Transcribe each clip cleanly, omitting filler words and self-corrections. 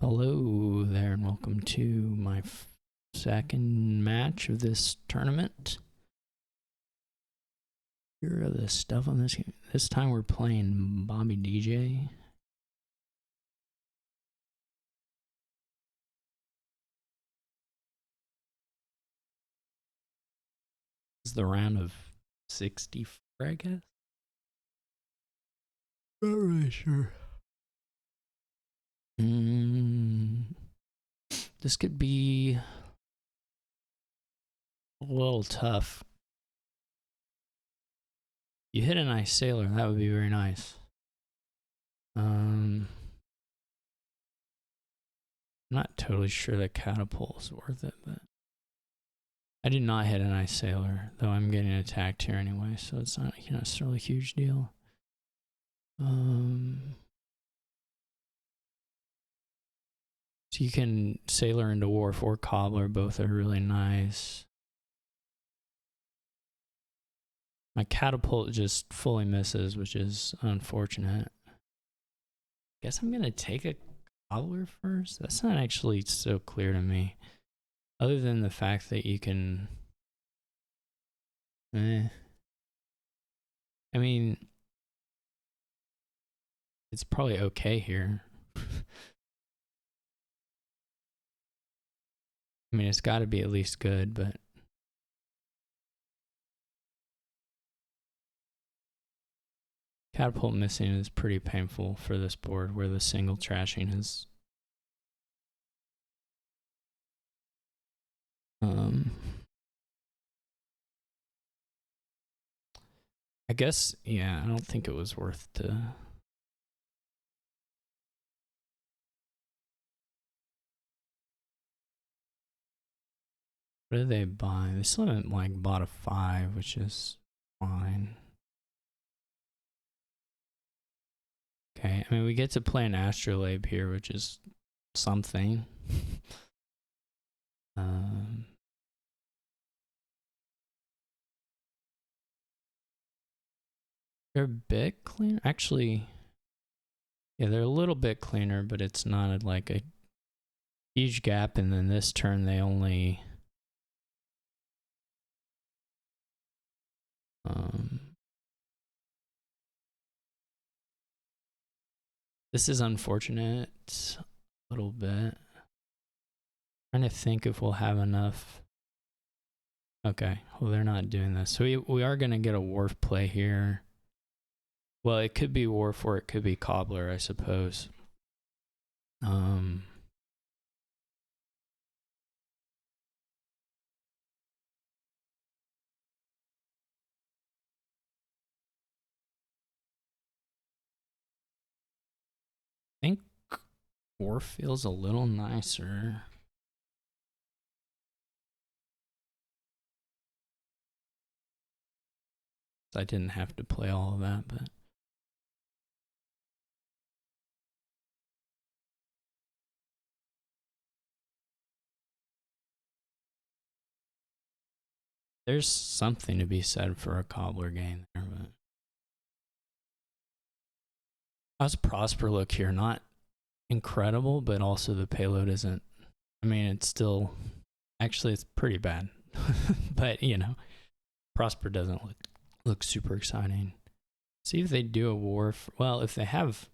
Hello there, and welcome to my second match of this tournament. Here are the stuff on this game. This time we're playing bobbydj. This is the round of 64, I guess. Not really sure. This could be a little tough. You hit a nice sailor, that would be very nice. I'm not totally sure that catapult is worth it, but I did not hit a nice sailor, though I'm getting attacked here anyway, so it's not necessarily a huge deal. So you can sailor into wharf or cobbler, both are really nice. My catapult just fully misses, which is unfortunate. Guess I'm gonna take a cobbler first? That's not actually so clear to me. Other than the fact that you can... I mean... It's probably okay here. I mean, it's gotta be at least good, but... Catapult missing is pretty painful for this board, where the single trashing is... I guess, yeah, I don't think it was worth to... What did they buy? They still haven't, like, bought a 5, which is fine. Okay, I mean, we get to play an astrolabe here, which is something. They're a bit cleaner. Actually, yeah, they're a little bit cleaner, but it's not like a huge gap. And then this turn, they only... This is unfortunate a little bit. Trying to think if we'll have enough. Okay, well, they're not doing this. So we are going to get a wharf play here. Well, it could be wharf or it could be cobbler, I suppose. I think wharf feels a little nicer. I didn't have to play all of that, but... There's something to be said for a cobbler game there, but... How's Prosper look here? Not incredible, but also the payload isn't... I mean, it's still... Actually, it's pretty bad. But, you know, Prosper doesn't look super exciting. See if they do a wharf. Well, if they have,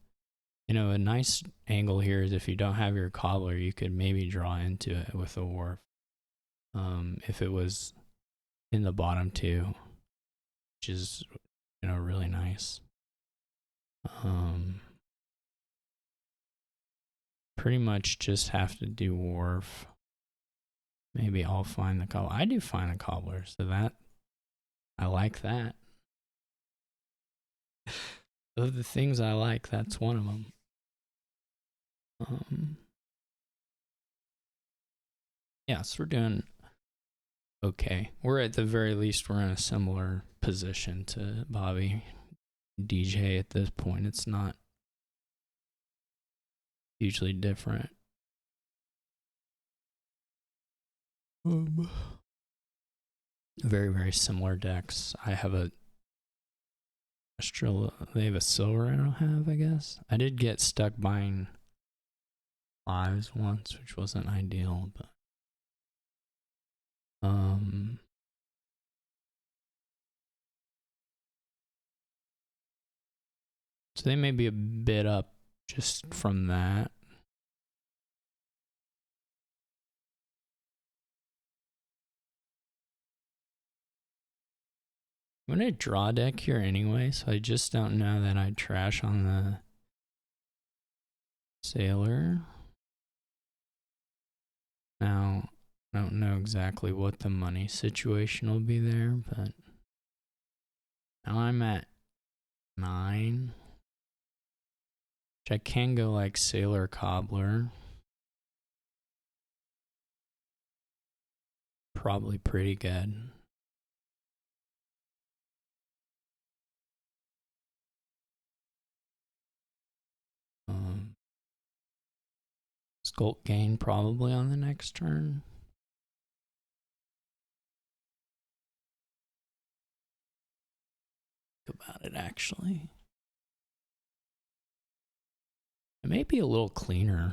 you know, a nice angle here is if you don't have your cobbler, you could maybe draw into it with a wharf. If it was in the bottom two, which is, you know, really nice. Pretty much just have to do wharf. Maybe I'll find the cobbler. I do find a cobbler, so that, I like that. Of the things I like, that's one of them. Yeah, so we're doing okay. We're at the very least, we're in a similar position to Bobby DJ at this point. It's not hugely different. Very, very similar decks. I have a they have a silver I don't have, I guess. I did get stuck buying 5s once, which wasn't ideal, but so they may be a bit up just from that. I'm gonna draw deck here anyway, so I just don't know that I'd trash on the sailor. Now, I don't know exactly what the money situation will be there, but now I'm at 9. Which I can go like sailor cobbler. Probably pretty good. Skulk gain probably on the next turn. Think about it actually. It may be a little cleaner.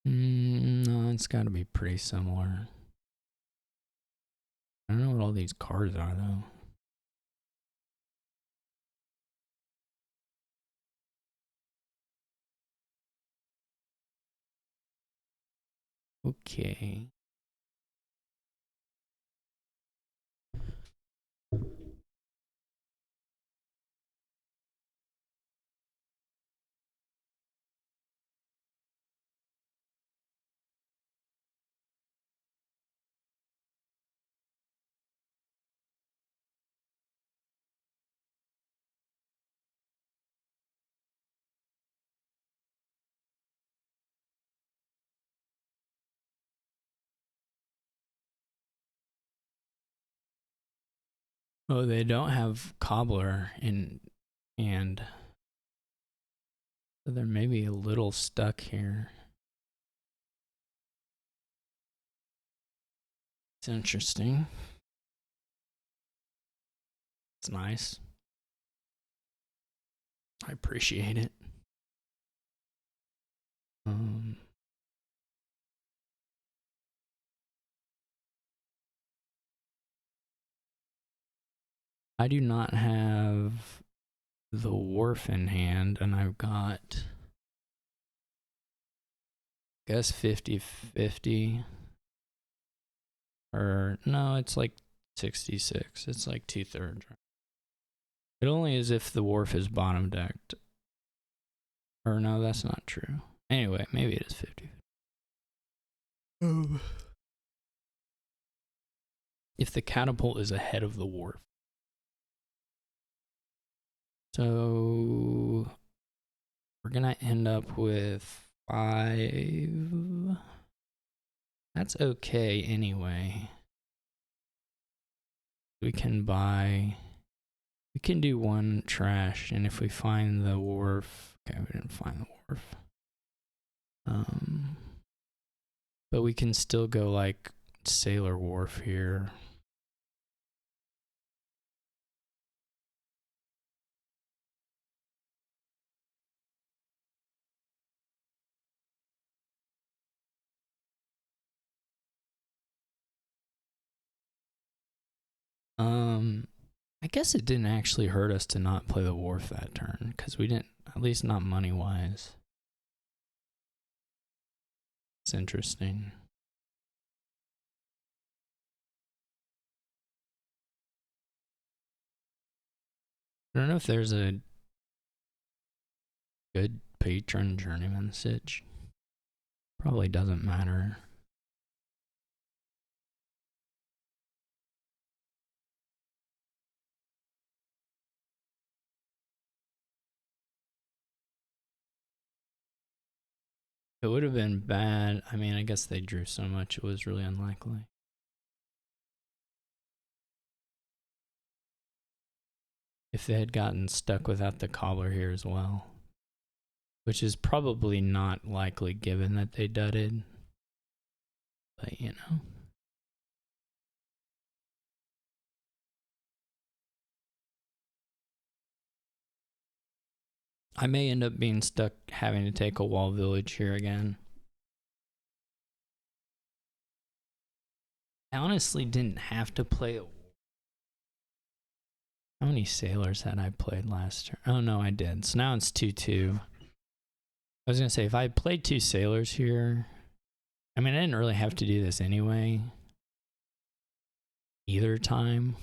No, it's got to be pretty similar. I don't know what all these cards are though. Okay. Oh, they don't have cobbler in hand. So they're maybe a little stuck here. It's interesting. It's nice. I appreciate it. I do not have the wharf in hand, and I've got, I guess 50-50. Or no, it's like 66. It's like 2/3. It only is if the wharf is bottom decked. Or no, that's not true. Anyway, maybe it is 50. If the catapult is ahead of the wharf. So we're gonna end up with 5. That's okay anyway. We can do 1 trash, and if we find the wharf, okay, we didn't find the wharf. But we can still go like sailor wharf here. I guess it didn't actually hurt us to not play the wharf that turn, because we didn't, at least not money-wise. It's interesting. I don't know if there's a good patron journeyman sitch. Probably doesn't matter. It would have been bad. I mean, I guess they drew so much, it was really unlikely. If they had gotten stuck without the cobbler here as well. Which is probably not likely given that they dudded. But, you know. I may end up being stuck having to take a wall village here again. I honestly didn't have to play a... How many sailors had I played last turn? Oh no, I did. So now it's 2-2. I was gonna say, if I played 2 sailors here, I mean, I didn't really have to do this anyway. Either time.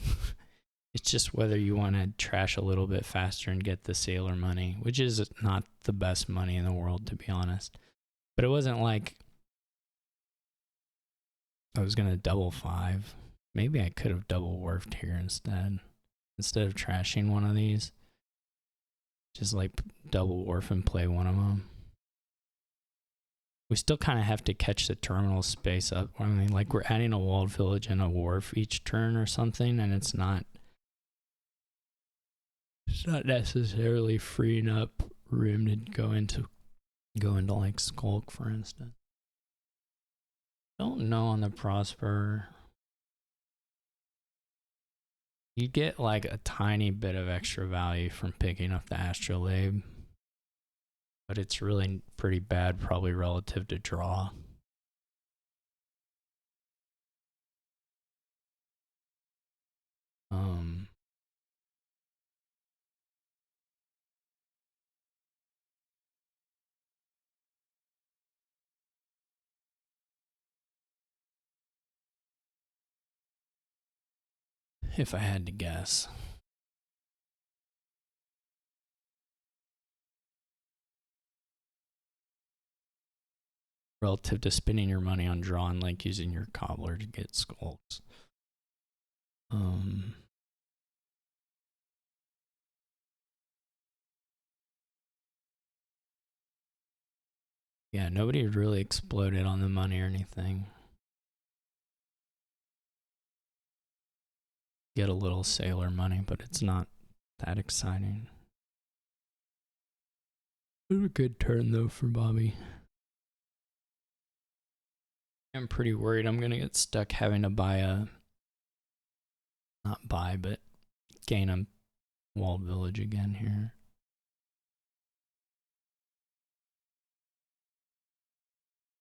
It's just whether you want to trash a little bit faster and get the sailor money, which is not the best money in the world, to be honest. But it wasn't like I was gonna double 5. Maybe I could have double wharfed here instead of trashing one of these. Just like double wharf and play one of them. We still kind of have to catch the terminal space up. I mean, like we're adding a walled village and a wharf each turn or something, and it's not necessarily freeing up room to go into like Skulk, for instance. Don't know on the Prosper. You get like a tiny bit of extra value from picking up the Astrolabe, but it's really pretty bad, probably relative to draw. If I had to guess. Relative to spending your money on drawing, like using your cobbler to get skulks. Yeah, nobody really exploded on the money or anything. Get a little sailor money, but it's not that exciting. It was a good turn though for Bobby. I'm pretty worried I'm gonna get stuck having to buy but gain a walled village again here.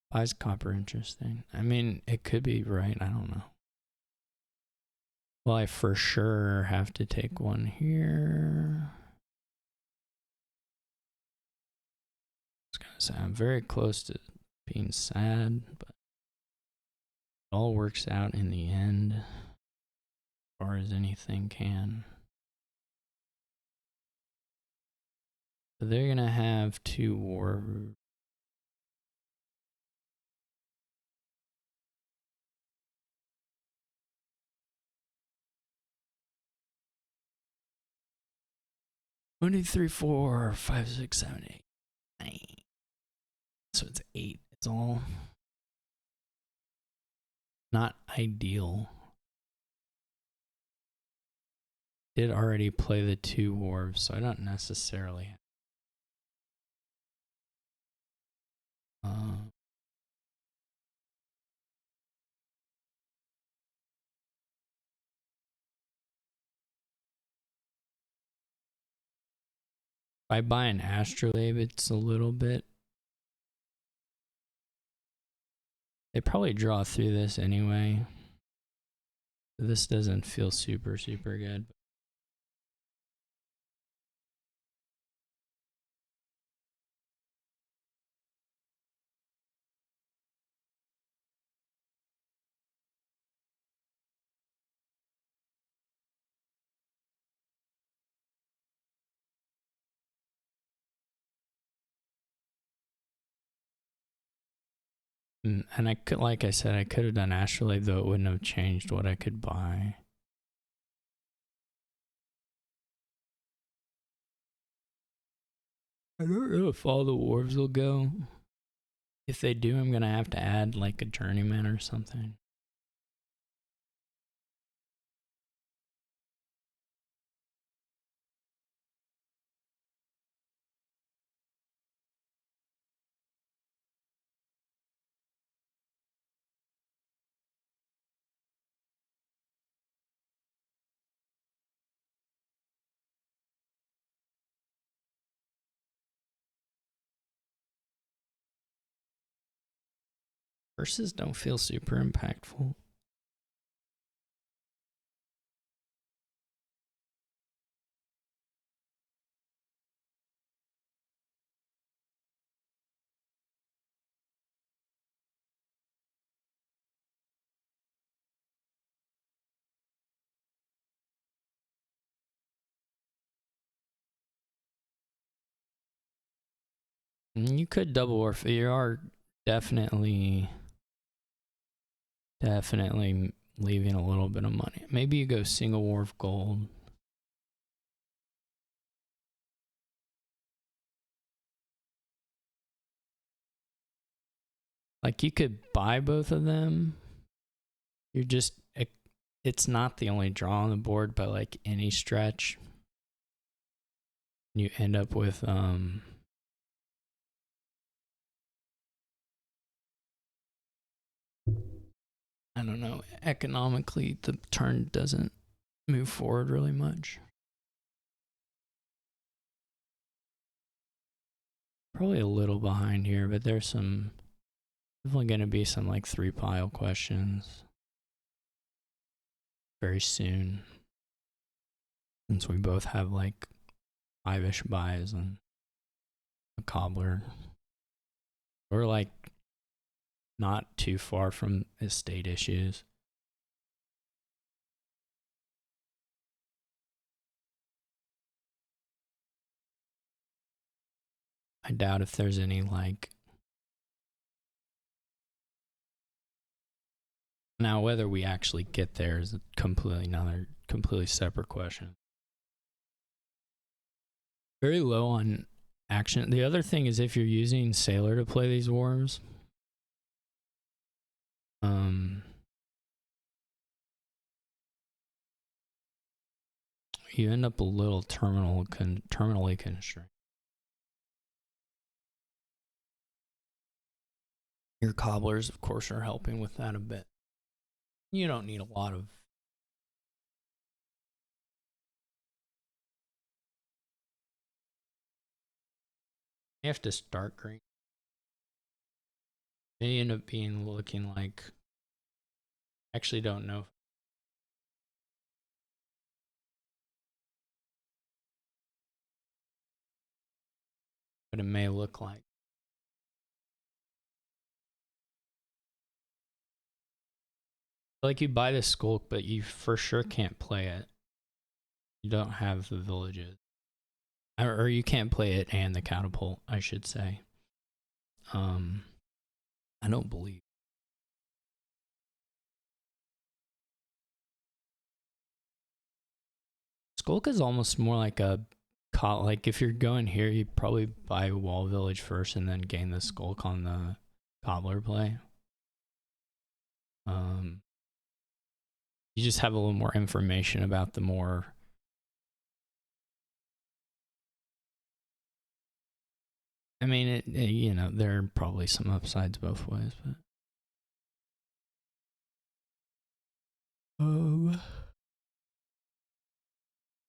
Why is copper interesting? I mean, it could be right, I don't know. Well, I for sure have to take one here. I was gonna say, I'm very close to being sad, but it all works out in the end, as far as anything can. So they're gonna have 2 war. One, 2, 3, 4, 5, 6, 7, 8, 9. So it's 8. It's all not ideal. Did already play the 2 wharves, so I don't necessarily. If I buy an Astrolabe, it's a little bit. They probably draw through this anyway. This doesn't feel super good. And I could, like I said, I could have done Astrolabe, though it wouldn't have changed what I could buy. I don't know if all the wharves will go. If they do, I'm gonna have to add like a journeyman or something. Verses don't feel super impactful. You could double orph. You are definitely leaving a little bit of money. Maybe you go single wharf gold. Like you could buy both of them. You're just, it's not the only draw on the board, but like any stretch, you end up with I don't know, economically the turn doesn't move forward really much. Probably a little behind here, but there's some, definitely going to be some like 3 pile questions very soon, since we both have like 5-ish buys and a cobbler. We're like not too far from estate issues. I doubt if there's any like, now whether we actually get there is another completely separate question. Very low on action. The other thing is if you're using Sailor to play these wars, you end up a little terminally constrained. Your cobblers, of course, are helping with that a bit. You don't need a lot of. You have to start green. They end up looking like. Actually, don't know. But it may look like. Like you buy the skulk, but you for sure can't play it. You don't have the villages. Or you can't play it and the catapult, I should say. I don't believe. Skulk is almost more like a, like if you're going here, you probably buy Wall Village first and then gain the Skulk on the Cobbler play. You just have a little more information about the more. I mean, you know, there are probably some upsides both ways, but.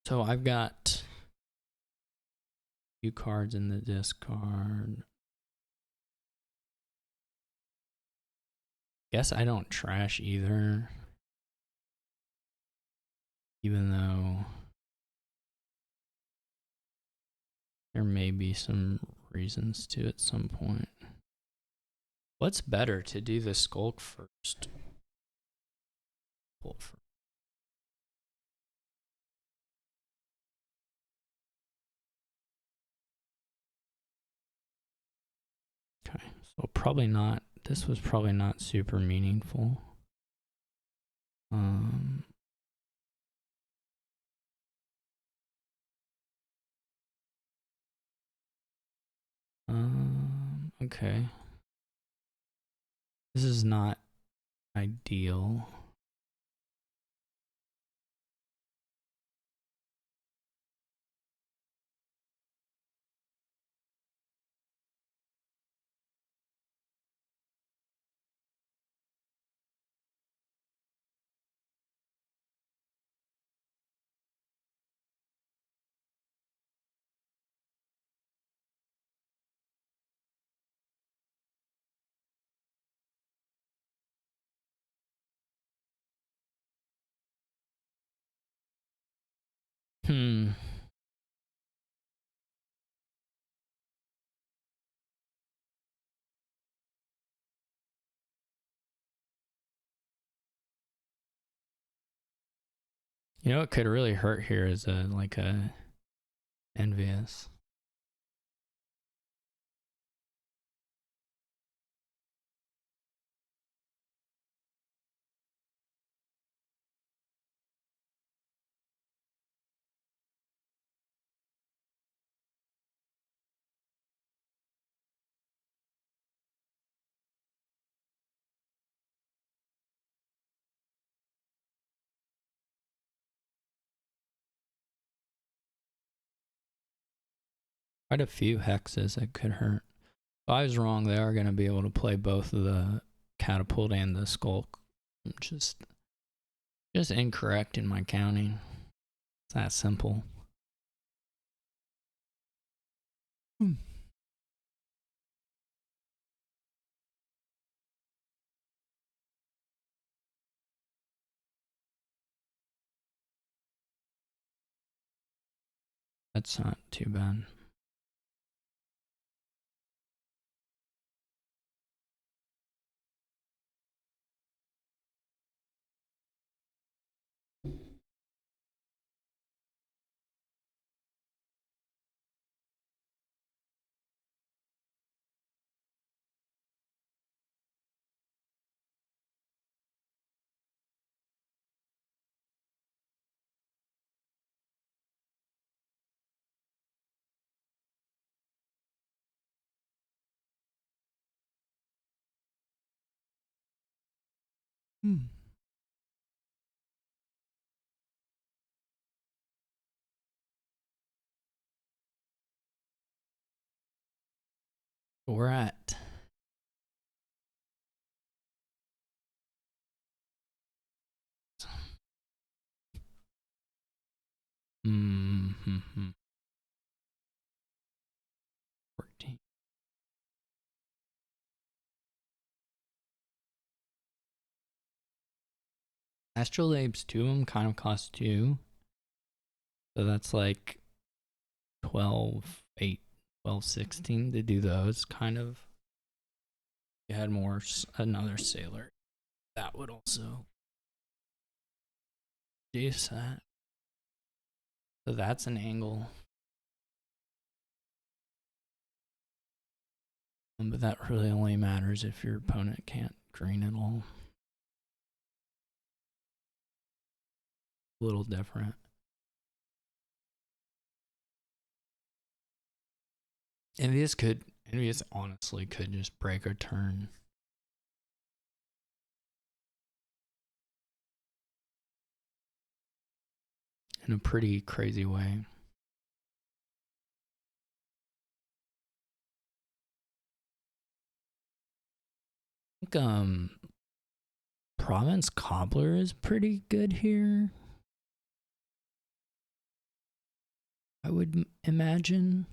So I've got a few cards in the discard. Guess I don't trash either. Even though there may be some reasons to at some point. What's better, to do the Skulk first? Okay, so probably not, this was probably not super meaningful. Okay. This is not ideal. You know what could really hurt here is like a envious. Quite a few hexes that could hurt. If I was wrong, they are going to be able to play both of the catapult and the skulk. I'm just incorrect in my counting. It's that simple. That's not too bad. We're at Mm-hmm. 14. Astrolabes 2 of them kind of cost 2. So that's like 12, 8, 12, 16 to do those kind of. You had more, another sailor. That would also do that. So that's an angle. But that really only matters if your opponent can't green at all. A little different. Envious honestly could just break a turn. In a pretty crazy way. I think Province Cobbler is pretty good here. I would imagine.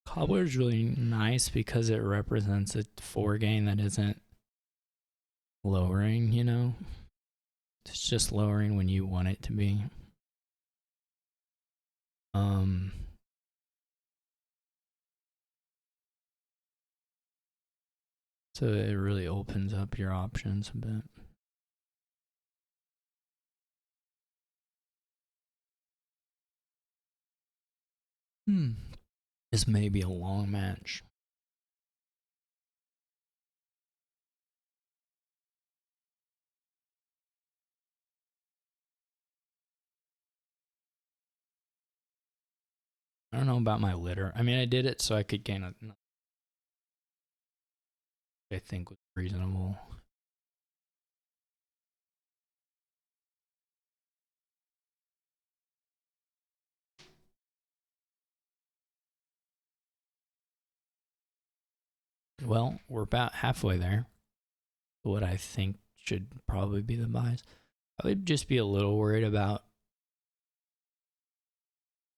Cobbler is really nice because it represents a 4 gain that isn't lowering, you know? It's just lowering when you want it to be. So it really opens up your options a bit. This may be a long match. I don't know about my litter. I mean, I did it so I could gain a, I think was reasonable. Well, we're about halfway there. What I think should probably be the buys. I would just be a little worried about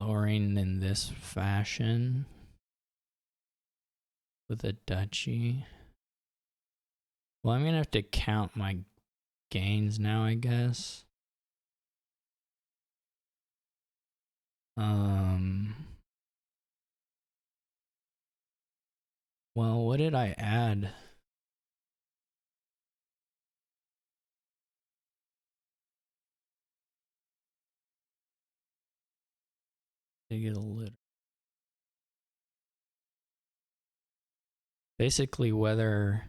lowering in this fashion with a duchy. Well, I'm gonna have to count my gains now, I guess. Well, what did I add? To get a little. Basically, whether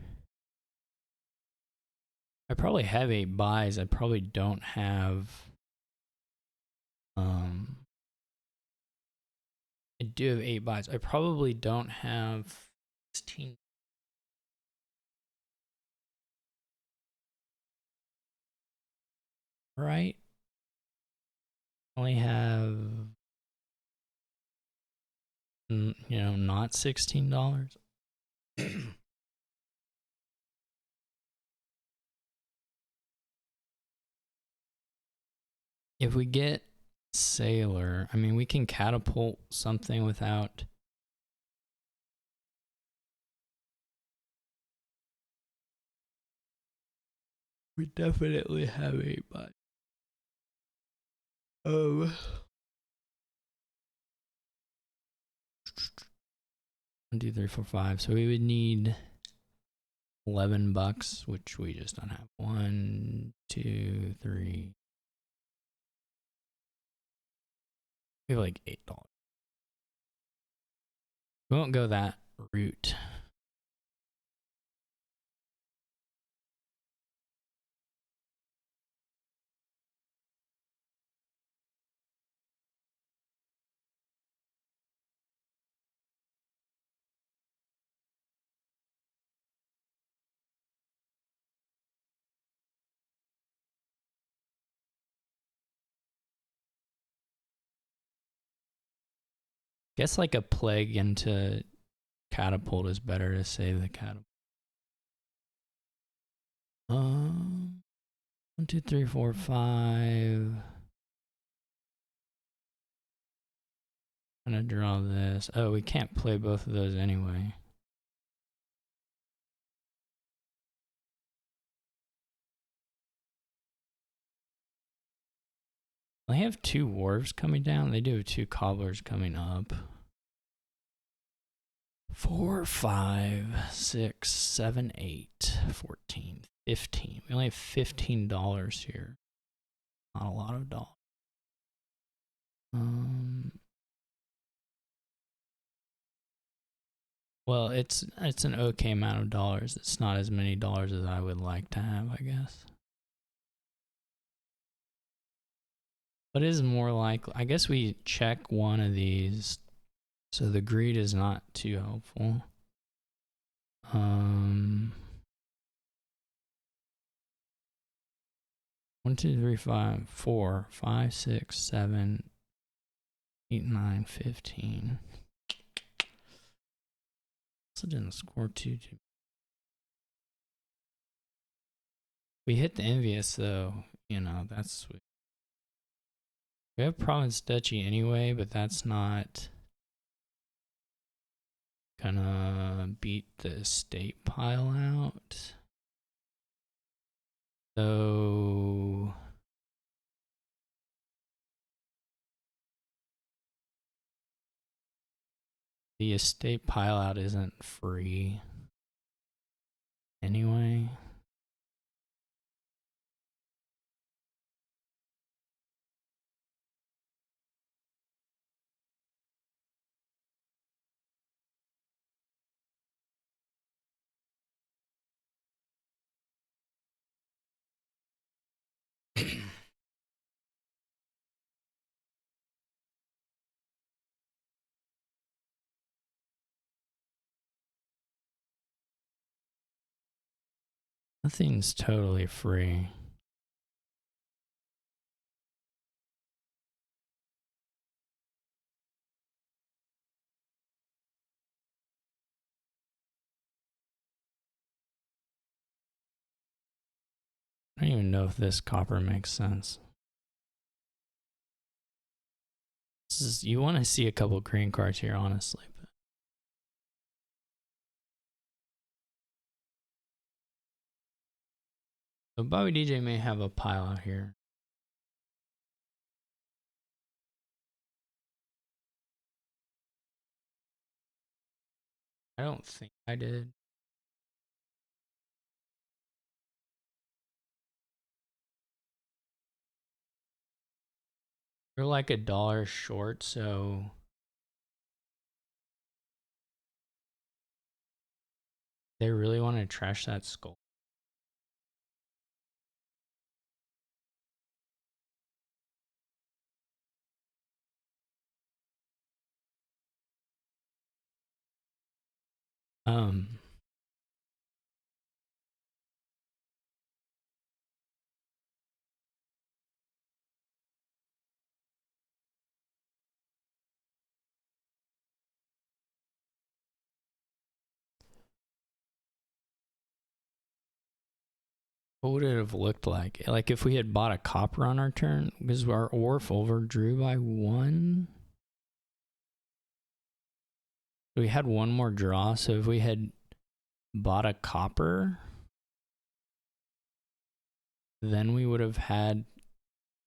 I probably have 8 buys, I probably don't have. I do have 8 buys. I probably don't have 16. Right? I only have, not $16. If we get Sailor, I mean, we can catapult something without. We definitely have 8 buys. 1, 2, 3, 4, 5. So we would need $11, which we just don't have. 1, 2, 3. We have like $8. We won't go that route. Guess like a plague into catapult is better to save the catapult. 1, 2, 3, 4, 5. I'm gonna draw this. Oh, we can't play both of those anyway. They have 2 wharves coming down. They do have 2 cobblers coming up. 4, 5, 6, 7, 8, 14, 15. We only have $15 here. Not a lot of dollars. Well, it's an okay amount of dollars. It's not as many dollars as I would like to have, I guess. What is more likely? I guess we check one of these, so the greed is not too helpful. 1, 2, 3, 5, 4, 5, 6, 7, 8, 9, 15. Also didn't score too. We hit the envious though, that's sweet. We have province duchy anyway, but that's not gonna beat the estate pile out. So the estate pile out isn't free anyway. Nothing's totally free. I don't even know if this copper makes sense. You want to see a couple green cards here, honestly. So Bobby DJ may have a pile out here. I don't think I did. They're like $1 short, so they really want to trash that skull. What would it have looked like? Like if we had bought a copper on our turn, because our Orf overdrew by 1. We had one more draw, so if we had bought a copper, then we would have had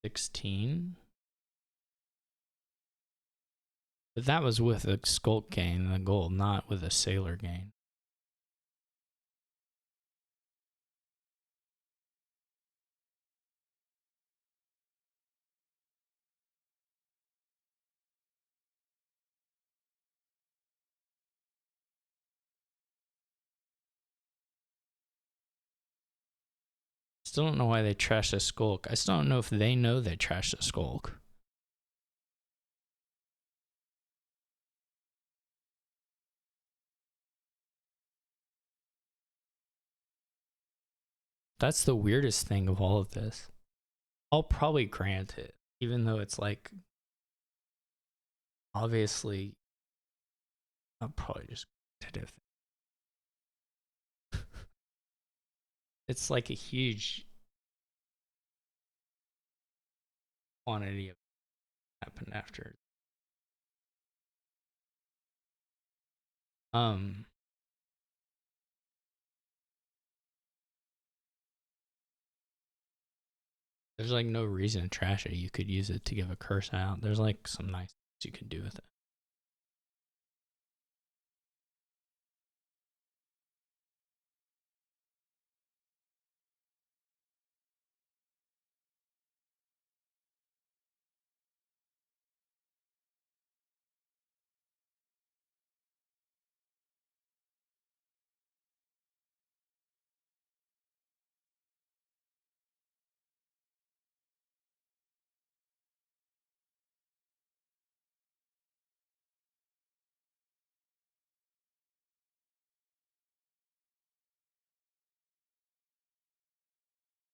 16. But that was with a skulk gain, the gold, not with a sailor gain. Still don't know why they trashed a skulk. I still don't know if they know they trashed a skulk. That's the weirdest thing of all of this. I'll probably grant it, even though it's like, obviously, I'll probably just grant it. It's like a huge quantity of happened after. There's like no reason to trash it. You could use it to give a curse out. There's like some nice things you could do with it.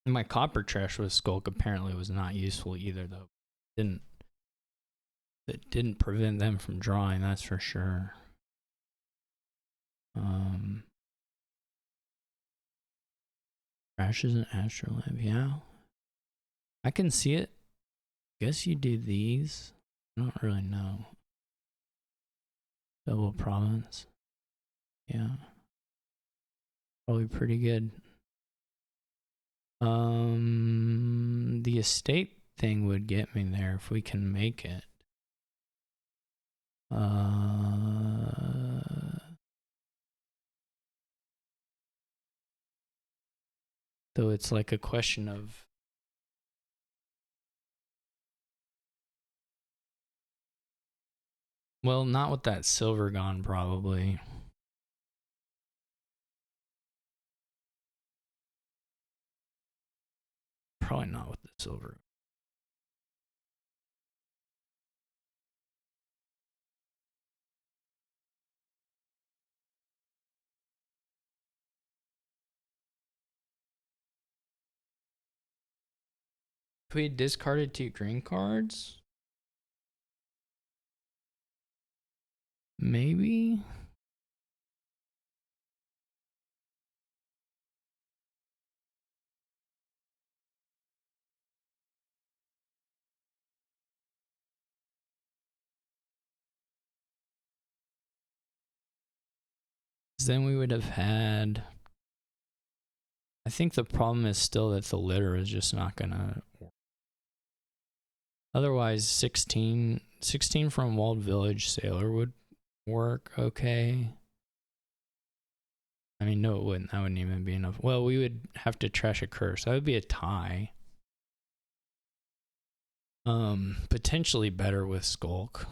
My copper trash with skulk apparently was not useful either, though. It didn't prevent them from drawing, that's for sure. Trash is an astrolabe, yeah. I can see it. Guess you do these. I don't really know. Double province. Yeah. Probably pretty good. The estate thing would get me there if we can make it. Though it's like a question of well, not with that silver gone, probably. Probably not with the silver. If we had discarded 2 green cards, maybe. because then we would have had. I think the problem is still that the litter is just not gonna work. Otherwise, 16 from Walled Village Sailor would work okay. I mean, no, it wouldn't. That wouldn't even be enough. Well, we would have to trash a curse. That would be a tie. Potentially better with Skulk.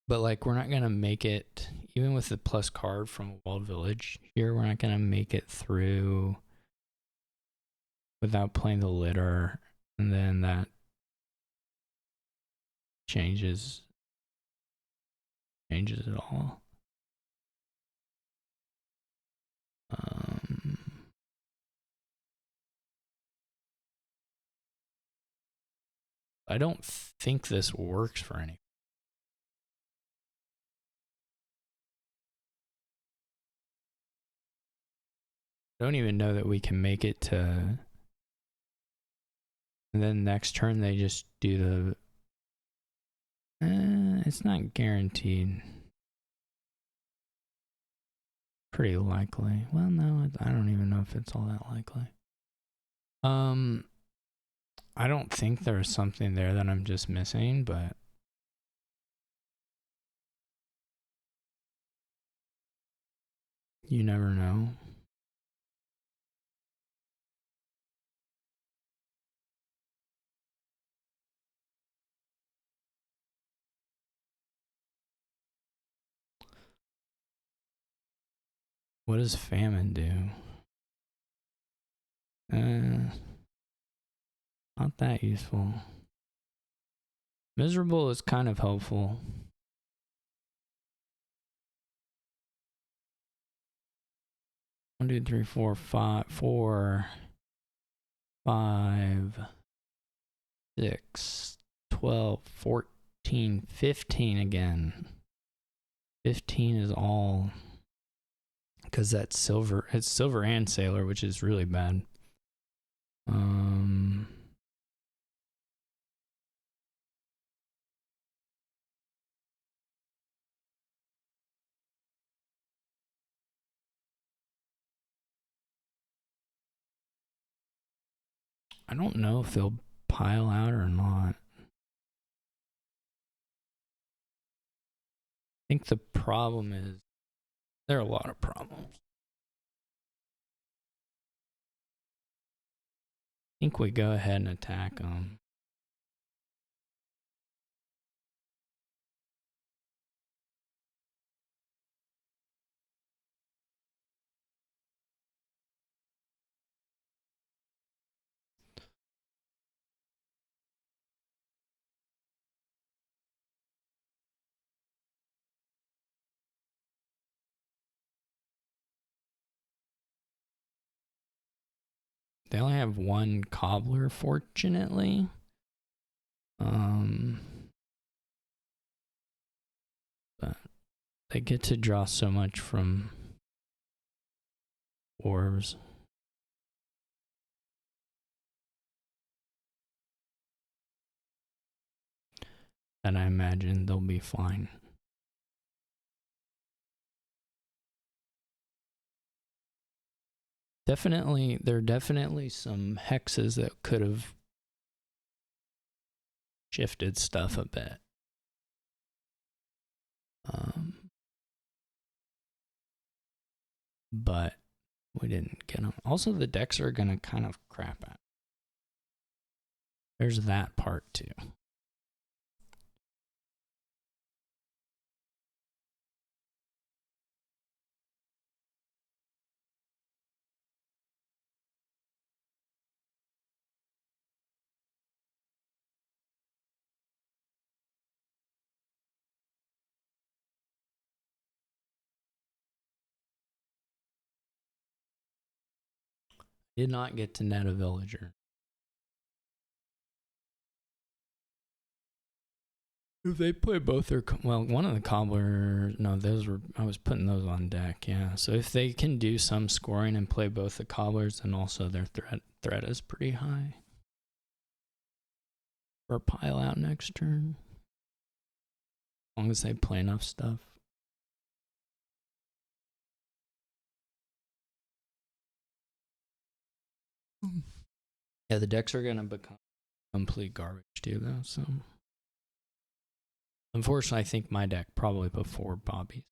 But like, we're not gonna make it, even with the plus card from Walled Village here, we're not gonna make it through without playing the litter, and then that changes it all. I don't think this works for any. I don't even know that we can make it to. And then next turn they just do the. It's not guaranteed. Pretty likely. Well, no, I don't even know if it's all that likely. I don't think there's something there that I'm just missing, but you never know. What does famine do? Not that useful. Miserable is kind of helpful. One, 2, 3, 4, 5, 4, 5, 6, 12, 14, 15 again. 15 is all, because that's silver. It's silver and sailor, which is really bad. I don't know if they'll pile out or not. I think the problem is, there are a lot of problems. I think we go ahead and attack them. They only have one cobbler, fortunately. But they get to draw so much from orbs. And I imagine they'll be fine. Definitely, there are definitely some hexes that could have shifted stuff a bit. But we didn't get them. Also, the decks are going to kind of crap out. There's that part too. Did not get to net a villager. If they play both their, well, one of the cobblers, no, those were, I was putting those on deck, yeah. So if they can do some scoring and play both the cobblers, then also their threat is pretty high. Or pile out next turn. As long as they play enough stuff. Yeah, the decks are gonna become complete garbage too, though. So, unfortunately, I think my deck probably before Bobby's.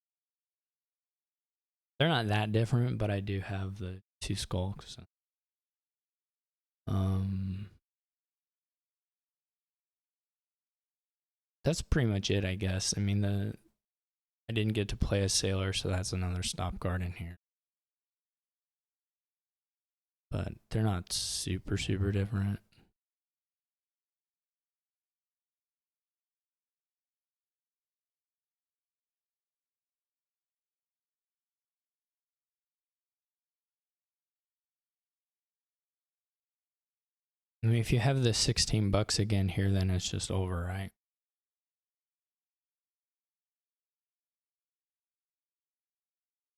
They're not that different, but I do have the 2 skulks. That's pretty much it, I guess. I mean, I didn't get to play a sailor, so that's another stop guard in here. But they're not super different. I mean, if you have the $16 again here, then it's just over, right?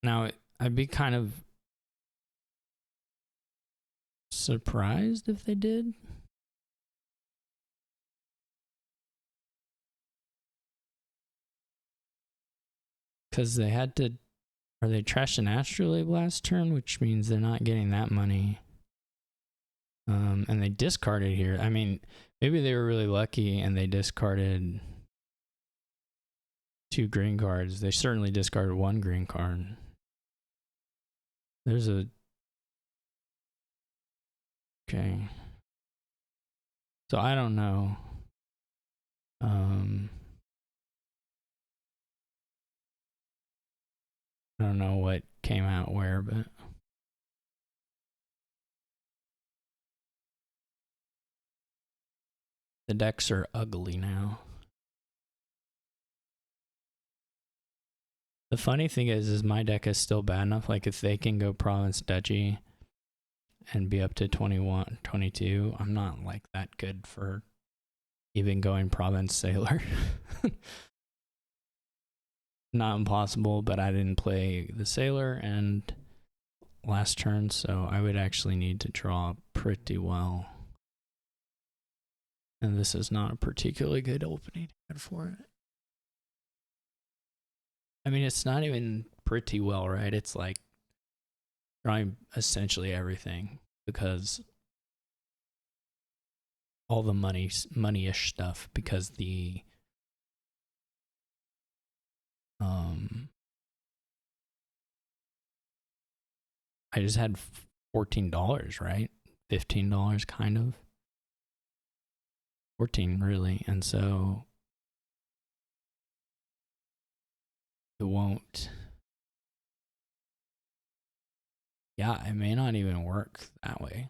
Now, I'd be kind of surprised if they did. Because they had to, or they trashed an astrolabe last turn, which means they're not getting that money. And they discarded here. I mean, maybe they were really lucky and they discarded 2 green cards. They certainly discarded 1 green card. There's a... Okay. So I don't know. I don't know what came out where, but... The decks are ugly now. The funny thing is my deck is still bad enough. Like, if they can go Province Duchy and be up to 21, 22, I'm not like that good for even going Province Sailor. Not impossible, but I didn't play the Sailor and last turn, so I would actually need to draw pretty well. And this is not a particularly good opening hand for it. I mean, it's not even pretty well, right? It's like drawing essentially everything because all the money-ish stuff, because the I just had $14, right? $15 kind of. 14 really, and so it won't. Yeah, it may not even work that way.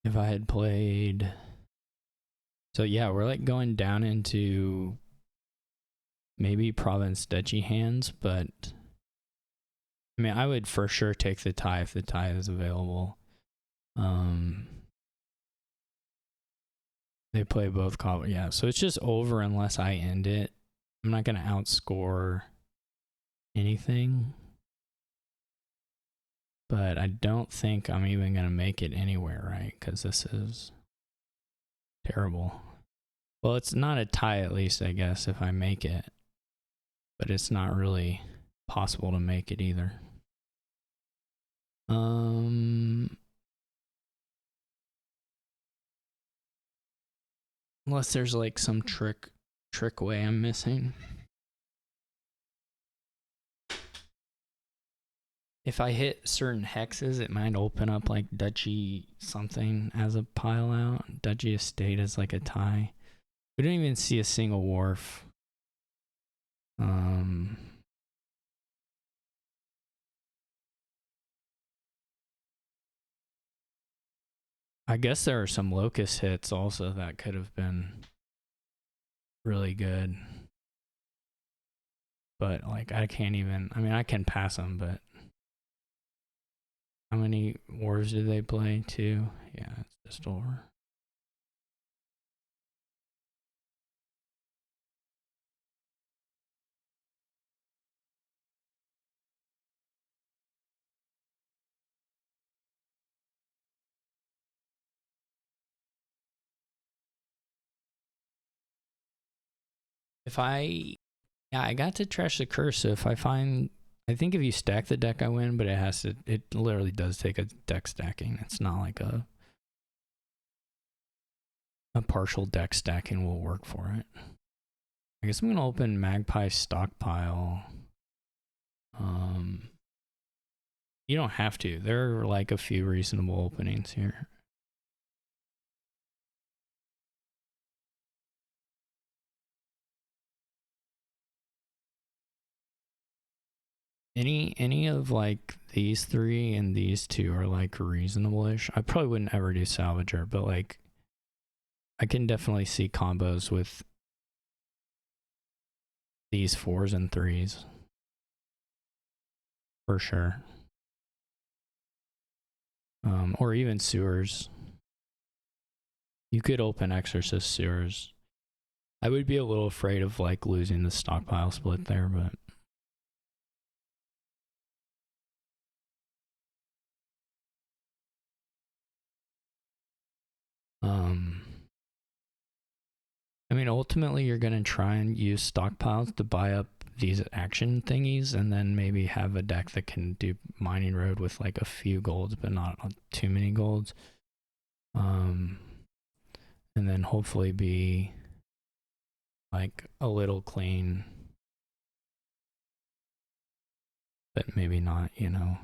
If I had played... So yeah, we're like going down into maybe Province Duchy hands, but I mean, I would for sure take the tie if the tie is available. They play both cobbler. Yeah, so it's just over unless I end it. I'm not going to outscore anything. But I don't think I'm even going to make it anywhere, right? Because this is terrible. Well, it's not a tie at least, I guess, if I make it. But it's not really possible to make it either. Unless there's like some trick way I'm missing. If I hit certain hexes, it might open up like Duchy something as a pile out. Duchy Estate as like a tie. We don't even see a single wharf. I guess there are some locust hits also that could have been really good. But like I can't even, I mean I can pass them, but how many wars do they play? 2? Yeah, it's just over. If I, yeah, I got to trash the curse. So if I find, I think if you stack the deck, I win. But it literally does take a deck stacking. It's not like a partial deck stacking will work for it. I guess I'm gonna open Magpie Stockpile. You don't have to. There are like a few reasonable openings here. Any of like these three and these two are like reasonable-ish. I probably wouldn't ever do Salvager, but like I can definitely see combos with these 4s and 3s. For sure. Or even Sewers. You could open Exorcist Sewers. I would be a little afraid of like losing the stockpile split there, but I mean, ultimately you're gonna try and use stockpiles to buy up these action thingies, and then maybe have a deck that can do Mining Road with like a few golds, but not too many golds. And then hopefully be like a little clean, but maybe not, you know,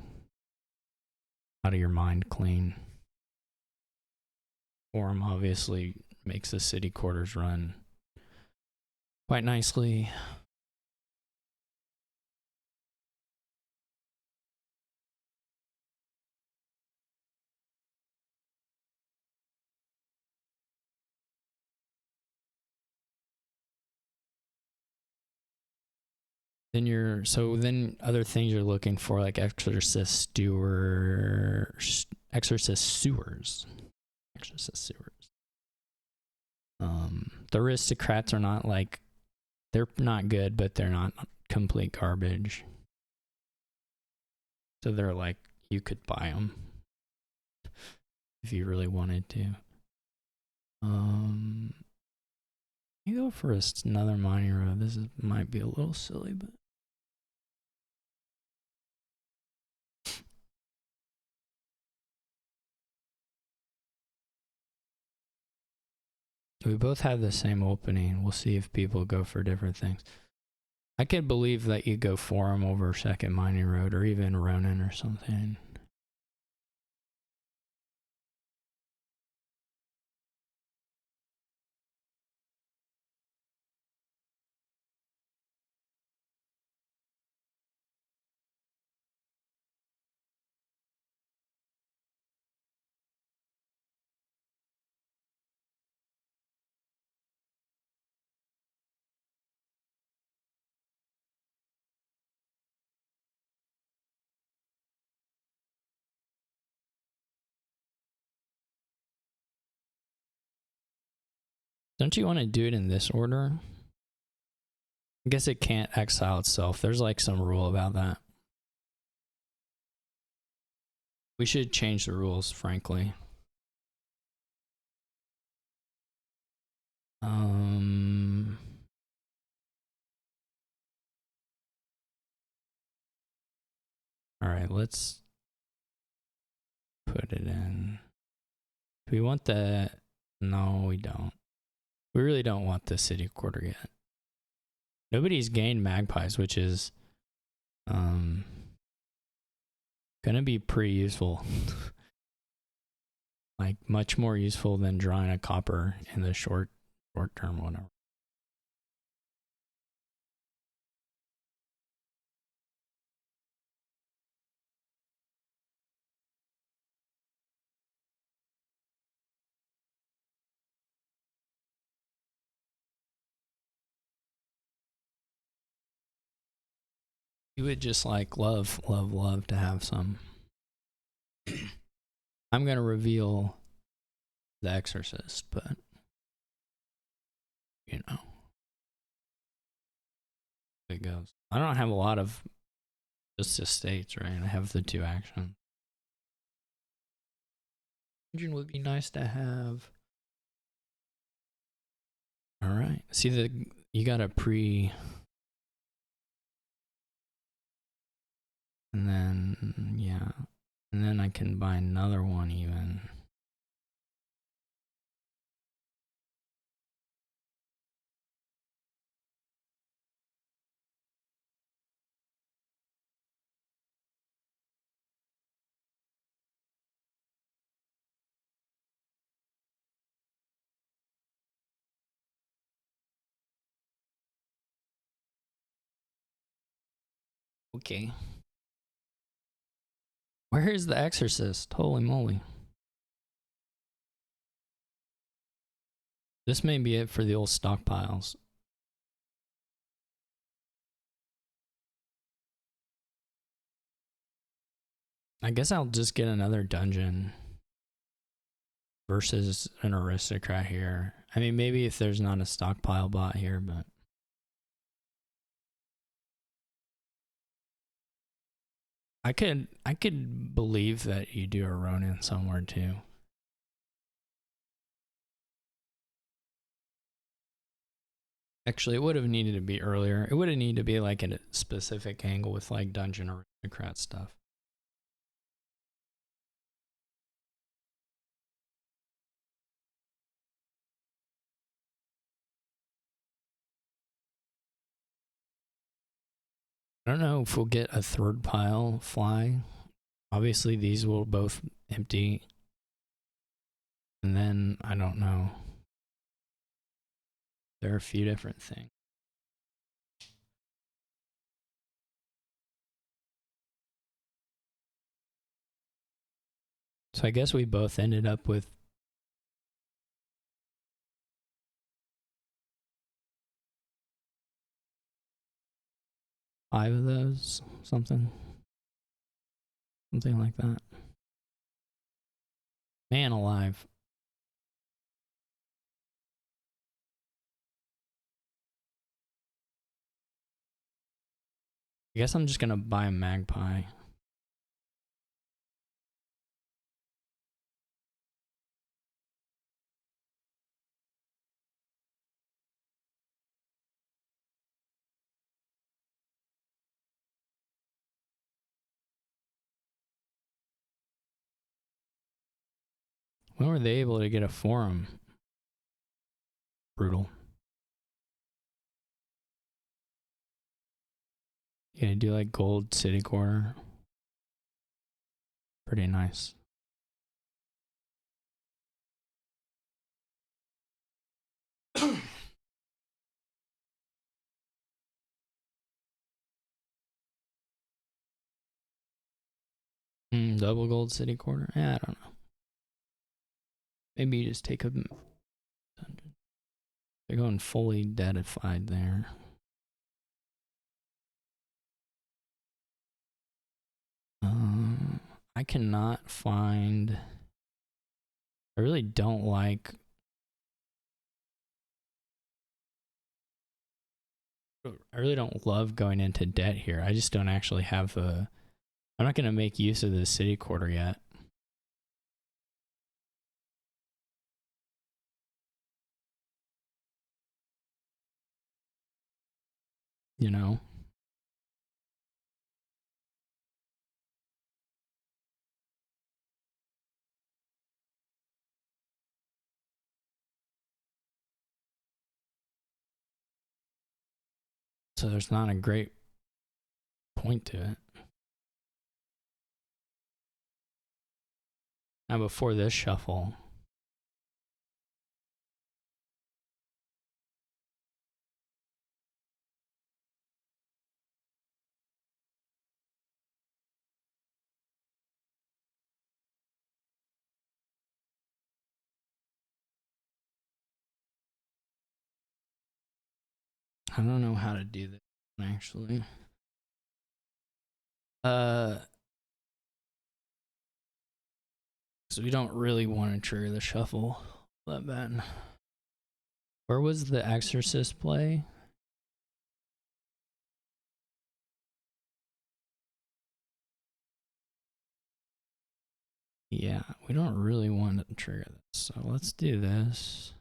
out of your mind clean. Forum obviously makes the city quarters run quite nicely. Then other things you're looking for, like Exorcist Sewers. The Aristocrats are not like, they're not good, but they're not complete garbage. So they're like, you could buy them if you really wanted to. You go for another Mining Road. This might be a little silly, but we both have the same opening. We'll see if people go for different things. I could believe that you go Forum over second Mining Road, or even Ronin or something. Don't you want to do it in this order? I guess it can't exile itself. There's like some rule about that. We should change the rules, frankly. All right, let's put it in. Do we want the... No, we don't. We really don't want the city quarter yet. Nobody's gained magpies, which is gonna be pretty useful. Like much more useful than drawing a copper in the short term, whatever. You would just like love to have some. I'm gonna reveal the Exorcist, but you know, it goes. I don't have a lot of just estates, right? I have the 2 actions. Engine would be nice to have. All right. See, You got a pre, and then yeah, and then I can buy another one even. Okay. Where is the Exorcist? Holy moly. This may be it for the old stockpiles. I guess I'll just get another dungeon versus an aristocrat here. I mean, maybe if there's not a stockpile bot here, but I could believe that you do a Ronin somewhere too. Actually, it would have needed to be earlier. It would have needed to be like at a specific angle with like dungeon aristocrat stuff. I don't know if we'll get a third pile fly. Obviously, these will both empty. And then, I don't know. There are a few different things. So I guess we both ended up with five of those, something like that. Man alive. I guess I'm just gonna buy a magpie. When were they able to get a forum? Brutal. Yeah, do like gold city quarter. Pretty nice. Double gold city quarter? Yeah, I don't know. Maybe you just take a dungeon. They're going fully deadified there. I cannot find. I really don't like. I really don't love going into debt here. I just don't actually have a. I'm not going to make use of the city quarter yet. You know? So there's not a great point to it. Now, before this shuffle, I don't know how to do this actually. So we don't really want to trigger the shuffle that bad. Where was the Exorcist play? Yeah, we don't really want to trigger this. So let's do this.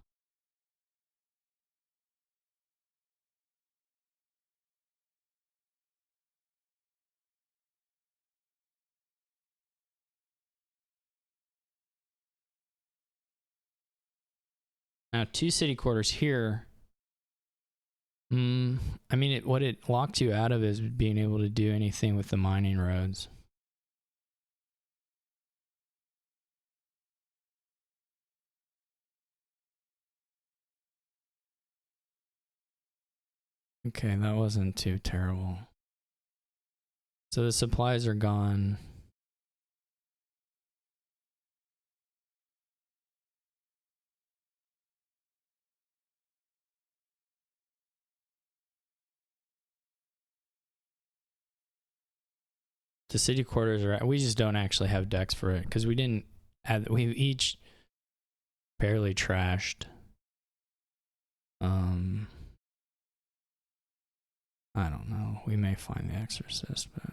Now 2 city quarters here. I mean, what it locked you out of is being able to do anything with the mining roads. Okay, that wasn't too terrible. So the supplies are gone. The city quarters are, we just don't actually have decks for it because we didn't add, we each barely trashed. I don't know. We may find the Exorcist, but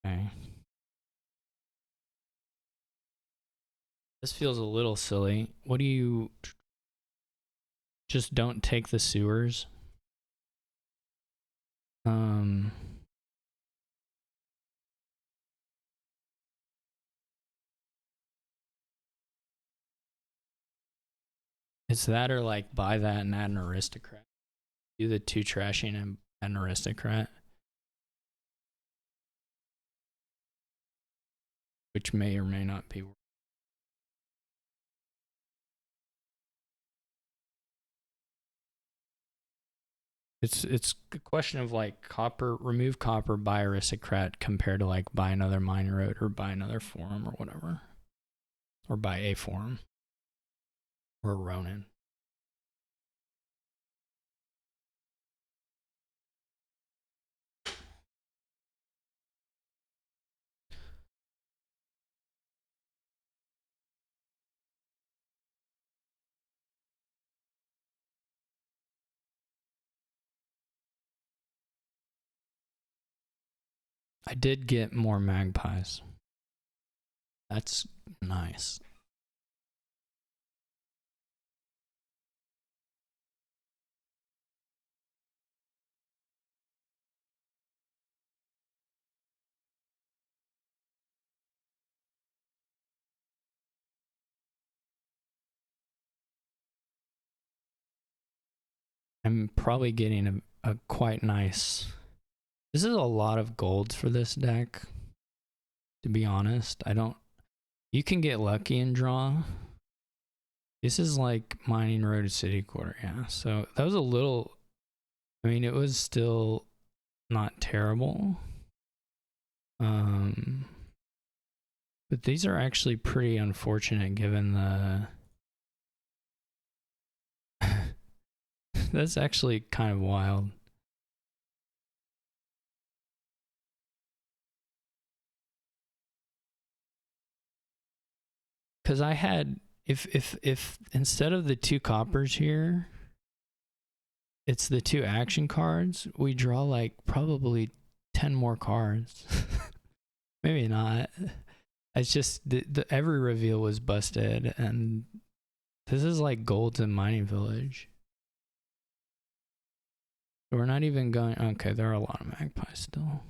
okay. This feels a little silly. What do you just don't take the sewers? It's that or like buy that and add an aristocrat. Do the 2 trashing and add an aristocrat. Which may or may not be. It's a question of like copper, remove copper, buy aristocrat compared to like buy another mine road or buy another forum or whatever. Or buy a forum. Or Ronin. I did get more magpies. That's nice. I'm probably getting a quite nice. This is a lot of golds for this deck. To be honest, I don't. You can get lucky and draw. This is like mining road city quarter, yeah. So that was a little. I mean, it was still not terrible. But these are actually pretty unfortunate given the. That's actually kind of wild. Because I had, if instead of the 2 coppers here, it's the 2 action cards, we draw like probably 10 more cards. Maybe not. It's just the every reveal was busted, and this is like golds in mining village. We're not even going. Okay, there are a lot of magpies still.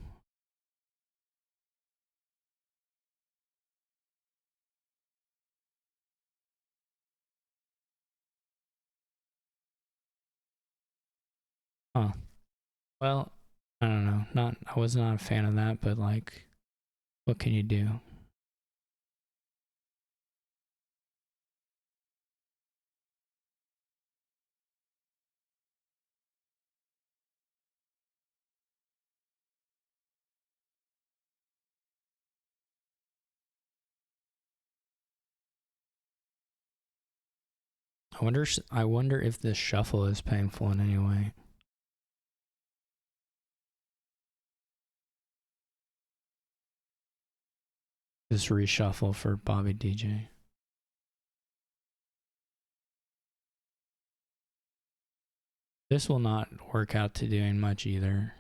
Huh. Well, I don't know. I was not a fan of that, but like, what can you do? I wonder if this shuffle is painful in any way. This reshuffle for Bobby DJ. This will not work out to doing much either.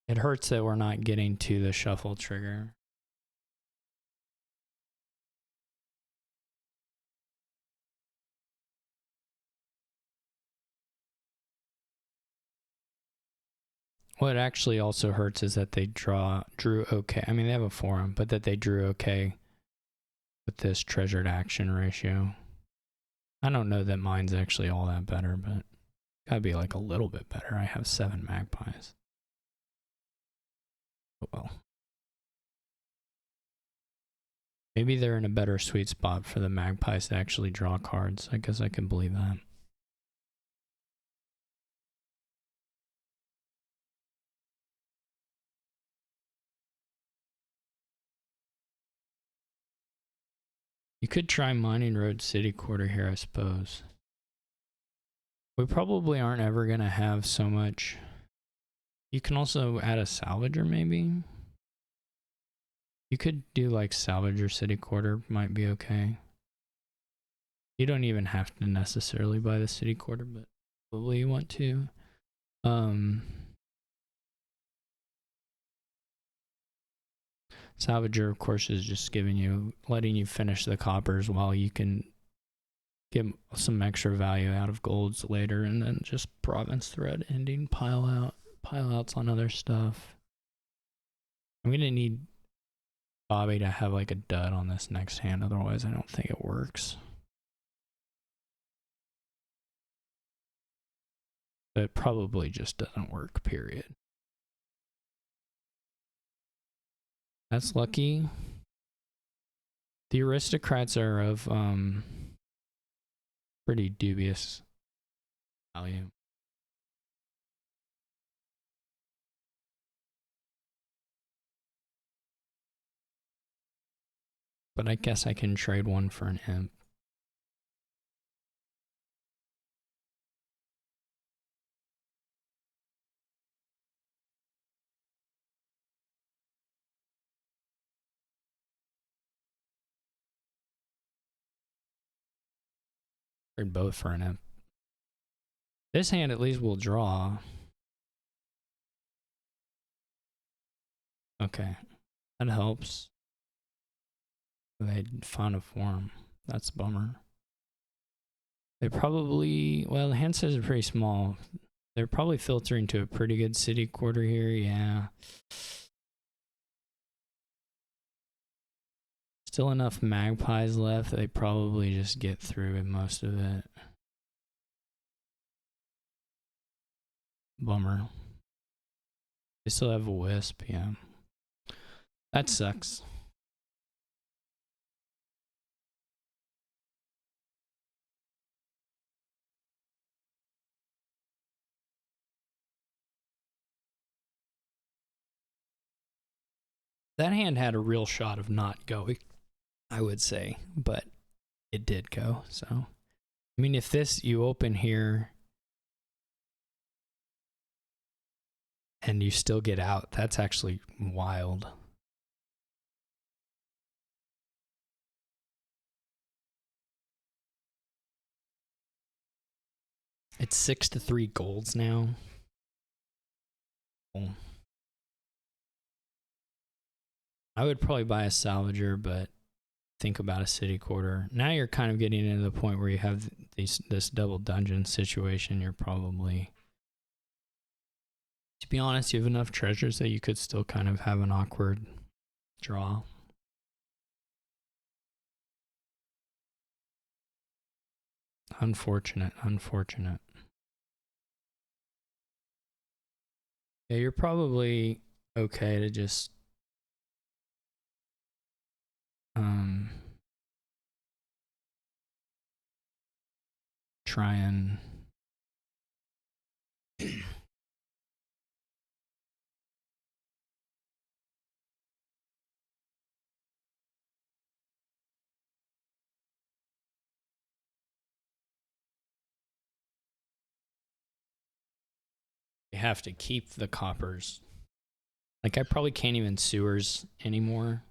It hurts that we're not getting to the shuffle trigger. What actually also hurts is that they drew okay. I mean, they have a forum, but that they drew okay with this treasured action ratio. I don't know that mine's actually all that better, but gotta be like a little bit better. I have 7 magpies. Oh well. Maybe they're in a better sweet spot for the magpies to actually draw cards. I guess I can believe that. You could try Mining Road City Quarter here, I suppose. We probably aren't ever going to have so much. You can also add a salvager, maybe. You could do like salvager City Quarter, might be okay. You don't even have to necessarily buy the City Quarter, but probably you want to. Salvager, of course, is just letting you finish the coppers while you can get some extra value out of golds later, and then just province thread ending pile outs on other stuff. I'm gonna need Bobby to have like a dud on this next hand, otherwise I don't think it works. But it probably just doesn't work, period. That's lucky. The aristocrats are of pretty dubious value. But I guess I can trade one for an imp. Trade both for an imp. This hand at least will draw. Okay, that helps. They found a form. That's a bummer. They probably, well, the hand size is pretty small. They're probably filtering to a pretty good City Quarter here, yeah. Still enough magpies left. They probably just get through with most of it. Bummer. They still have a wisp, yeah. That sucks. That hand had a real shot of not going, I would say, but it did go, so. I mean, if this, you open here and you still get out, that's actually wild. It's 6-3 golds now. Oh. I would probably buy a salvager, but think about a City Quarter. Now you're kind of getting into the point where you have this double dungeon situation. You're probably, to be honest, you have enough treasures that you could still kind of have an awkward draw. Unfortunate, unfortunate. Yeah, you're probably okay to just try and you have to keep the coppers. Like, I probably can't even sewers anymore.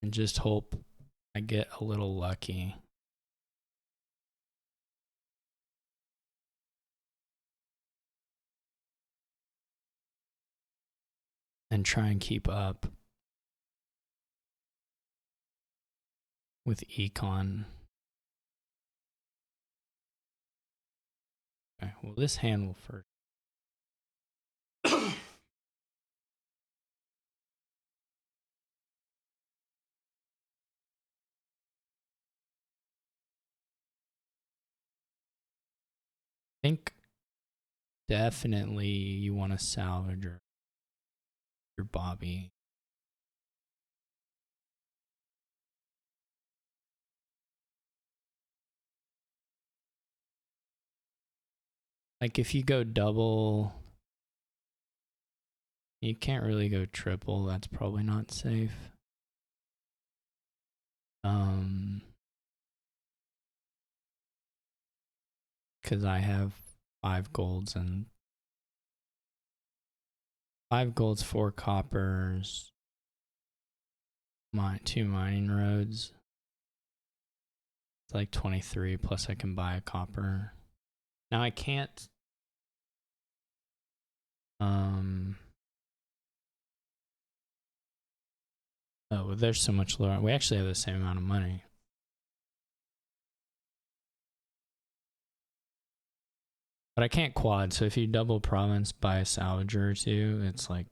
And just hope I get a little lucky. and try and keep up with econ. Okay, well, this hand will first. I think definitely you want to salvage your Bobby. Like if you go double, you can't really go triple. That's probably not safe. Because I have 5 golds and 5 golds, 4 coppers, 2 mining roads. It's like 23, plus I can buy a copper. Now I can't. Oh, there's so much lower. We actually have the same amount of money. But I can't quad, so if you double province by a salvager or 2, it's like,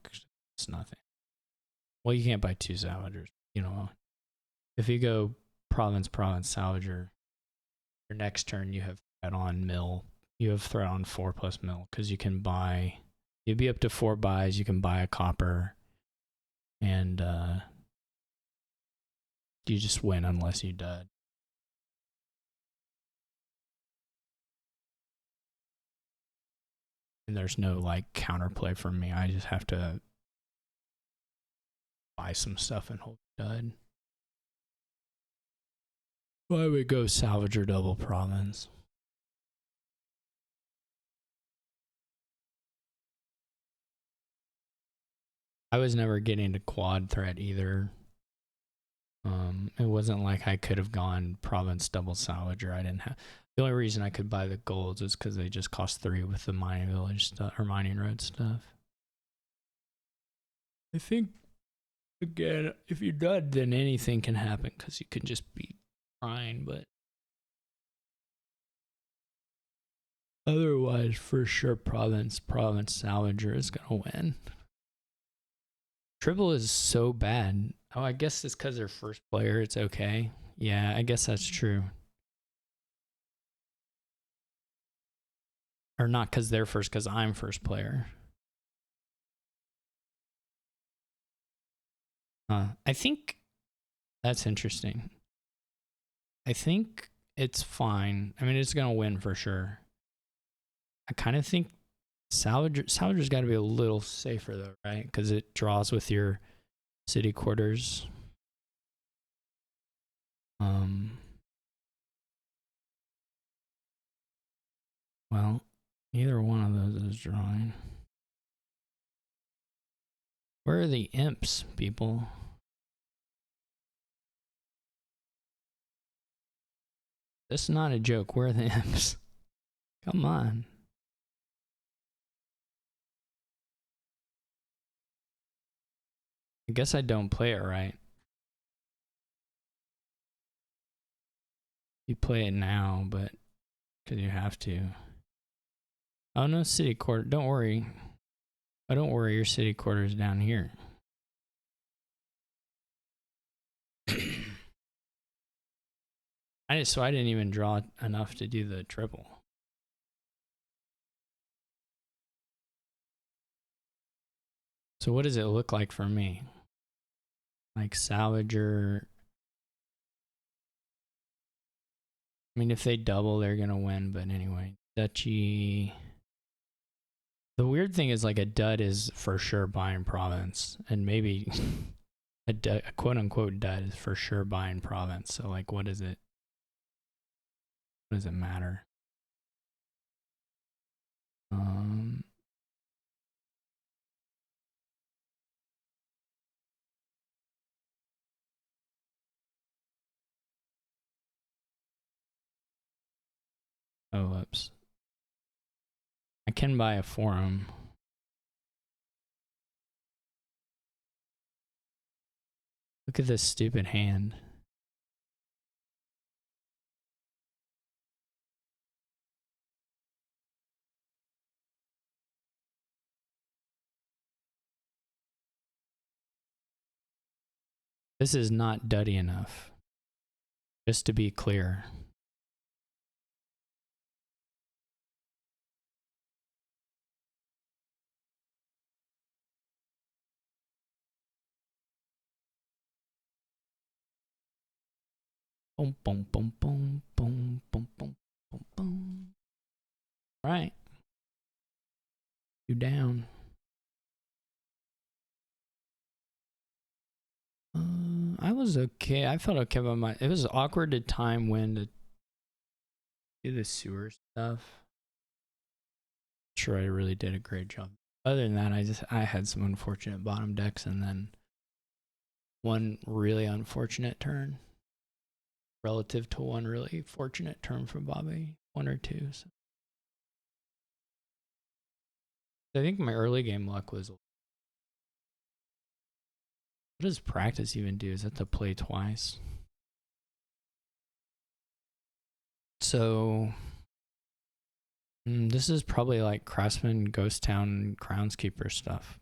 it's nothing. Well, you can't buy 2 salvagers, you know. If you go province, salvager, your next turn you have threat on mill. You have threat on 4 plus mill, because you can buy, you'd be up to 4 buys, you can buy a copper, and you just win unless you dud. And there's no like counterplay from me. I just have to buy some stuff and hold dud. Why would go salvage or double province? I was never getting to quad threat either. It wasn't like I could have gone province double salvager. I didn't have. The only reason I could buy the golds is because they just cost 3 with the mining village stuff or mining road stuff. I think again, if you're dud, then anything can happen because you can just be trying, but otherwise, for sure, province salvager is gonna win. Triple is so bad. Oh, I guess it's because they're first player. It's okay. Yeah, I guess that's true. Or not because they're first, because I'm first player. I think that's interesting. I think it's fine. I mean, it's going to win for sure. I kind of think Salvager's got to be a little safer though, right? Because it draws with your city quarters. Well, neither one of those is drawing. Where are the imps, people? This is not a joke. Where are the imps? Come on. I guess I don't play it right. You play it now, but because you have to. Oh, no city quarter. Don't worry. Oh, don't worry. Your city quarter is down here. So I didn't even draw enough to do the triple. So what does it look like for me? Like salvager. I mean, if they double, they're going to win. But anyway, duchy. The weird thing is like a dud is for sure buying province. And maybe a quote unquote dud is for sure buying province. So like, what is it? What does it matter? Oh, whoops. I can buy a forum. Look at this stupid hand. This is not duddy enough. Just to be clear. Boom, boom, boom, boom, boom, boom, boom, boom, boom. Right. You down. I was okay. I felt okay about my. It was awkward to time when to do the sewer stuff. Sure, I really did a great job. Other than that, I had some unfortunate bottom decks and then one really unfortunate turn relative to one really fortunate turn from Bobby. One or two. So. I think my early game luck was. What does practice even do? Is that to play twice? So this is probably like Craftsman, Ghost Town, Groundskeeper stuff.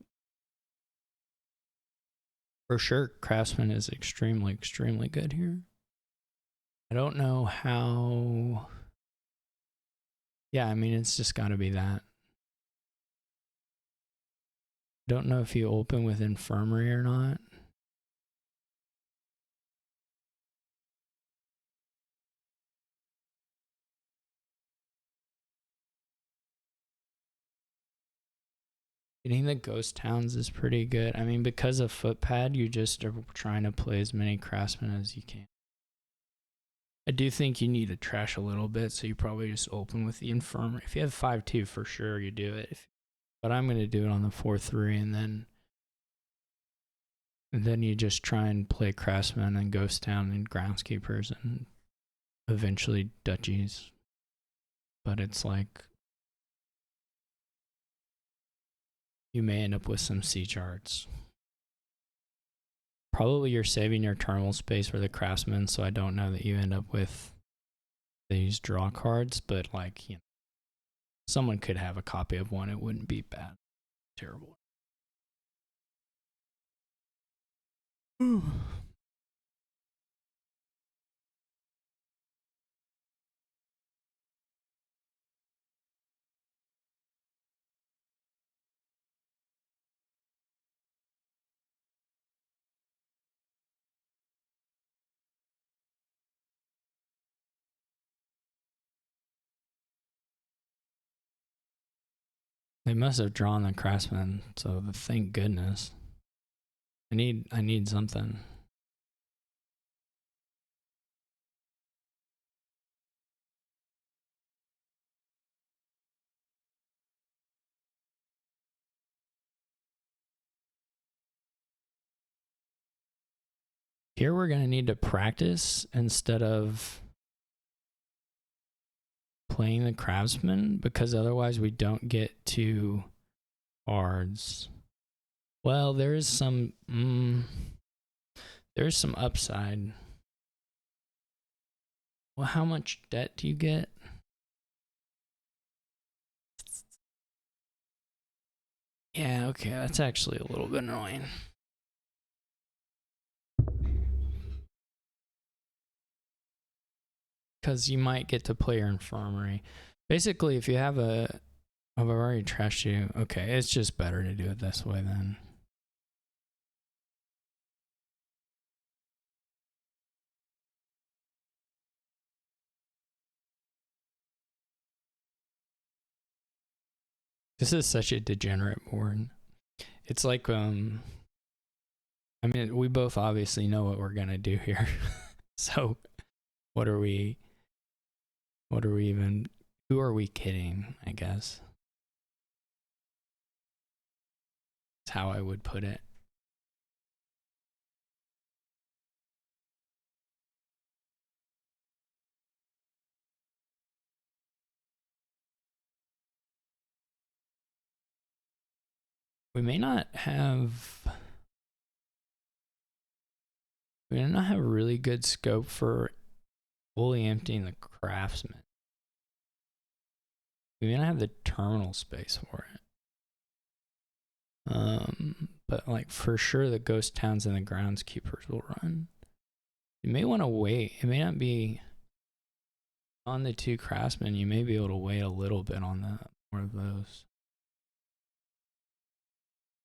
For sure, Craftsman is extremely, extremely good here. I don't know how. Yeah, I mean, it's just got to be that. Don't know if you open with Infirmary or not. Getting the Ghost Towns is pretty good. I mean, because of Footpad, you just are trying to play as many Craftsmen as you can. I do think you need to trash a little bit, so you probably just open with the Infirmary. If you have 5-2, for sure you do it. But I'm going to do it on the 4-3, and then you just try and play Craftsmen and Ghost Town and Groundskeepers and eventually Duchies. But it's like you may end up with some siege arts. Probably you're saving your terminal space for the Craftsmen, so I don't know that you end up with these draw cards, but like, you know, someone could have a copy of one. It wouldn't be bad. Terrible. They must have drawn the Craftsman, so thank goodness. I need something. Here we're going to need to practice instead of playing the Craftsman, because otherwise we don't get to cards. Well, there is some there's some upside. Well, how much debt do you get? Yeah, okay, that's actually a little bit annoying. Because you might get to play your Infirmary. Basically, if you have a... Oh, I've already trashed you. Okay, it's just better to do it this way then. This is such a degenerate board. It's like, I mean, we both obviously know what we're gonna do here. So, what are we even, who are we kidding, I guess? That's how I would put it. We may not have... We do not have really good scope for fully emptying the craftsman. We may not have the terminal space for it. But like for sure the ghost towns and the groundskeepers will run. You may want to wait. It may not be on the 2 craftsmen. You may be able to wait a little bit on that, more of those.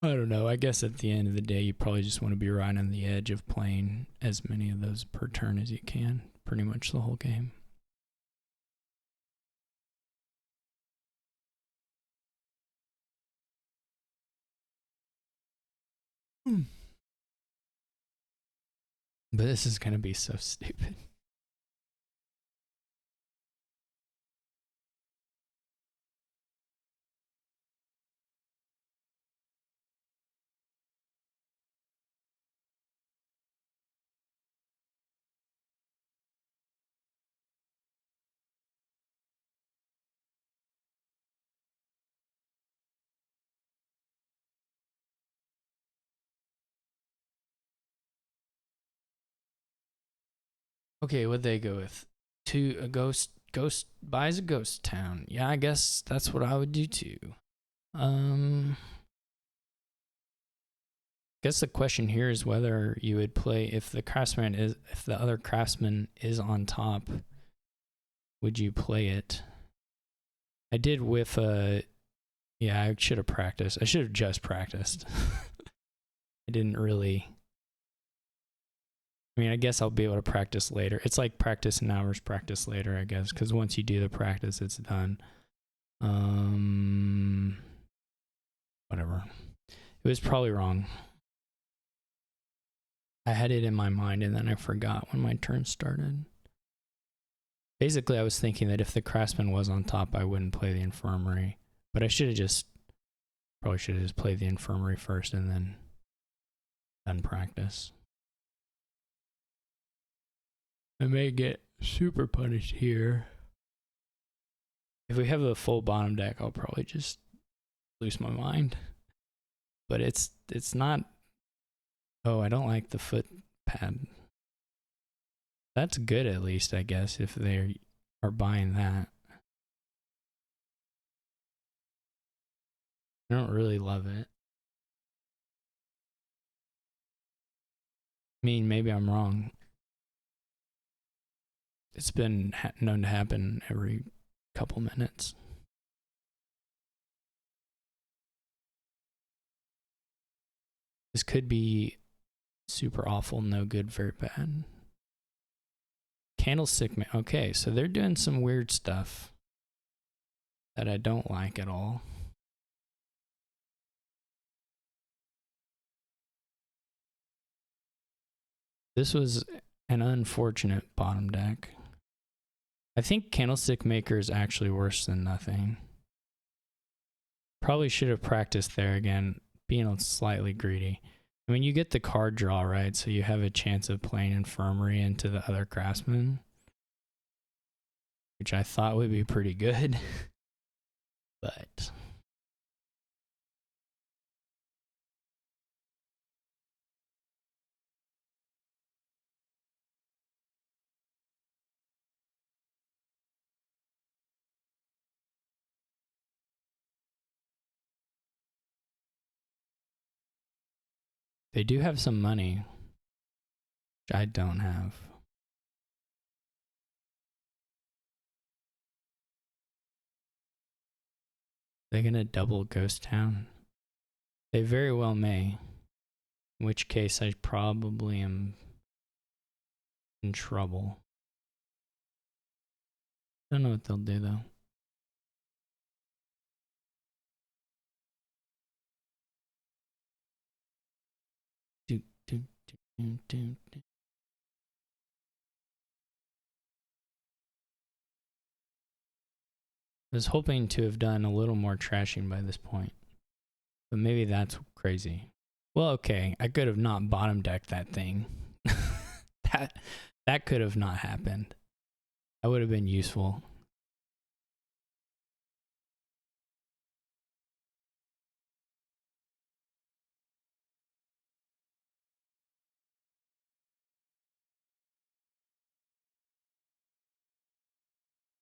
I don't know. I guess at the end of the day, you probably just want to be right on the edge of playing as many of those per turn as you can, pretty much the whole game. But this is going to be so stupid. Okay, what'd they go with? A ghost buys a ghost town. Yeah, I guess that's what I would do too. Guess the question here is whether you would play if the other craftsman is on top, would you play it? I did whiff yeah, I should have practiced. I should have just practiced. I didn't really. I mean, I guess I'll be able to practice later. It's like practice an hour's practice later, I guess, because once you do the practice, it's done. Whatever. It was probably wrong. I had it in my mind and then I forgot when my turn started. Basically, I was thinking that if the craftsman was on top, I wouldn't play the infirmary. But I probably should have just played the infirmary first and then done practice. I may get super punished here. If we have a full bottom deck, I'll probably just lose my mind. But it's not. Oh, I don't like the foot pad. That's good at least, I guess, if they are buying that. I don't really love it. I mean, maybe I'm wrong. It's been known to happen every couple minutes. This could be super awful, no good, very bad. Candlestick man. Okay, so they're doing some weird stuff that I don't like at all. This was an unfortunate bottom deck. I think Candlestick Maker is actually worse than nothing. Probably should have practiced there again, being slightly greedy. I mean, you get the card draw, right? So you have a chance of playing Infirmary into the other Craftsman, which I thought would be pretty good. But they do have some money, which I don't have. They're gonna double Ghost Town. They very well may. In which case I probably am in trouble. Don't know what they'll do though. I was hoping to have done a little more trashing by this point, but maybe that's crazy. Well, okay, I could have not bottom decked that thing. that could have not happened. That would have been useful.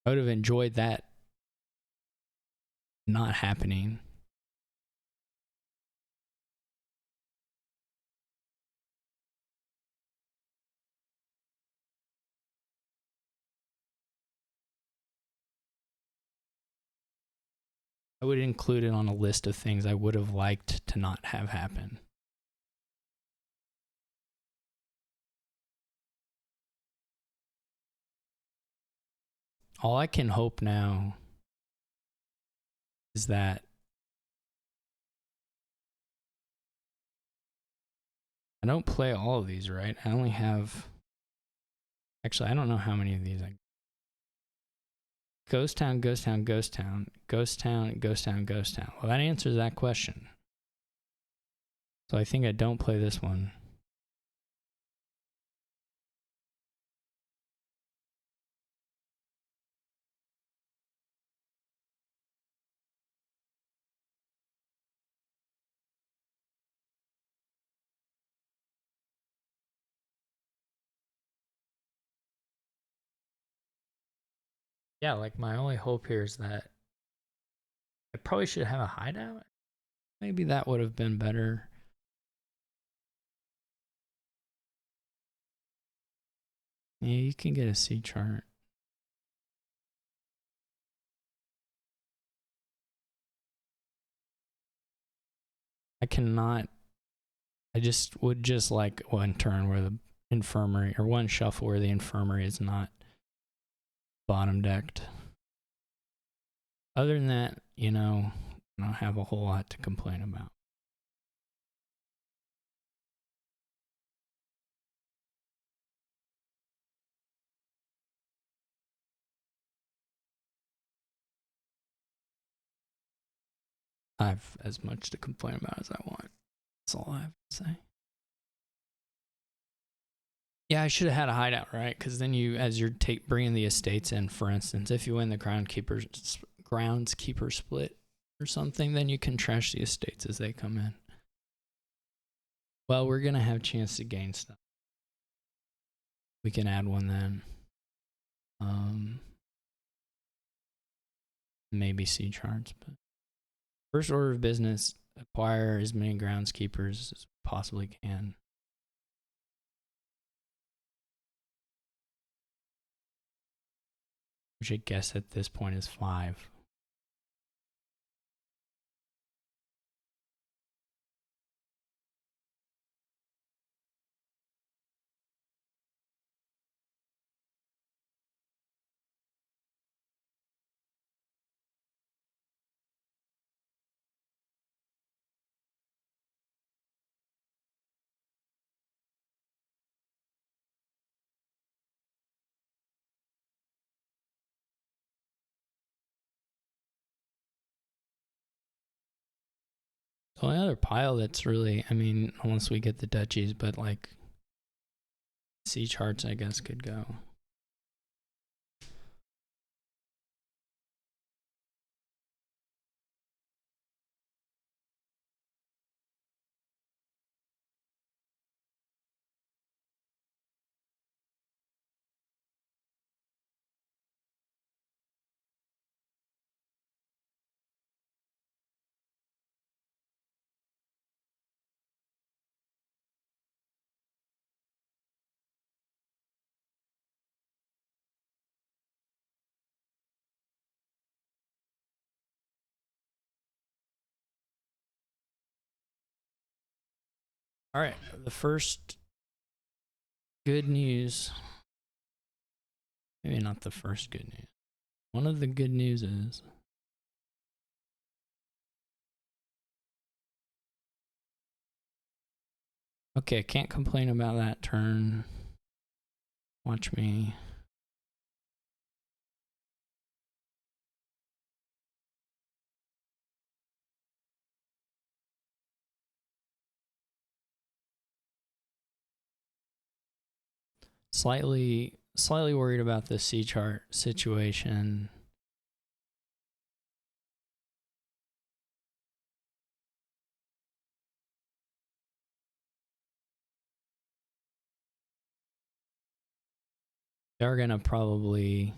I would have enjoyed that not happening. I would include it on a list of things I would have liked to not have happen. All I can hope now is that I don't play all of these, right? I only have... Actually, I don't know how many of these I... Ghost Town, Ghost Town, Ghost Town, Ghost Town, Ghost Town, Ghost Town. Well, that answers that question. So I think I don't play this one. Yeah, like my only hope here is that I probably should have a hideout. Maybe that would have been better. Yeah, you can get a C chart. I cannot... I just would just like one turn where the infirmary, or one shuffle where the infirmary is not bottom decked. Other than that, you know, I don't have a whole lot to complain about. I have as much to complain about as I want. That's all I have to say. Yeah, I should have had a hideout, right? Because then you, as you're bringing the estates in, for instance, if you win the groundskeeper split or something, then you can trash the estates as they come in. Well, we're going to have a chance to gain stuff. We can add one then. Maybe C charts, but first order of business, acquire as many groundskeepers as possibly can. Which I guess at this point is 5. The only other pile that's really, I mean, unless we get the duchies, but like C charts, I guess, could go. All right, the first good news, maybe not the first good news. One of the good news is okay, can't complain about that turn. Watch me. Slightly worried about the C chart situation. They're gonna probably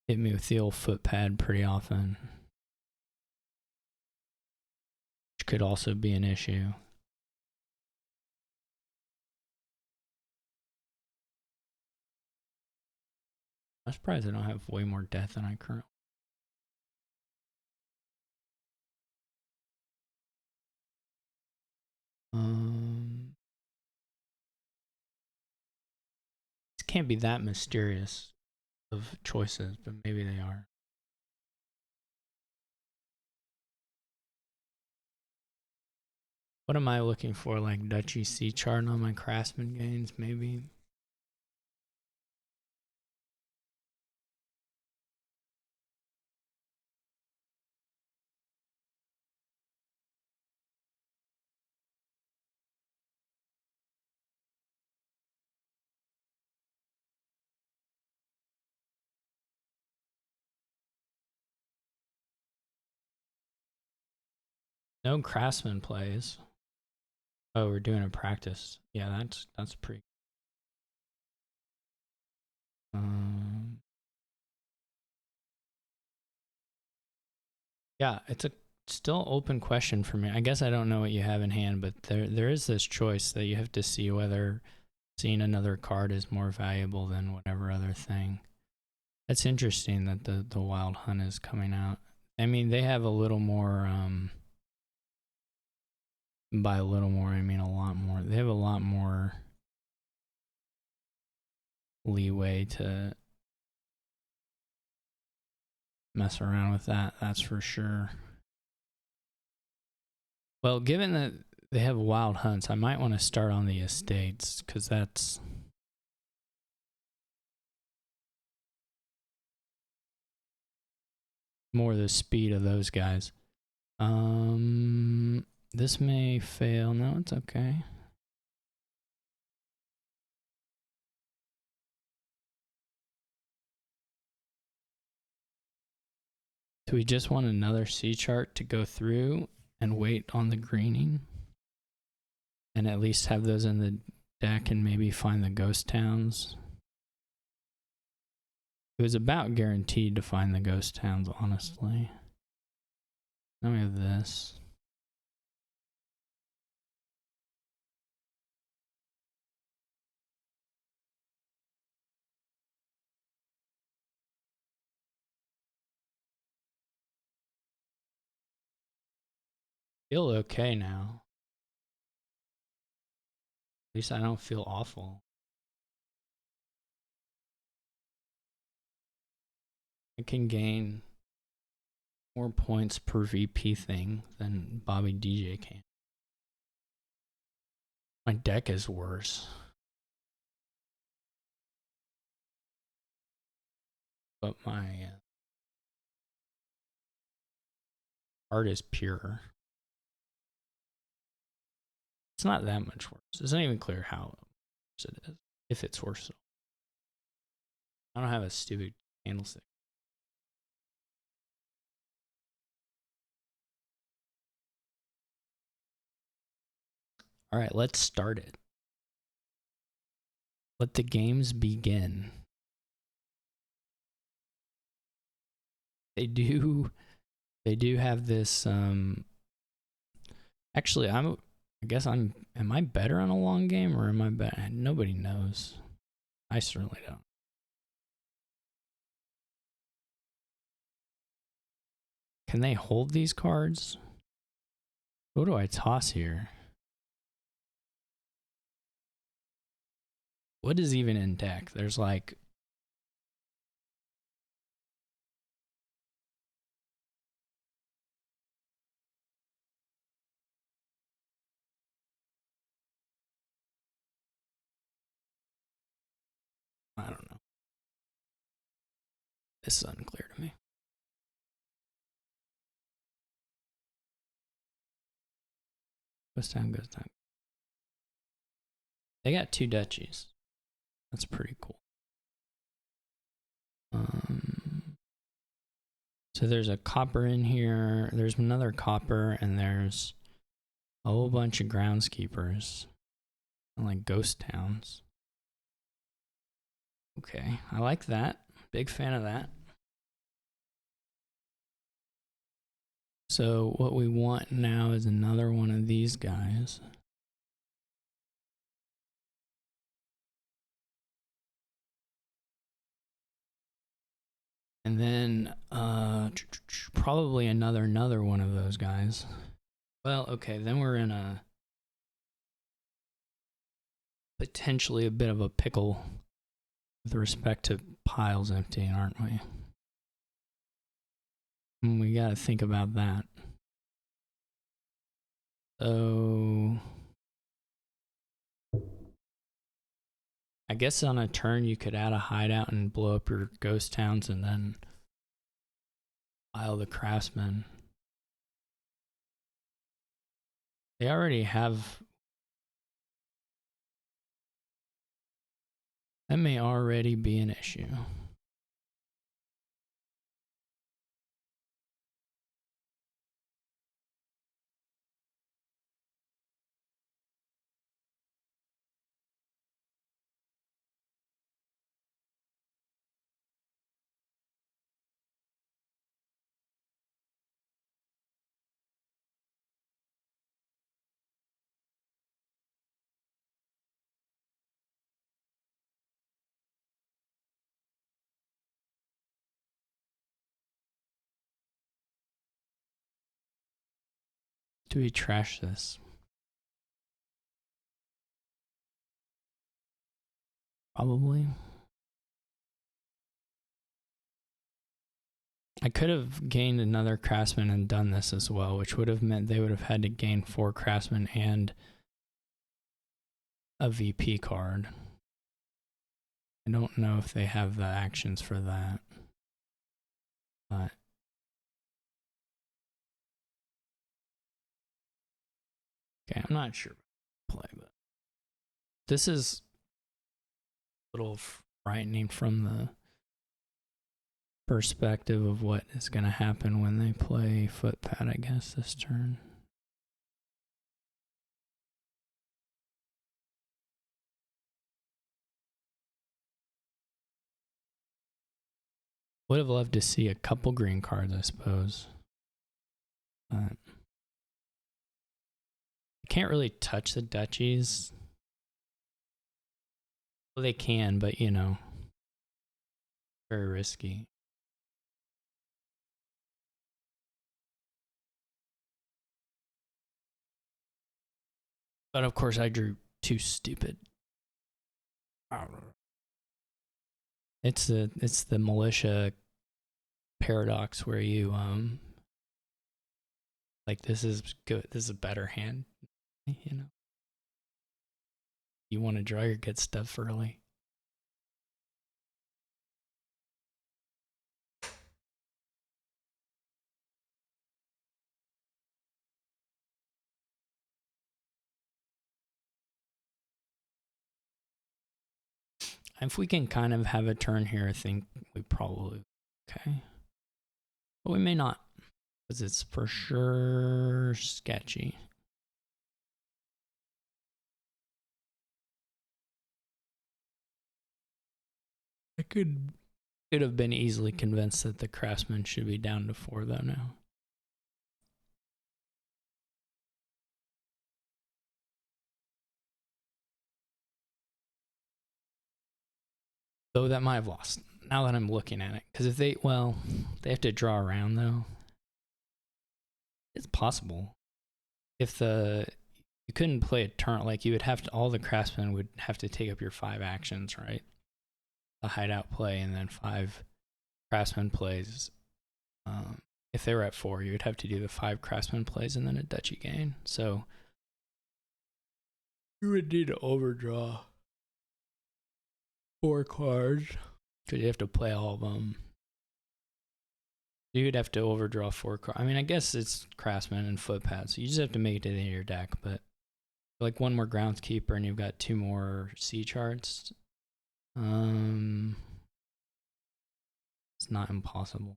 hit me with the old foot pad pretty often, which could also be an issue. I'm surprised I don't have way more death than I currently. This can't be that mysterious of choices, but maybe they are. What am I looking for? Like Dutchy C chart on my Craftsman gains, maybe? No Craftsman plays. Oh, we're doing a practice. Yeah, that's pretty. Yeah, it's a still open question for me. I guess I don't know what you have in hand, but there is this choice that you have to see whether seeing another card is more valuable than whatever other thing. That's interesting that the Wild Hunt is coming out. I mean, they have a little more, by a little more, I mean a lot more. They have a lot more leeway to mess around with that, that's for sure. Well, given that they have wild hunts, I might want to start on the estates, because that's more the speed of those guys. This may fail. No, it's okay. Do we just want another C chart to go through and wait on the greening? And at least have those in the deck and maybe find the ghost towns? It was about guaranteed to find the ghost towns, honestly. Now we have this. Feel okay now. At least I don't feel awful. I can gain more points per VP thing than bobbydj can. My deck is worse. But my art is pure. It's not that much worse. It's not even clear how worse it is, if it's worse. I don't have a stupid candlestick. All right, let's start it. Let the games begin. They do have this. Actually, I guess am I better on a long game or am I bad? Nobody knows. I certainly don't. Can they hold these cards? What do I toss here? What is even in deck? There's like... I don't know. This is unclear to me. Goes down, goes down. They got 2 duchies. That's pretty cool. So there's a copper in here. There's another copper, and there's a whole bunch of groundskeepers and like ghost towns. Okay, I like that. Big fan of that. So what we want now is another one of these guys. And then probably another one of those guys. Well, okay, then we're in a potentially a bit of a pickle with respect to piles emptying, aren't we? And we got to think about that. So I guess on a turn you could add a hideout and blow up your ghost towns and then pile the craftsmen. They already have. That may already be an issue. Do we trash this? Probably. I could have gained another craftsman and done this as well, which would have meant they would have had to gain 4 craftsmen and a VP card. I don't know if they have the actions for that. But okay, I'm not sure play, but this is a little frightening from the perspective of what is going to happen when they play footpad, I guess, this turn. Would have loved to see a couple green cards, I suppose. But I can't really touch the duchies. Well, they can, but you know, very risky. But of course, I drew too stupid. It's the militia paradox where you like this is good. This is a better hand, you know. You want to draw your good stuff early. If we can kind of have a turn here, I think we probably okay. But we may not, because it's for sure sketchy. I could have been easily convinced that the craftsman should be down to 4 though now. Though that might have lost, now that I'm looking at it. Because if they, well, they have to draw around though. It's possible. If you couldn't play a turn, like you would have to, all the craftsmen would have to take up your 5 actions, right? The hideout play and then 5 craftsman plays. If they were at 4, you would have to do the 5 craftsman plays and then a duchy gain. So you would need to overdraw 4 cards because you have to play all of them. You'd have to overdraw 4 cards. I mean, I guess it's craftsman and footpad, so you just have to make it to the end of your deck. But like 1 more groundskeeper and you've got 2 more sea charts. It's not impossible.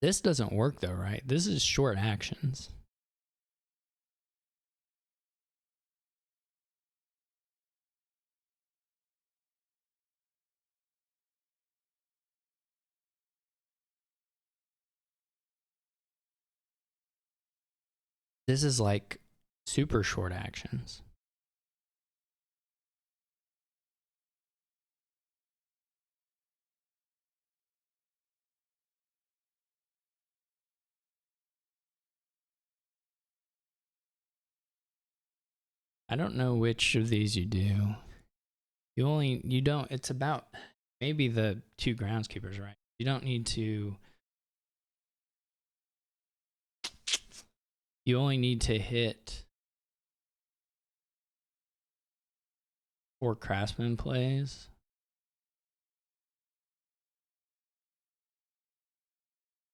This doesn't work though, right? This is short actions. This is like super short actions. I don't know which of these you do. You don't, it's about maybe the 2 groundskeepers, right? You don't need to, you only need to hit 4 craftsman plays.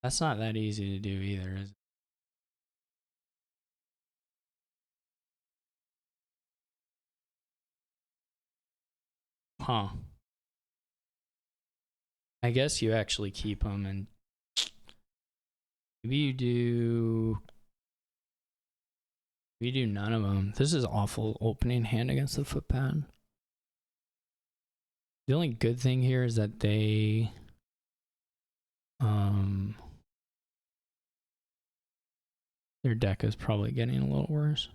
That's not that easy to do either, is it? Huh. I guess you actually keep them, and maybe you do none of them. This is awful opening hand against the footpad. The only good thing here is that they their deck is probably getting a little worse.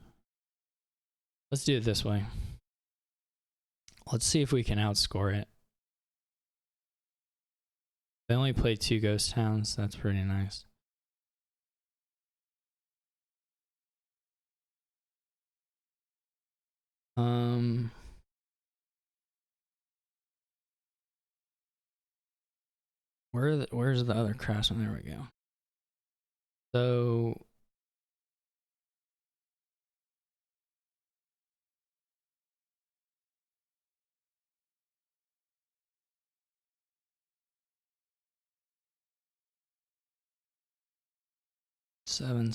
Let's do it this way. Let's see if we can outscore it. They only play 2 ghost towns. That's pretty nice. Where's the other craftsman? There we go. So seven,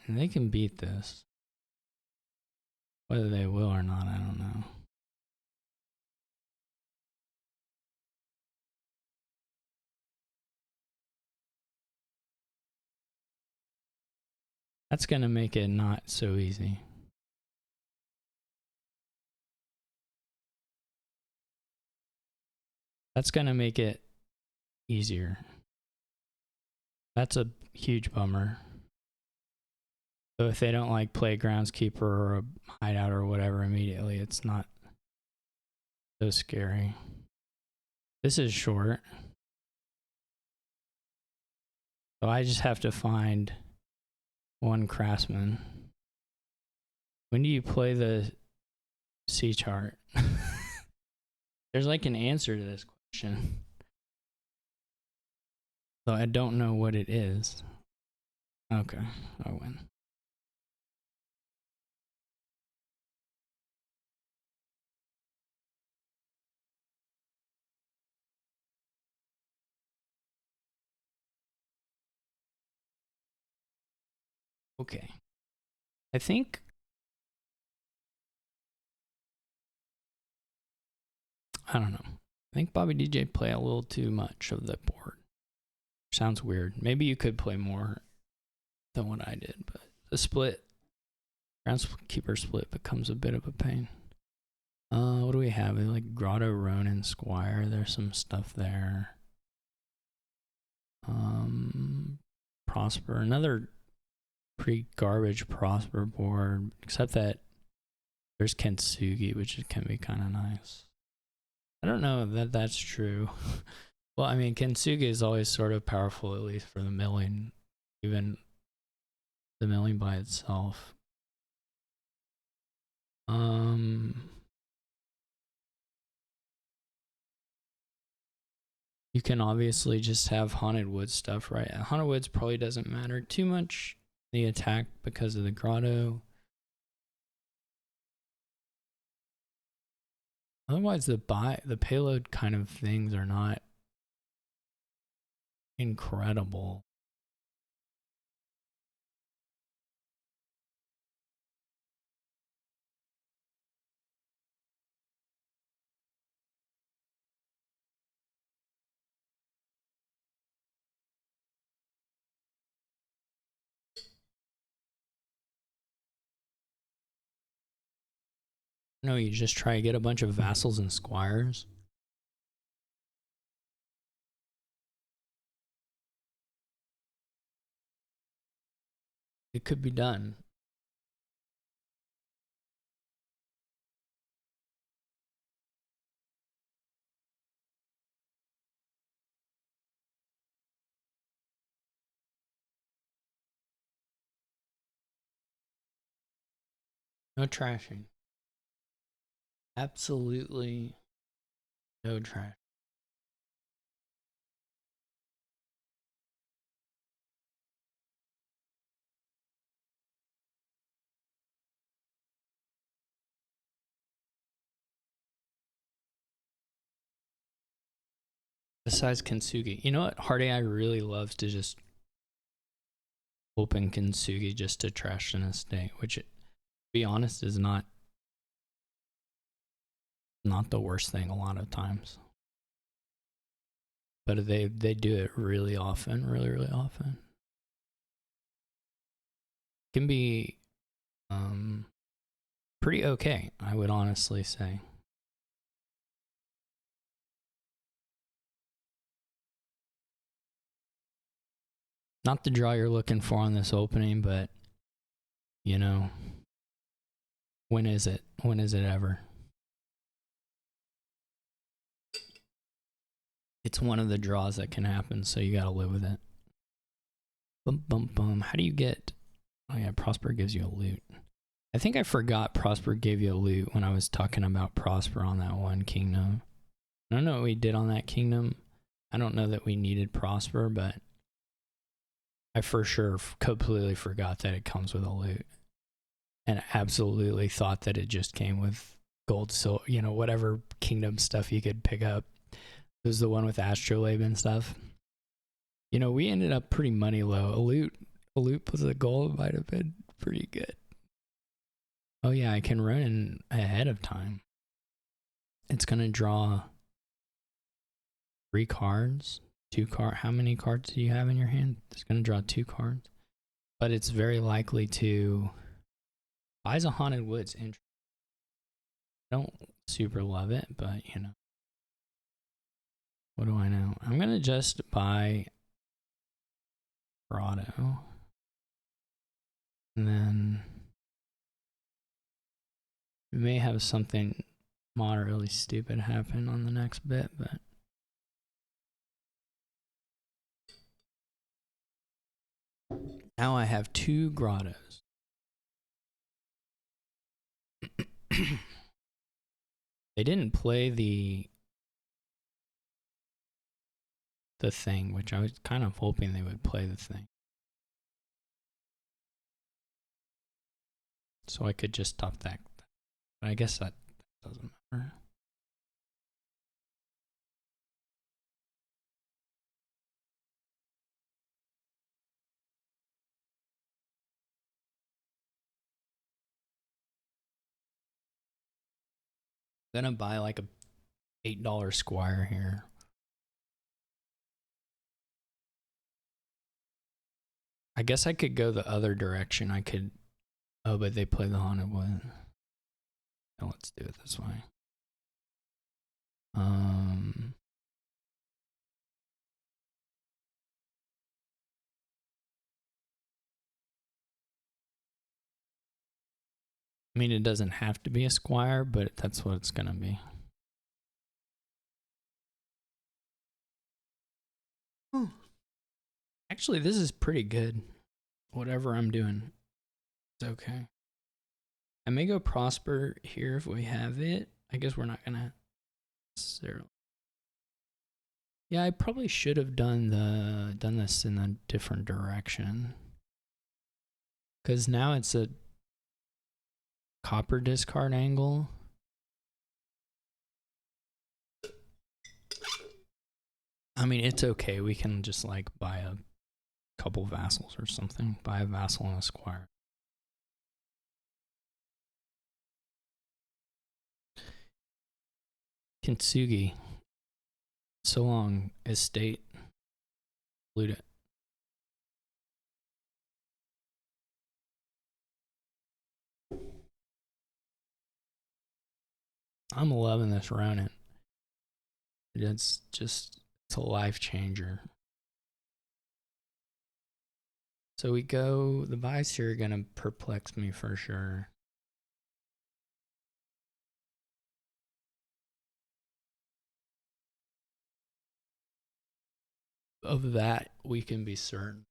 and they can beat this. Whether they will or not, I don't know. That's gonna make it not so easy. That's gonna make it easier. That's a huge bummer. So if they don't like play groundskeeper or a hideout or whatever immediately, it's not so scary. This is short. So I just have to find 1 craftsman. When do you play the C chart? There's like an answer to this question. So I don't know what it is. Okay, I win. Okay. I think I don't know. I think Bobby DJ play a little too much of the board. Sounds weird. Maybe you could play more than what I did, but the split, groundskeeper split becomes a bit of a pain. What do we have? Like Grotto, Ronin, Squire. There's some stuff there. Prosper. Another pretty garbage Prosper board, except that there's Kintsugi, which can be kind of nice. I don't know that that's true. Well, I mean, Kintsugi is always sort of powerful, at least for the milling, even the milling by itself. You can obviously just have Haunted Woods stuff, right? Haunted Woods probably doesn't matter too much, the attack, because of the grotto. Otherwise, the payload kind of things are not incredible. No, you just try to get a bunch of vassals and squires. It could be done. No trashing. Absolutely no trash. Besides Kintsugi, you know what Hard AI really loves to just open Kintsugi just to trash in a state, which, to be honest, is not the worst thing a lot of times. But they do it really often, really often. Can be pretty okay, I would honestly say. Not the draw you're looking for on this opening, but you know, when is it? When is it ever? It's one of the draws that can happen, so you gotta live with it. Bum bum bum. How do you get? Oh yeah, Prosper gives you a loot. I think I forgot Prosper gave you a loot when I was talking about Prosper on that one kingdom. I don't know what we did on that kingdom. I don't know that we needed Prosper, but I for sure completely forgot that it comes with a loot. And absolutely thought that it just came with gold, so you know, whatever kingdom stuff you could pick up. It was the one with Astrolabe and stuff. You know, we ended up pretty money low. A loot plus a gold might have been pretty good. Oh yeah, I can run in ahead of time. It's gonna draw 3 cards, 2 card. How many cards do you have in your hand? It's gonna draw 2 cards, but it's very likely to buys a Haunted Woods. I don't super love it, but you know, what do I know? I'm gonna just buy Grotto, and then we may have something moderately stupid happen on the next bit, but now I have 2 Grottos. They didn't play the thing, which I was kind of hoping they would play the thing, so I could just top that. But I guess that doesn't matter. I'm gonna buy like a $8 Squire here. I guess I could go the other direction. I could. Oh, but they play the Haunted Wood. So let's do it this way. I mean, it doesn't have to be a Squire, but that's what it's gonna be. Actually, this is pretty good. Whatever I'm doing, it's okay. I may go Prosper here if we have it. I guess we're not gonna necessarily. Yeah, I probably should have done this in a different direction, because now it's a copper discard angle. I mean, it's okay. We can just like buy a couple vassals or something. Buy a vassal and a Squire. Kintsugi. So long, estate. Loot it. I'm loving this Ronin. It's a life changer. So we go, the buys here are gonna perplex me for sure. Of that, we can be certain.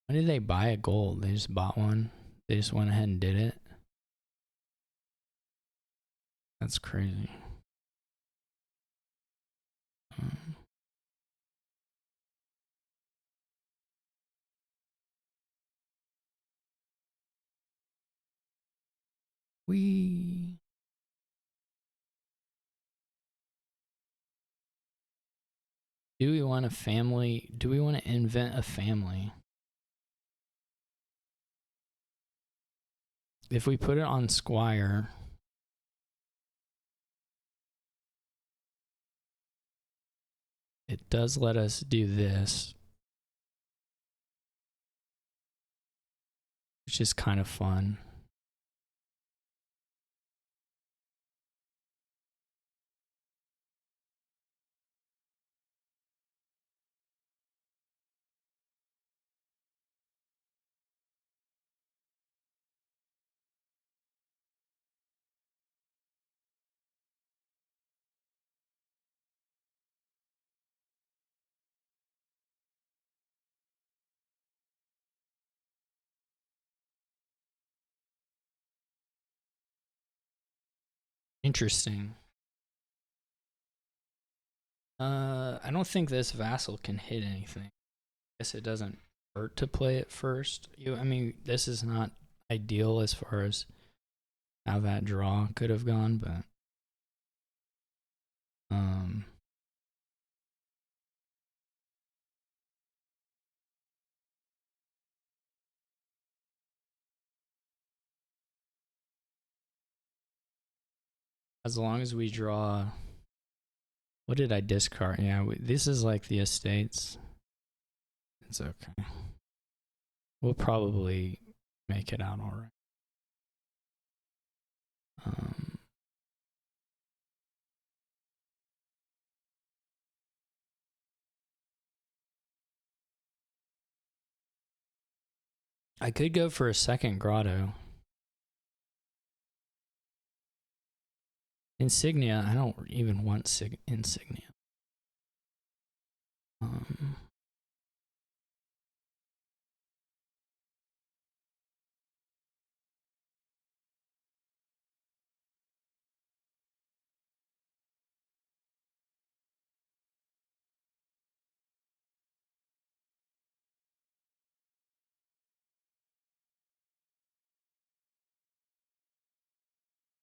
When did they buy a gold? They just bought one. They just went ahead and did it. That's crazy. Do we want a family? Do we want to invent a family? If we put it on Squire, it does let us do this, which is kind of fun. Interesting. I don't think this vassal can hit anything. I guess it doesn't hurt to play it first. I mean, this is not ideal as far as how that draw could have gone, but as long as we draw. What did I discard? Yeah, this is like the estates. It's okay. We'll probably make it out all right. I could go for a second grotto. Insignia, I don't even want insignia.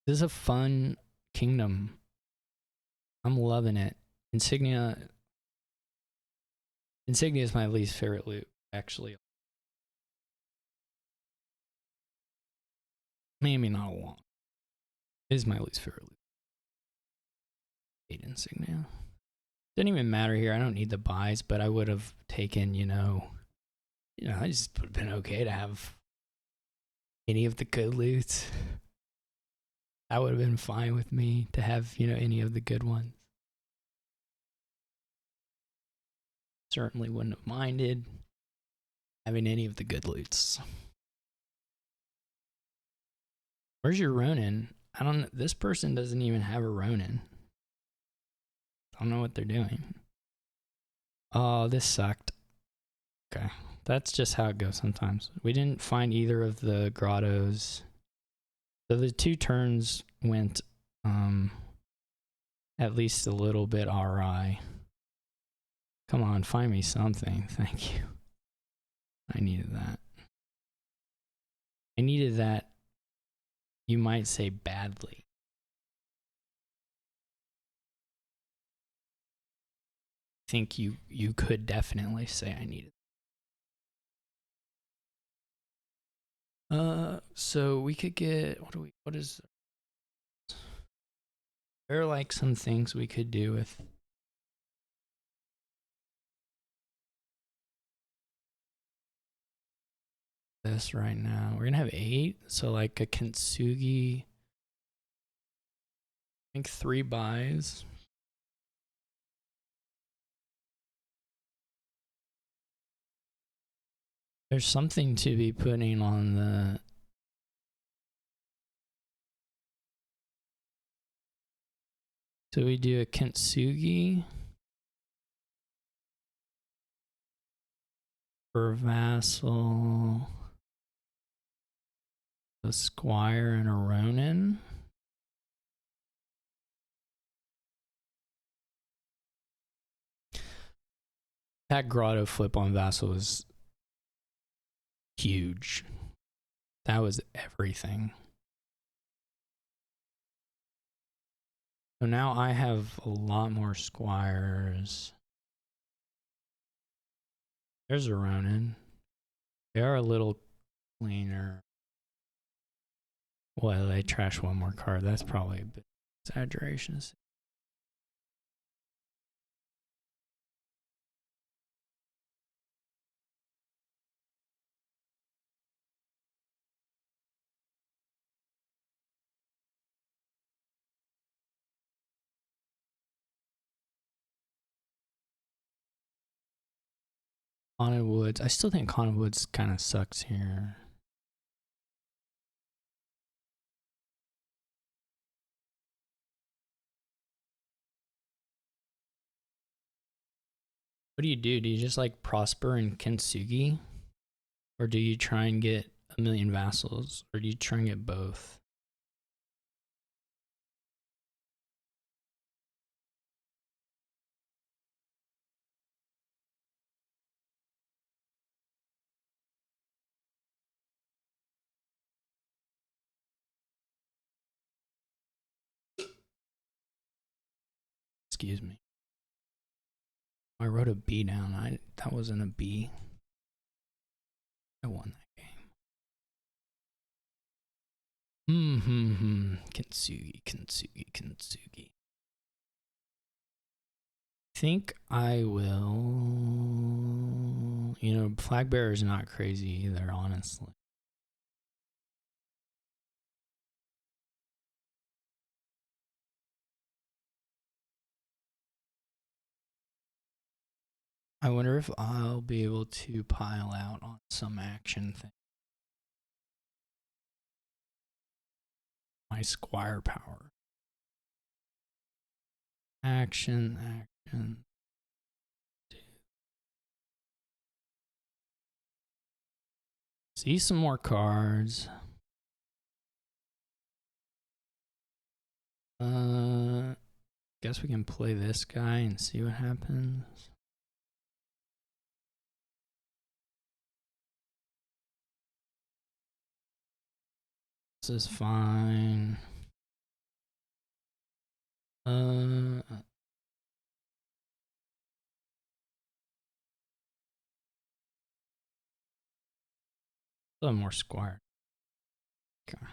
This is a fun kingdom. I'm loving it. Insignia is my least favorite loot, actually. Maybe not a lot. It is my least favorite loot. 8 insignia. Didn't even matter here. I don't need the buys, but I would have taken, I just would have been okay to have any of the good loots. That would have been fine with me to have, any of the good ones. Certainly wouldn't have minded having any of the good loots. Where's your Ronin? This person doesn't even have a Ronin. I don't know what they're doing. Oh, this sucked. Okay. That's just how it goes sometimes. We didn't find either of the grottos. So the 2 turns went at least a little bit awry. Come on, find me something. Thank you. I needed that. I needed that, you might say, badly. I think you could definitely say I needed. So we could get, there are like some things we could do with this right now. We're gonna have 8, so like a Kintsugi. I think 3 buys. There's something to be putting on the. So we do a Kintsugi. For Vassal, a Squire and a Ronin. That Grotto flip on Vassal was huge. That was everything. So now I have a lot more Squires. There's a Ronin. They are a little cleaner. Well, they trash one more card. That's probably a bit exaggeration. Haunted Woods. I still think Haunted Woods kind of sucks here. What do? Do you just like Prosper and Kintsugi? Or do you try and get a million vassals? Or do you try and get both? Excuse me. I wrote a B down. That wasn't a B. I won that game. Kintsugi. I think I will. You know, Flag Bearer is not crazy either, honestly. I wonder if I'll be able to pile out on some action thing. My Squire power. Action. See some more cards. Guess we can play this guy and see what happens. This is fine. Still have more Squire. Okay.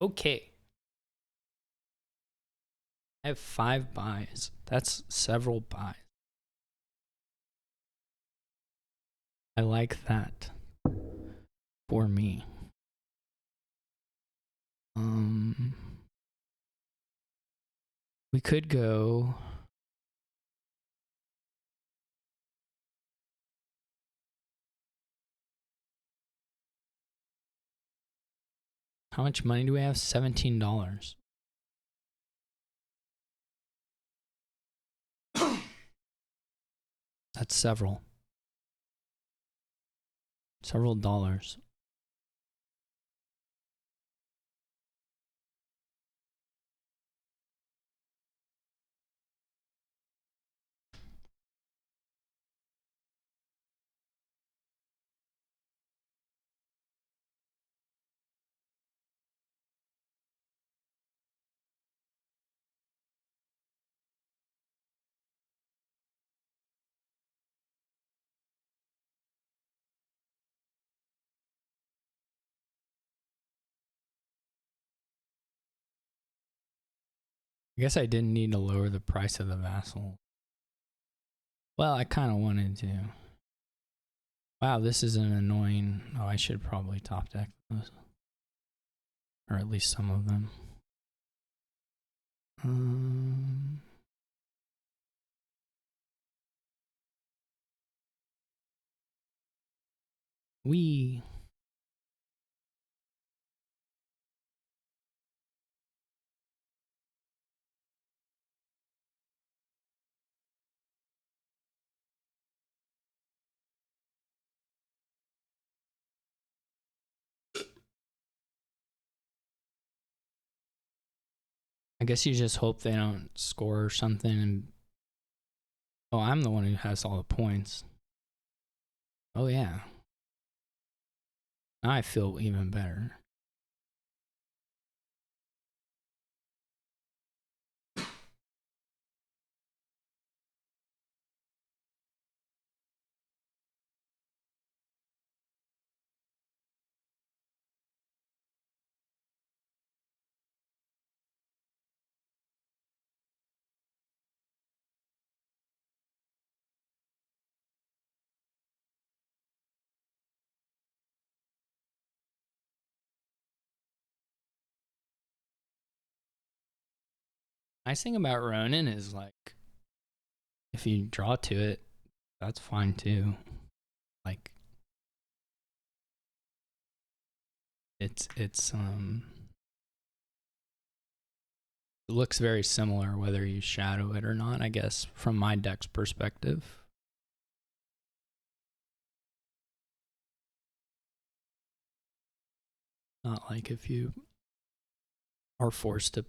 Okay. I have 5 buys. That's several buys. I like that for me. We could go. How much money do we have? $17. That's several dollars. I guess I didn't need to lower the price of the vassal. Well, I kind of wanted to. Wow, this is an annoying. Oh, I should probably top deck those. Or at least some of them. We. guess you just hope they don't score or something and... Oh, I'm the one who has all the points. Oh, yeah. Now I feel even better. Nice thing about Ronin is, like, if you draw to it, that's fine too. Like, it looks very similar whether you shadow it or not, I guess, from my deck's perspective. Not like if you are forced to...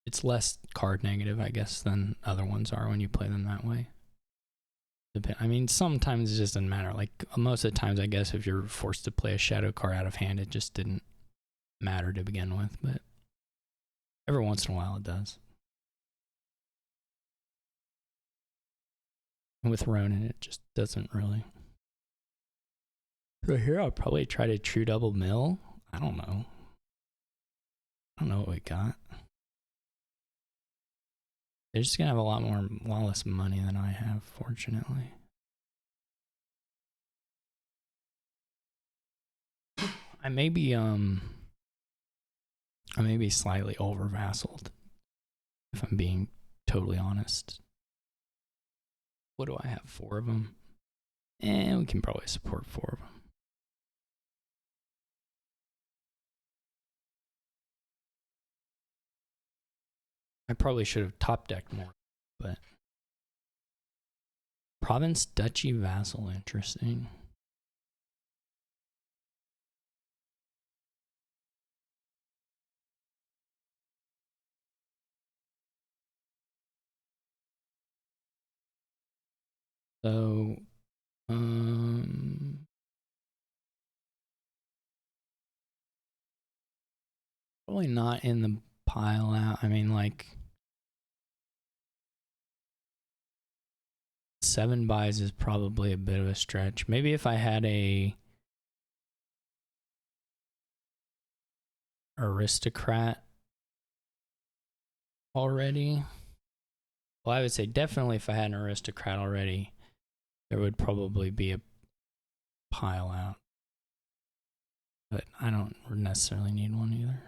It's less card negative, I guess, than other ones are when you play them that way. I mean, sometimes it just doesn't matter. Like, most of the times, I guess, if you're forced to play a shadow card out of hand, it just didn't matter to begin with, but every once in a while it does. And with Ronin, it just doesn't really. So here I'll probably try to true double mill. I don't know. I don't know what we got. They're just gonna have a lot less money than I have, fortunately. I may be slightly over vassaled, if I'm being totally honest. What do I have? 4 of them? And we can probably support 4 of them. I probably should have top decked more, but province, duchy, vassal, interesting. So, probably not in the pile out. I mean, like, 7 buys is probably a bit of a stretch. Maybe if I had a aristocrat already. Well, I would say definitely if I had an aristocrat already, there would probably be a pile out. But I don't necessarily need one either.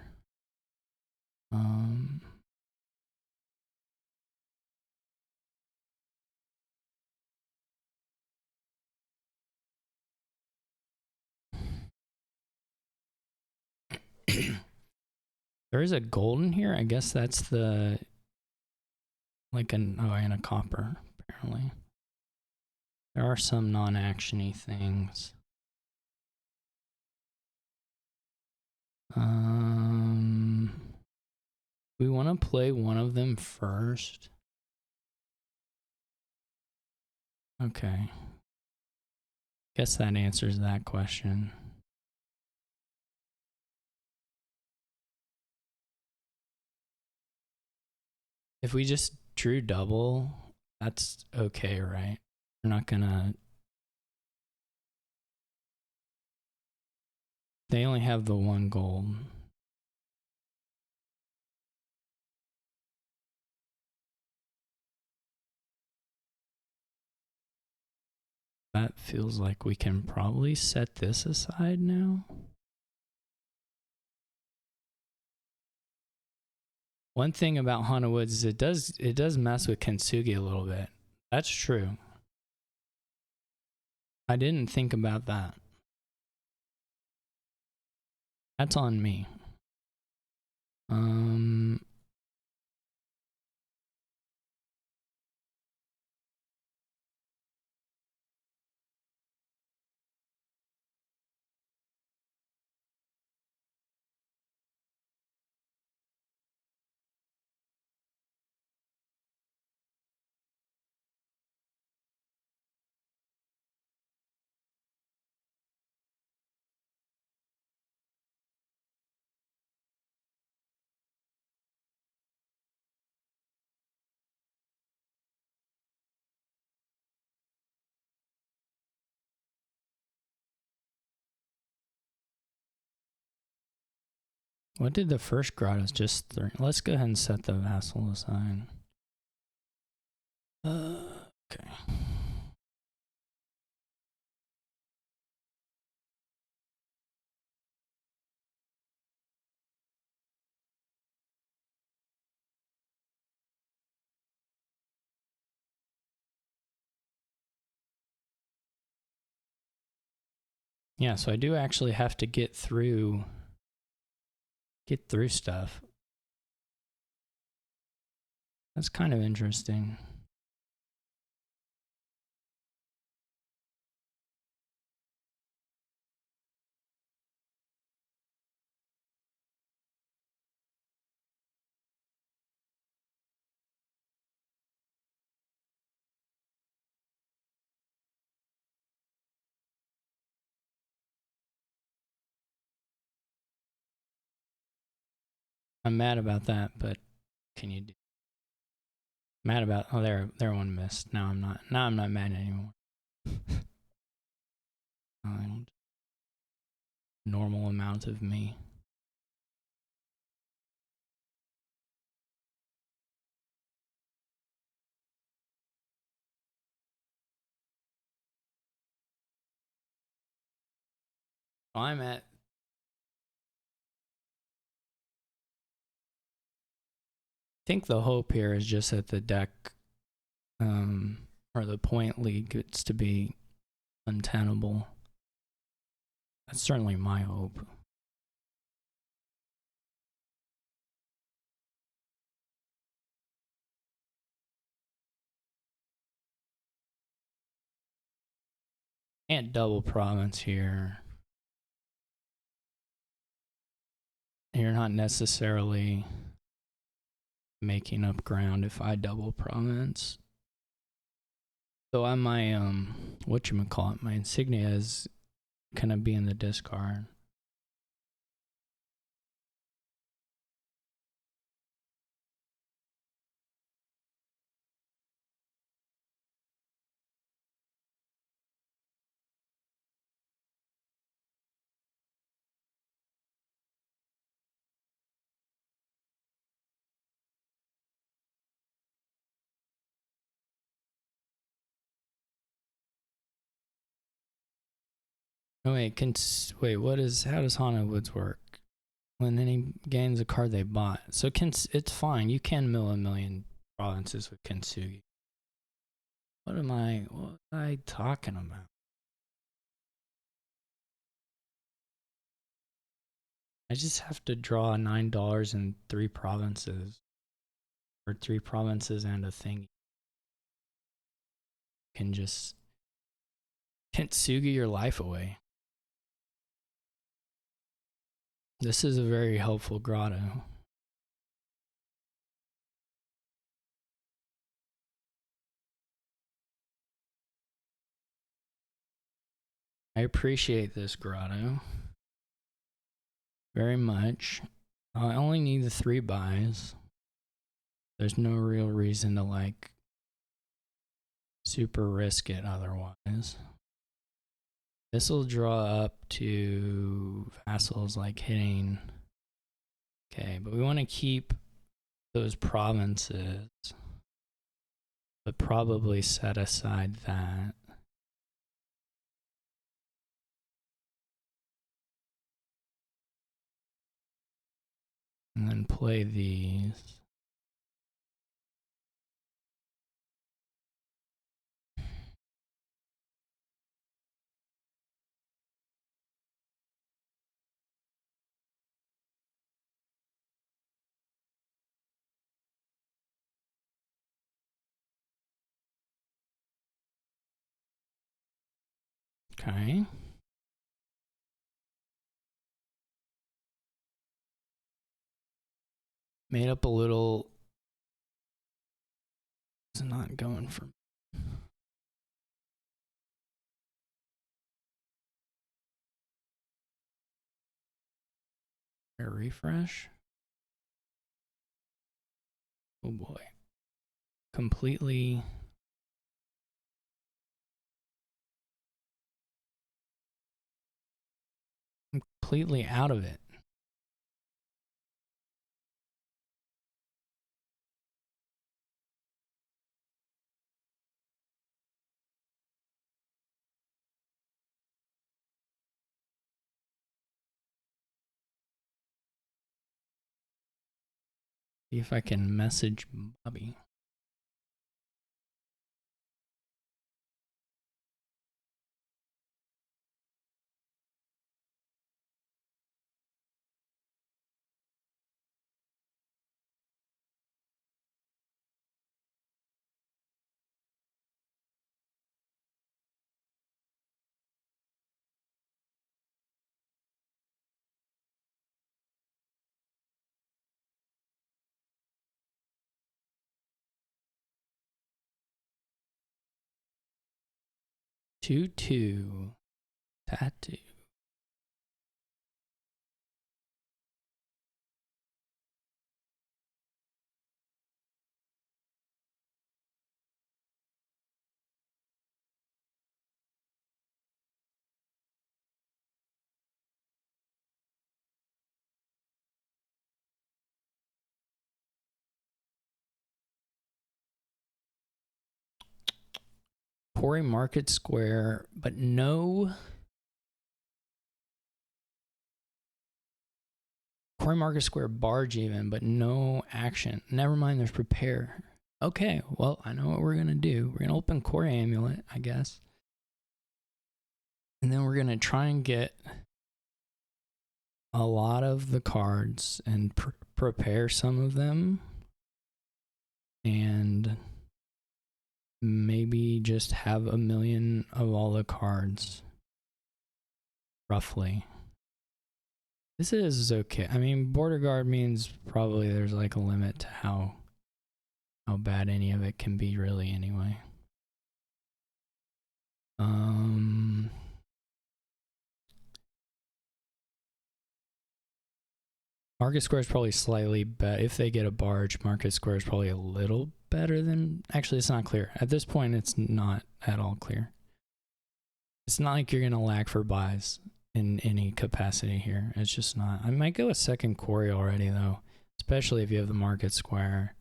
There is a golden here. I guess that's the... Like and a copper, apparently. There are some non-actiony things. We want to play one of them first. Okay. Guess that answers that question. If we just drew double, that's okay, right? We're not gonna... They only have the 1 gold. That feels like we can probably set this aside now. One thing about Haunted Woods is it does mess with Kintsugi a little bit. That's true. I didn't think about that. That's on me. What did the first grottos just 3? Let's go ahead and set the vassal aside. Okay. Yeah, so I do actually have to get through stuff. That's kind of interesting. I'm mad about that, but can you do? Mad about, oh, there one missed. Now I'm not mad anymore. Normal amount of me. I'm at, I think the hope here is just that the deck or the point lead gets to be untenable. That's certainly my hope. Can't double province here. You're not necessarily making up ground if I double province. So on my whatchamacallit, my insignia is gonna be in the discard. Oh wait, what is, how does Haunted Woods work? When any gains a card they bought. So it's fine. You can mill a million provinces with Kintsugi. What am I talking about? I just have to draw $9 in 3 provinces. Or 3 provinces and a thing. You can just Kintsugi your life away. This is a very helpful grotto. I appreciate this grotto very much. I only need the 3 buys. There's no real reason to like super risk it otherwise. This will draw up to vassals like hitting. Okay, but we want to keep those provinces, but probably set aside that. And then play these. Okay. Made up a little. It's not going for me. A refresh. Oh boy. Completely out of it. See if I can message Bobby. Two tattoo. Quarry Market Square, but no. Quarry Market Square barge even, but no action. Never mind, there's prepare. Okay, well, I know what we're going to do. We're going to open Quarry Amulet, I guess. And then we're going to try and get a lot of the cards and prepare some of them. And maybe just have 1,000,000 of all the cards. Roughly. This is okay. I mean, border guard means probably there's like a limit to how bad any of it can be really anyway. Market Square is probably slightly better. If they get a barge, Market Square is probably a little better than... Actually, it's not clear. At this point, it's not at all clear. It's not like you're going to lack for buys in any capacity here. It's just not. I might go a second quarry already, though. Especially if you have the Market Square.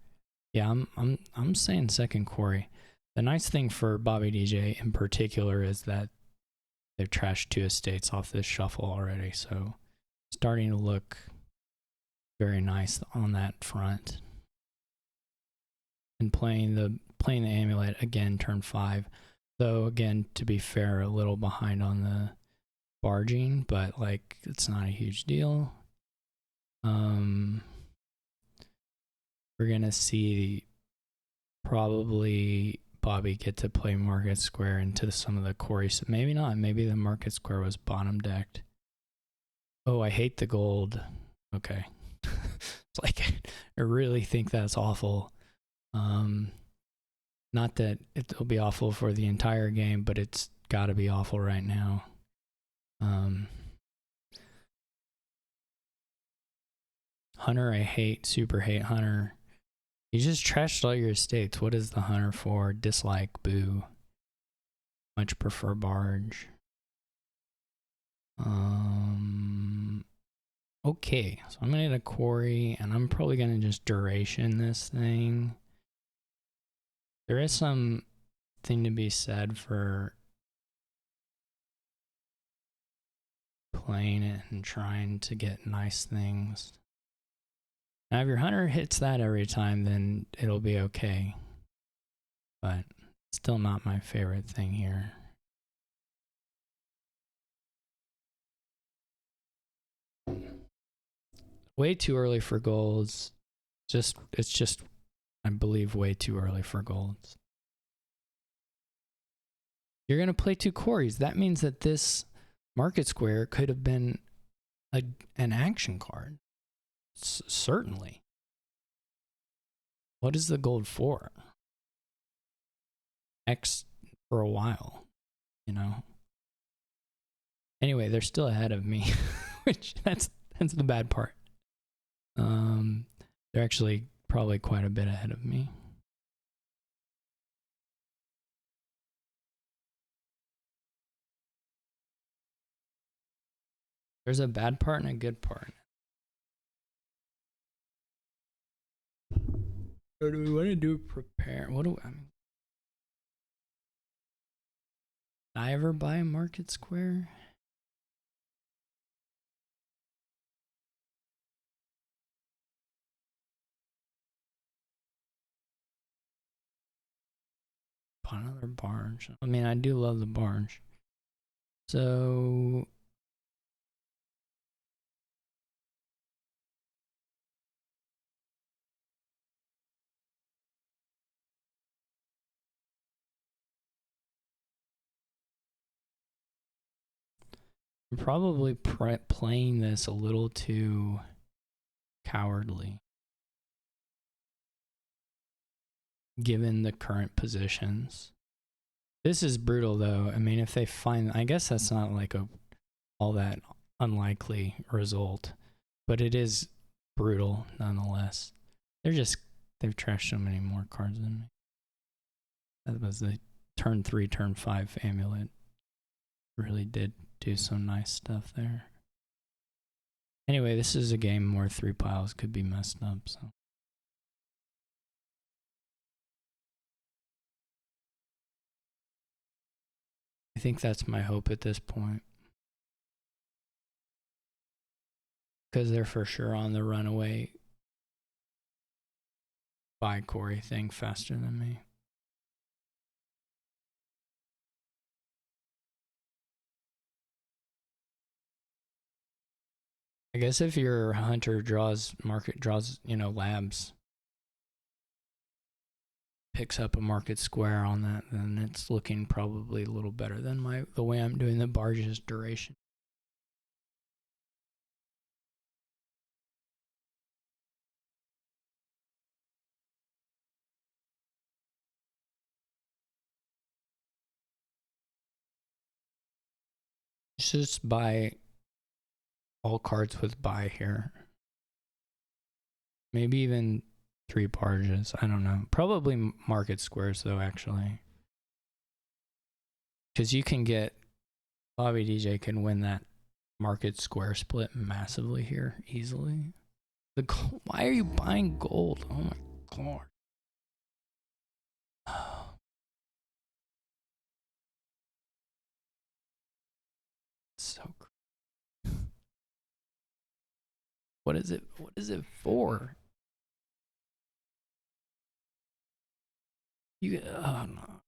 Yeah, I'm saying second quarry. The nice thing for Bobby DJ in particular is that they've trashed 2 estates off this shuffle already, so starting to look very nice on that front. And playing the amulet again turn 5. Though again, to be fair, a little behind on the barging, but like it's not a huge deal. We're gonna see probably Bobby get to play Market Square into some of the quarries. Maybe not. Maybe the Market Square was bottom decked. Oh, I hate the gold. Okay. It's like, I really think that's awful. Not that it'll be awful for the entire game, but it's got to be awful right now. Hunter, I hate, super hate Hunter. You just trashed all your estates. What is the Hunter for? Dislike, boo. Much prefer barge. Okay, so I'm gonna get a quarry, and I'm probably gonna just duration this thing. There is something to be said for playing it and trying to get nice things. Now, if your hunter hits that every time, then it'll be okay. But still not my favorite thing here. Way too early for golds. It's just, I believe, way too early for golds. You're going to play 2 quarries. That means that this Market Square could have been an action card. Certainly. What is the gold for? X for a while, you know? Anyway, they're still ahead of me, which that's the bad part. They're actually probably quite a bit ahead of me. There's a bad part and a good part. So do we want to do prepare? What do I mean? Did I ever buy a Market Square? Bought another barge. I mean, I do love the barge. So I'm probably playing this a little too cowardly, given the current positions. This is brutal, though. I mean, if they find, I guess that's not like all that unlikely result, but it is brutal nonetheless. They've trashed so many more cards than me. That was the turn 3, turn 5 amulet. Really did do some nice stuff there. Anyway, this is a game where 3 piles could be messed up, so. I think that's my hope at this point. Because they're for sure on the runaway buy Corey thing faster than me. I guess if your hunter draws, labs, picks up a market square on that, then it's looking probably a little better than the way I'm doing the barge's duration. Just buy all cards with buy here. Maybe even 3 barges. I don't know. Probably market squares though, actually. Because you can get, Bobby DJ can win that market square split massively here, easily. Why are you buying gold? Oh my god. So what is it? What is it for? Oh no,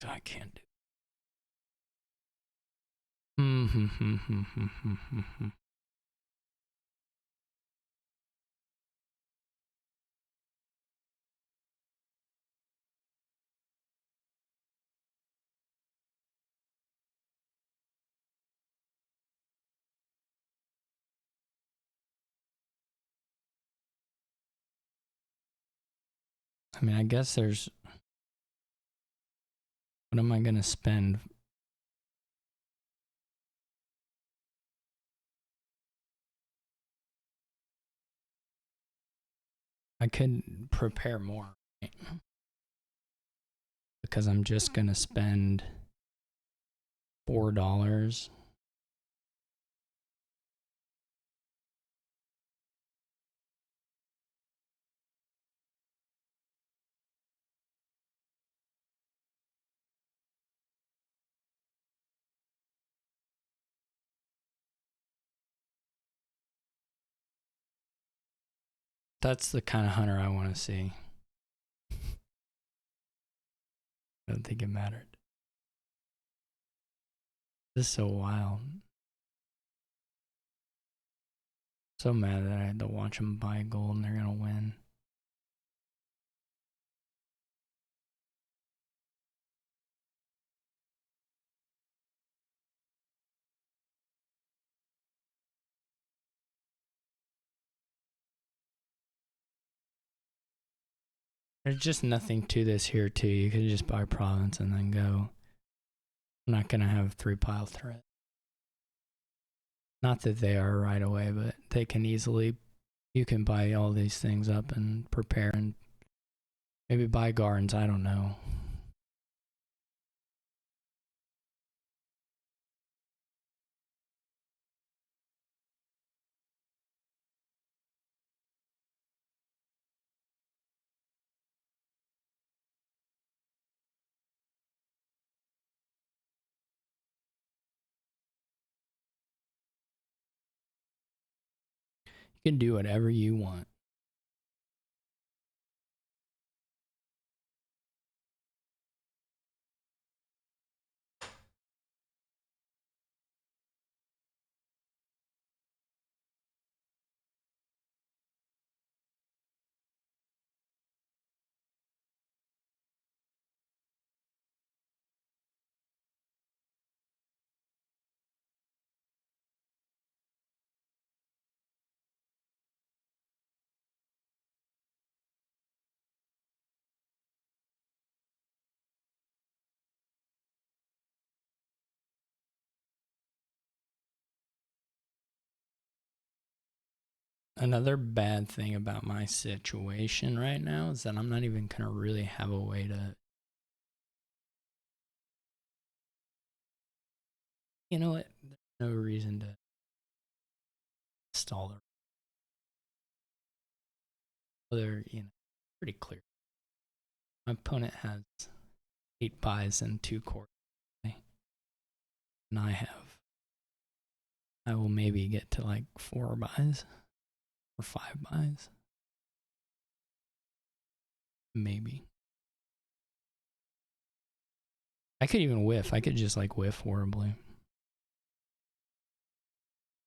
I can't do. I mean, I guess there's. What am I gonna spend? I could prepare more, right? Because I'm just gonna spend $4. That's the kind of hunter I want to see. I don't think it mattered. This is so wild. So mad that I had to watch them buy gold and they're gonna win. There's just nothing to this here too. You could just buy province and then go. I'm not gonna have 3 pile threat. Not that they are right away, but they can easily. You can buy all these things up and prepare and maybe buy gardens. I don't know. You can do whatever you want. another bad thing about my situation right now is that I'm not even gonna really have a way to, you know what? There's no reason to install the other, pretty clear. My opponent has 8 buys and 2 cores, and I will maybe get to like 4 buys or 5 buys, maybe. I could even whiff. I could just like whiff horribly.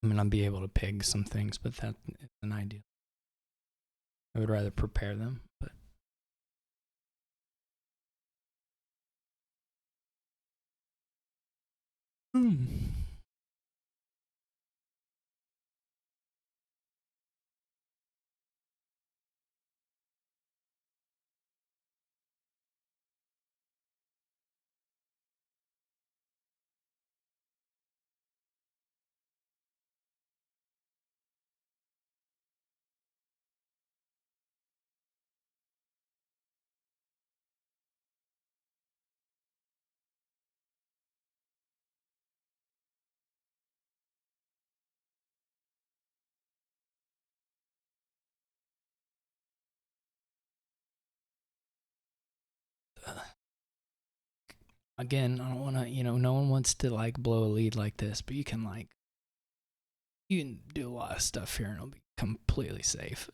I mean, I'll be able to pig some things, but that isn't ideal. I would rather prepare them, but. Again, I don't want to, no one wants to like blow a lead like this, but you can do a lot of stuff here and it'll be completely safe.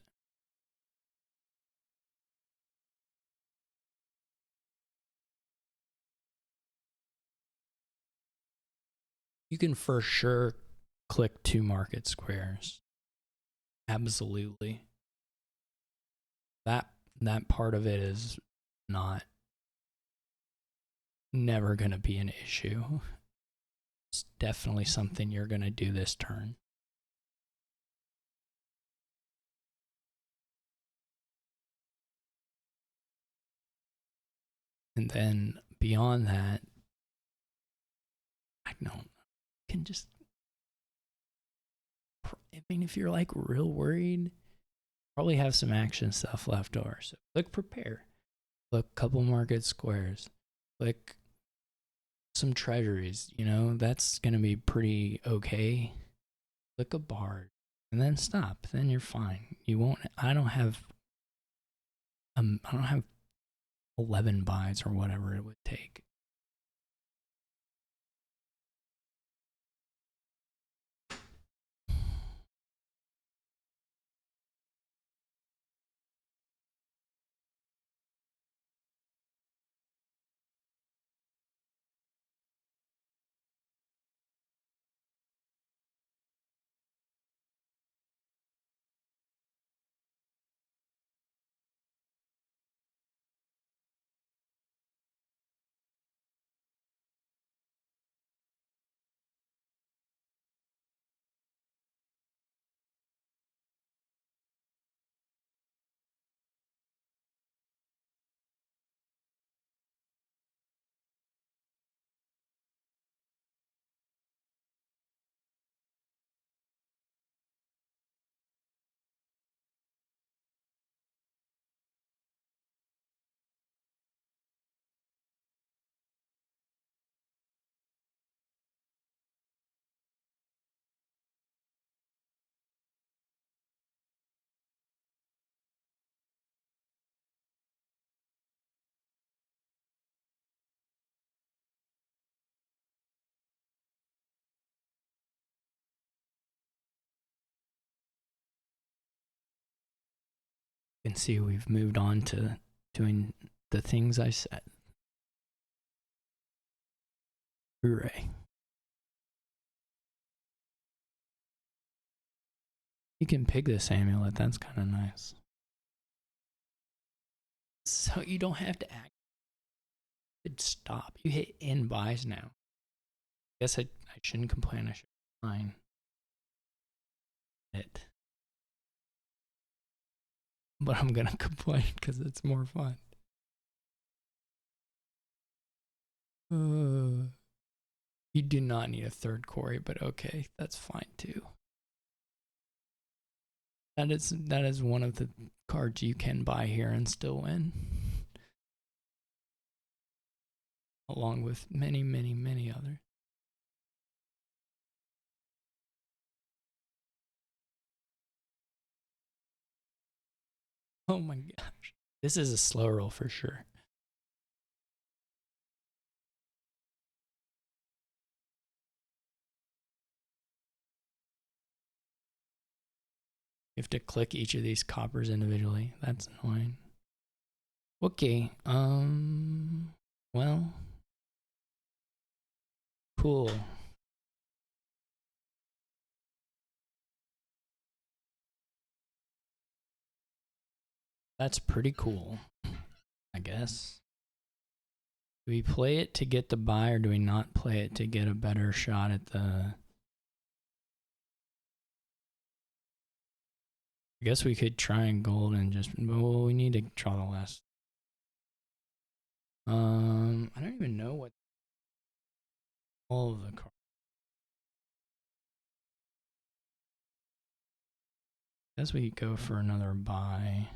You can for sure click 2 market squares. Absolutely. That part of it is never going to be an issue. It's definitely something you're going to do this turn. And then beyond that, I can just, I mean, if you're like real worried, probably have some action stuff left over. So click prepare, click couple market squares, click some treasuries, that's going to be pretty okay. Click a bar and then stop. Then you're fine. You won't, I don't have 11 buys or whatever it would take. You can see we've moved on to doing the things I said. Hooray. You can pick this amulet, that's kind of nice. So you don't have to act. Stop. You hit end buys now. I guess I shouldn't complain, I should be fine. But I'm gonna complain because it's more fun. You do not need a third quarry, but okay, that's fine too. That is one of the cards you can buy here and still win. Along with many, many, many others. Oh my gosh. This is a slow roll for sure. You have to click each of these coppers individually. That's annoying. Okay, well, cool. That's pretty cool, I guess. Do we play it to get the buy, or do we not play it to get a better shot at the... I guess we could try and gold and just... Well, we need to draw the last. I don't even know what all of the cards... I guess we could go for another buy.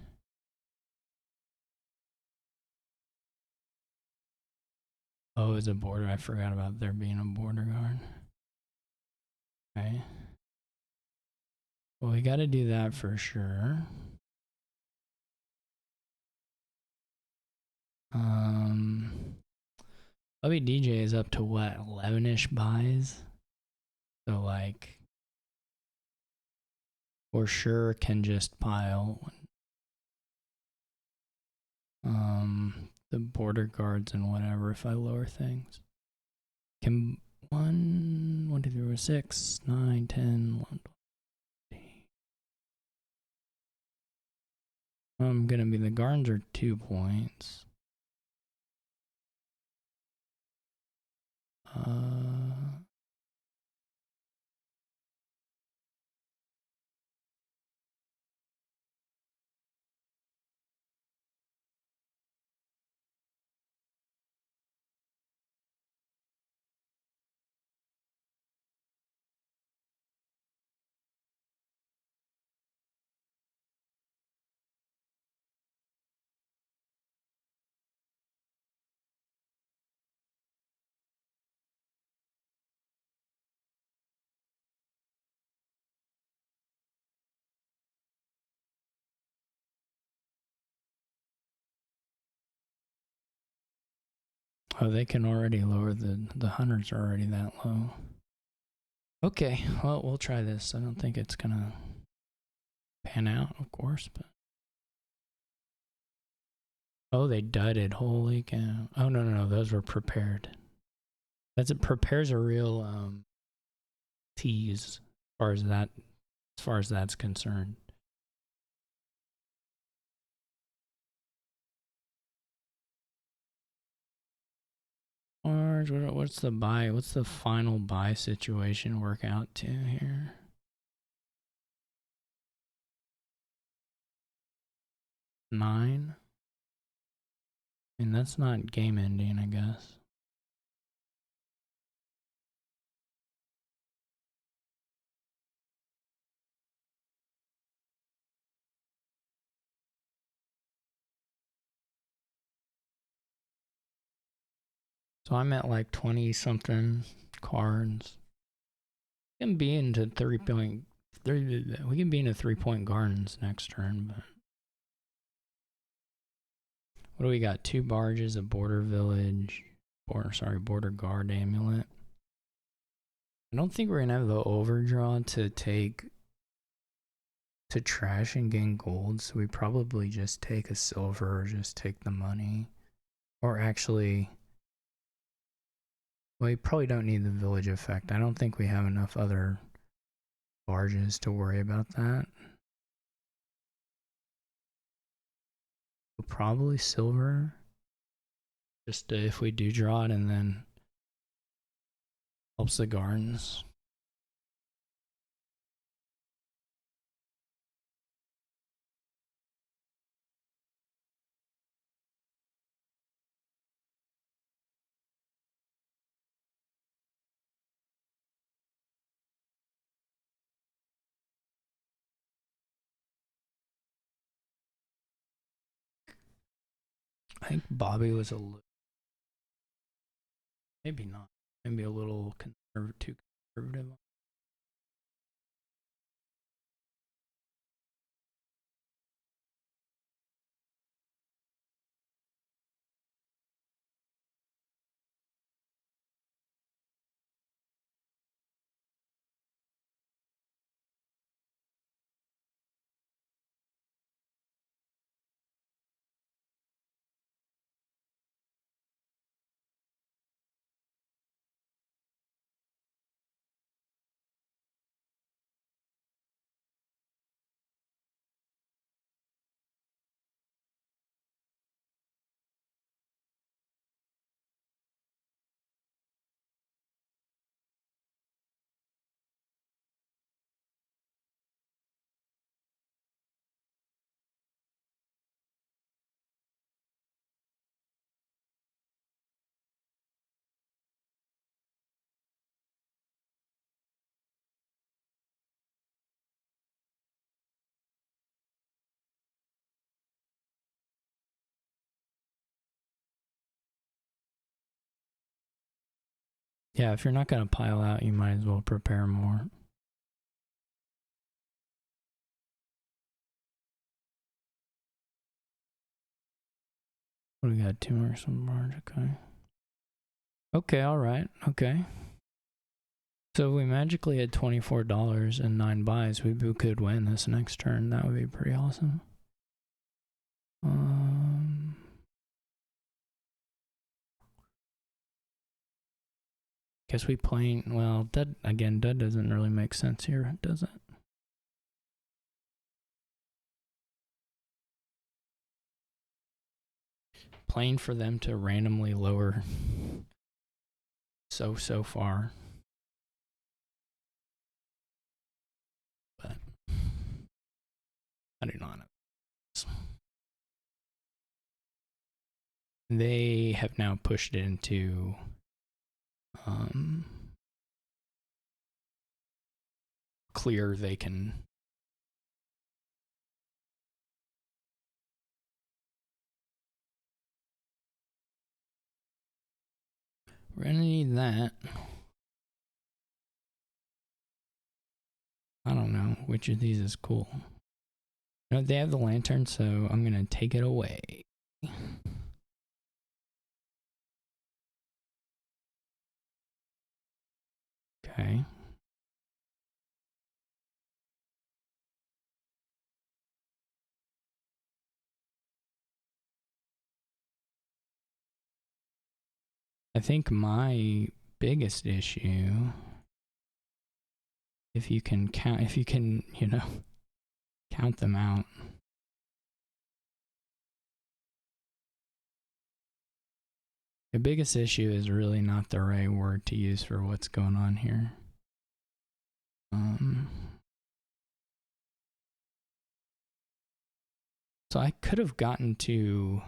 Oh, it's a border. I forgot about there being a border guard. Okay. Well, we got to do that for sure. bobbydj is up to what, 11-ish buys? So like, for sure can just pile the border guards and whatever if I lower things. Can 1, 2, 3, 4, 6, 9, 10, 1, 20. I'm gonna be, the guards are 2 points. Oh, they can already lower the hunters are already that low. Okay, well, we'll try this. I don't think it's gonna pan out, of course, but... Oh, they dudded. Holy cow. Oh, no, those were prepared. Prepares a real tease as far as that's concerned. Orange, what's the buy? What's the final buy situation work out to here? Nine? And that's not game ending, I guess. So I'm at like 20 something cards. We can be into 3-point. We can be into 3-point gardens next turn, but what do we got? 2 barges, a border village, border guard amulet. I don't think we're gonna have the overdraw to trash and gain gold, so we probably just take a silver or just take the money. Or actually, we probably don't need the village effect. I don't think we have enough other barges to worry about that. Probably silver, just if we do draw it, and then helps the gardens. I think Bobby was maybe not, maybe a little too conservative. Yeah, if you're not going to pile out, you might as well prepare more. We got 2 marks on barge, okay. Okay, alright, okay. So if we magically had $24 and 9 buys, we could win this next turn. That would be pretty awesome. Guess we playing, well, that doesn't really make sense here, does it? Playing for them to randomly lower so far. But I do not know. They have now pushed it into clear. They can we're gonna need that. I don't know which of these is cool. No, they have the lantern, so I'm gonna take it away. Okay. I think my biggest issue, if you can, you know, count them out. The biggest issue is really not the right word to use for what's going on here. So I could have gotten to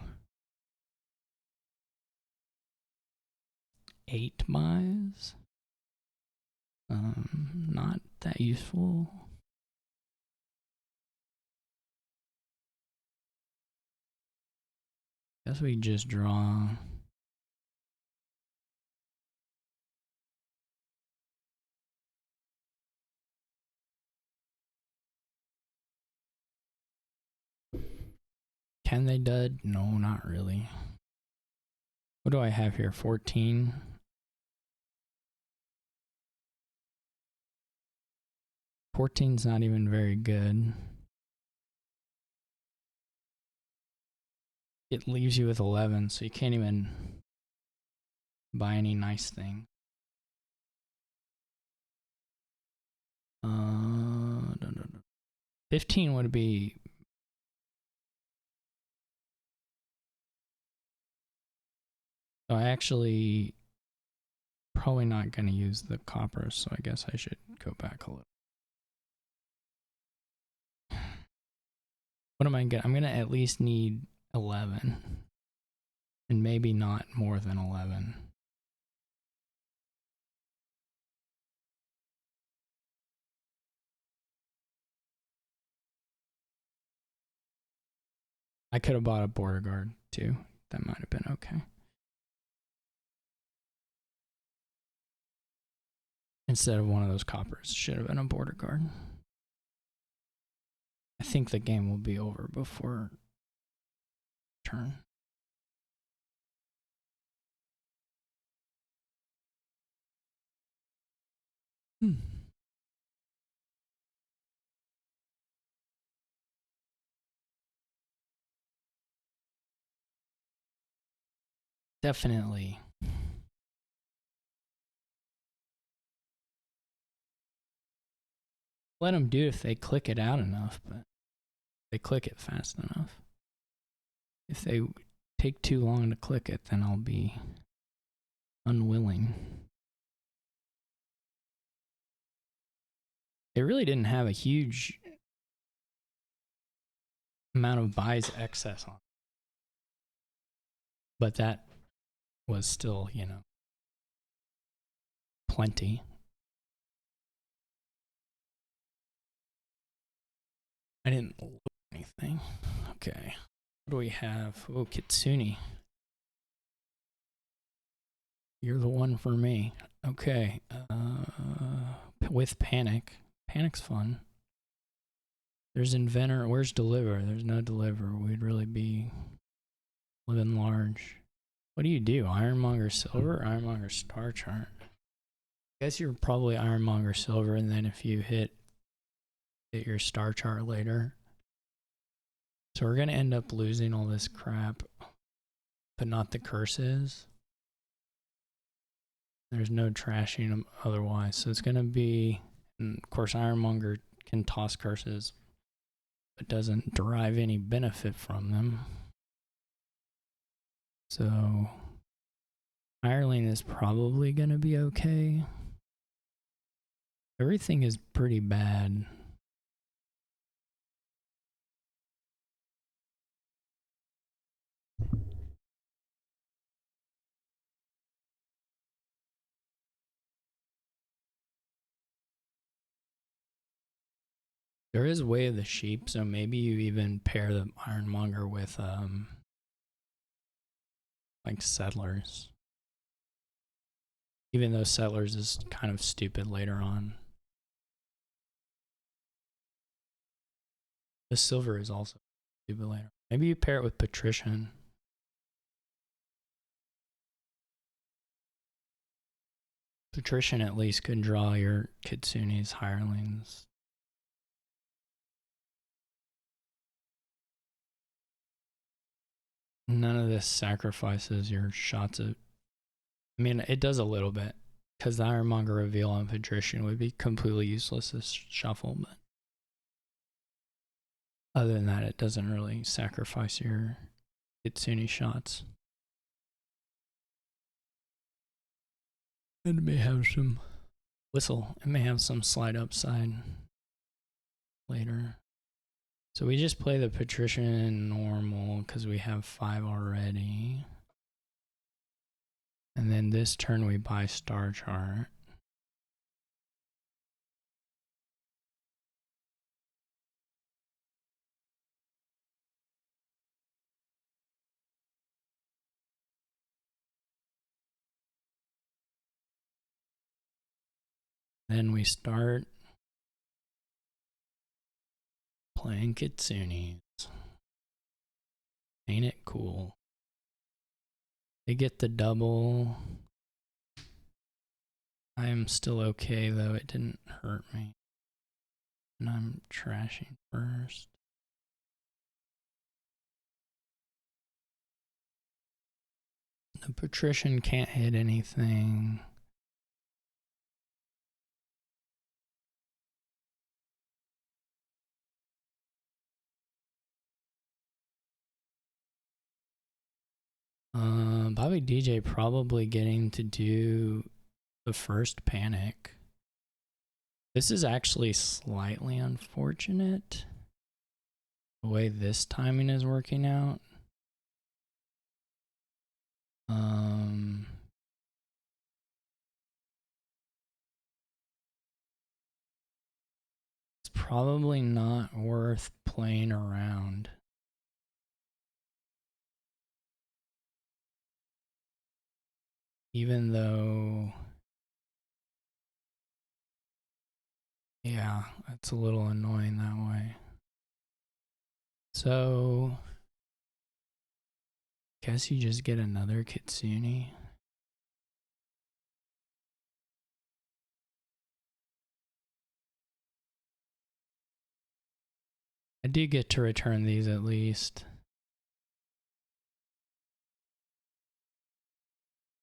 8 buys. Not that useful. Guess we just draw. Can they dud? No, not really. What do I have here? 14. Fourteen's not even very good. It leaves you with 11, so you can't even buy any nice thing. 15 would be. So I actually probably not going to use the copper, so I guess I should go back a little. What am I getting? I'm going to at least need 11. And maybe not more than 11. I could have bought a border guard too. That might have been okay. Instead of one of those coppers, should have been a border guard. I think the game will be over before turn. Definitely. Let them do if they click it out enough, but they click it fast enough. If they take too long to click it, then I'll be unwilling. They really didn't have a huge amount of buys excess on, but that was still, you know, plenty. I didn't look anything. Okay. What do we have? Oh, Kitsune. You're the one for me. Okay. With Panic. Panic's fun. There's Inventor. Where's Deliver? There's no Deliver. We'd really be living large. What do you do? Ironmonger Silver or Ironmonger Star Chart? I guess you're probably Ironmonger Silver, and then if you hit your Star Chart later. So we're going to end up losing all this crap, but not the curses. There's no trashing them otherwise. So it's going to be, and of course, Ironmonger can toss curses, but doesn't derive any benefit from them. So Ireland is probably going to be okay. Everything is pretty bad. There is Way of the Sheep, so maybe you even pair the Ironmonger with like Settlers. Even though Settlers is kind of stupid later on. The Silver is also stupid later. Maybe you pair it with Patrician. Patrician at least could draw your Kitsune's hirelings. None of this sacrifices your shots of... I mean, it does a little bit, because the Ironmonger reveal on Patrician would be completely useless to shuffle, but other than that, it doesn't really sacrifice your Kitsune shots. It may have some whistle. It may have some slight upside later. So we just play the Patrician normal because we have 5 already. And then this turn we buy Star Chart. Then we start playing Kitsunes. Ain't it cool? They get the double. I am still okay though, it didn't hurt me. And I'm trashing first. The Patrician can't hit anything. Bobby DJ probably getting to do the first Panic. This is actually slightly unfortunate, the way this timing is working out. It's probably not worth playing around. Even though, yeah, that's a little annoying that way. So, guess you just get another Kitsune. I do get to return these at least.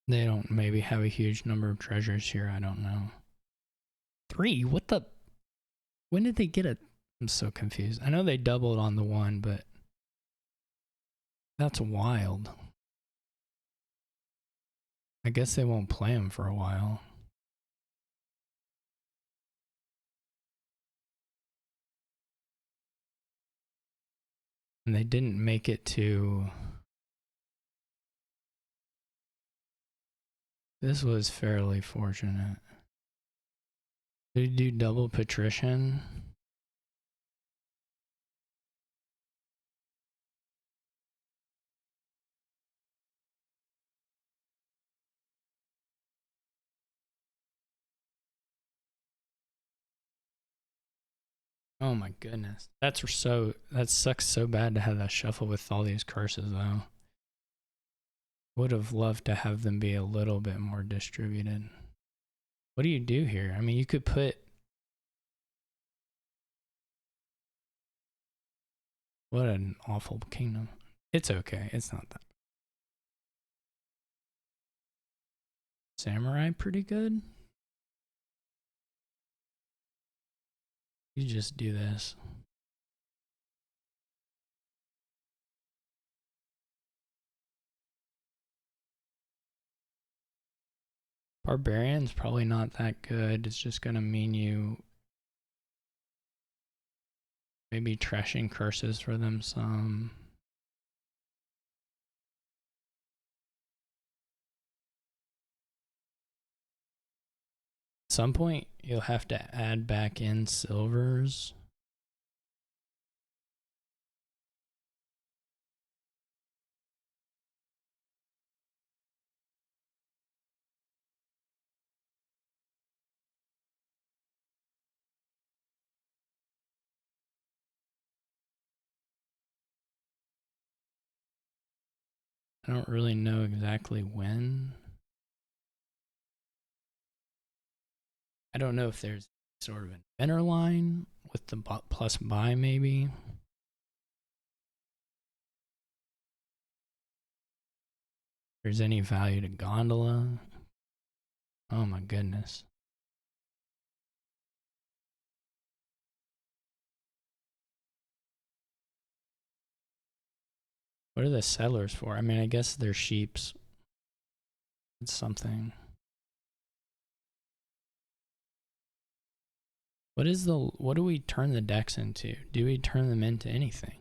They don't maybe have a huge number of treasures here. I don't know. 3? What the? When did they get it? I'm so confused. I know they doubled on the 1, but that's wild. I guess they won't play them for a while. And they didn't make it to... This was fairly fortunate. Did you do double patrician? Oh my goodness. That sucks so bad to have that shuffle with all these curses though. Would have loved to have them be a little bit more distributed. What do you do here? I mean, you could put... What an awful kingdom. It's okay. It's not that. Samurai pretty good. You just do this. Barbarian's probably not that good. It's just gonna mean you maybe trashing curses for them some. At some point you'll have to add back in silvers. I don't really know exactly when. I don't know if there's sort of an inner line with the plus buy maybe. If there's any value to gondola. Oh my goodness. What are the settlers for? I mean, I guess they're sheeps. It's something. What do we turn the decks into? Do we turn them into anything?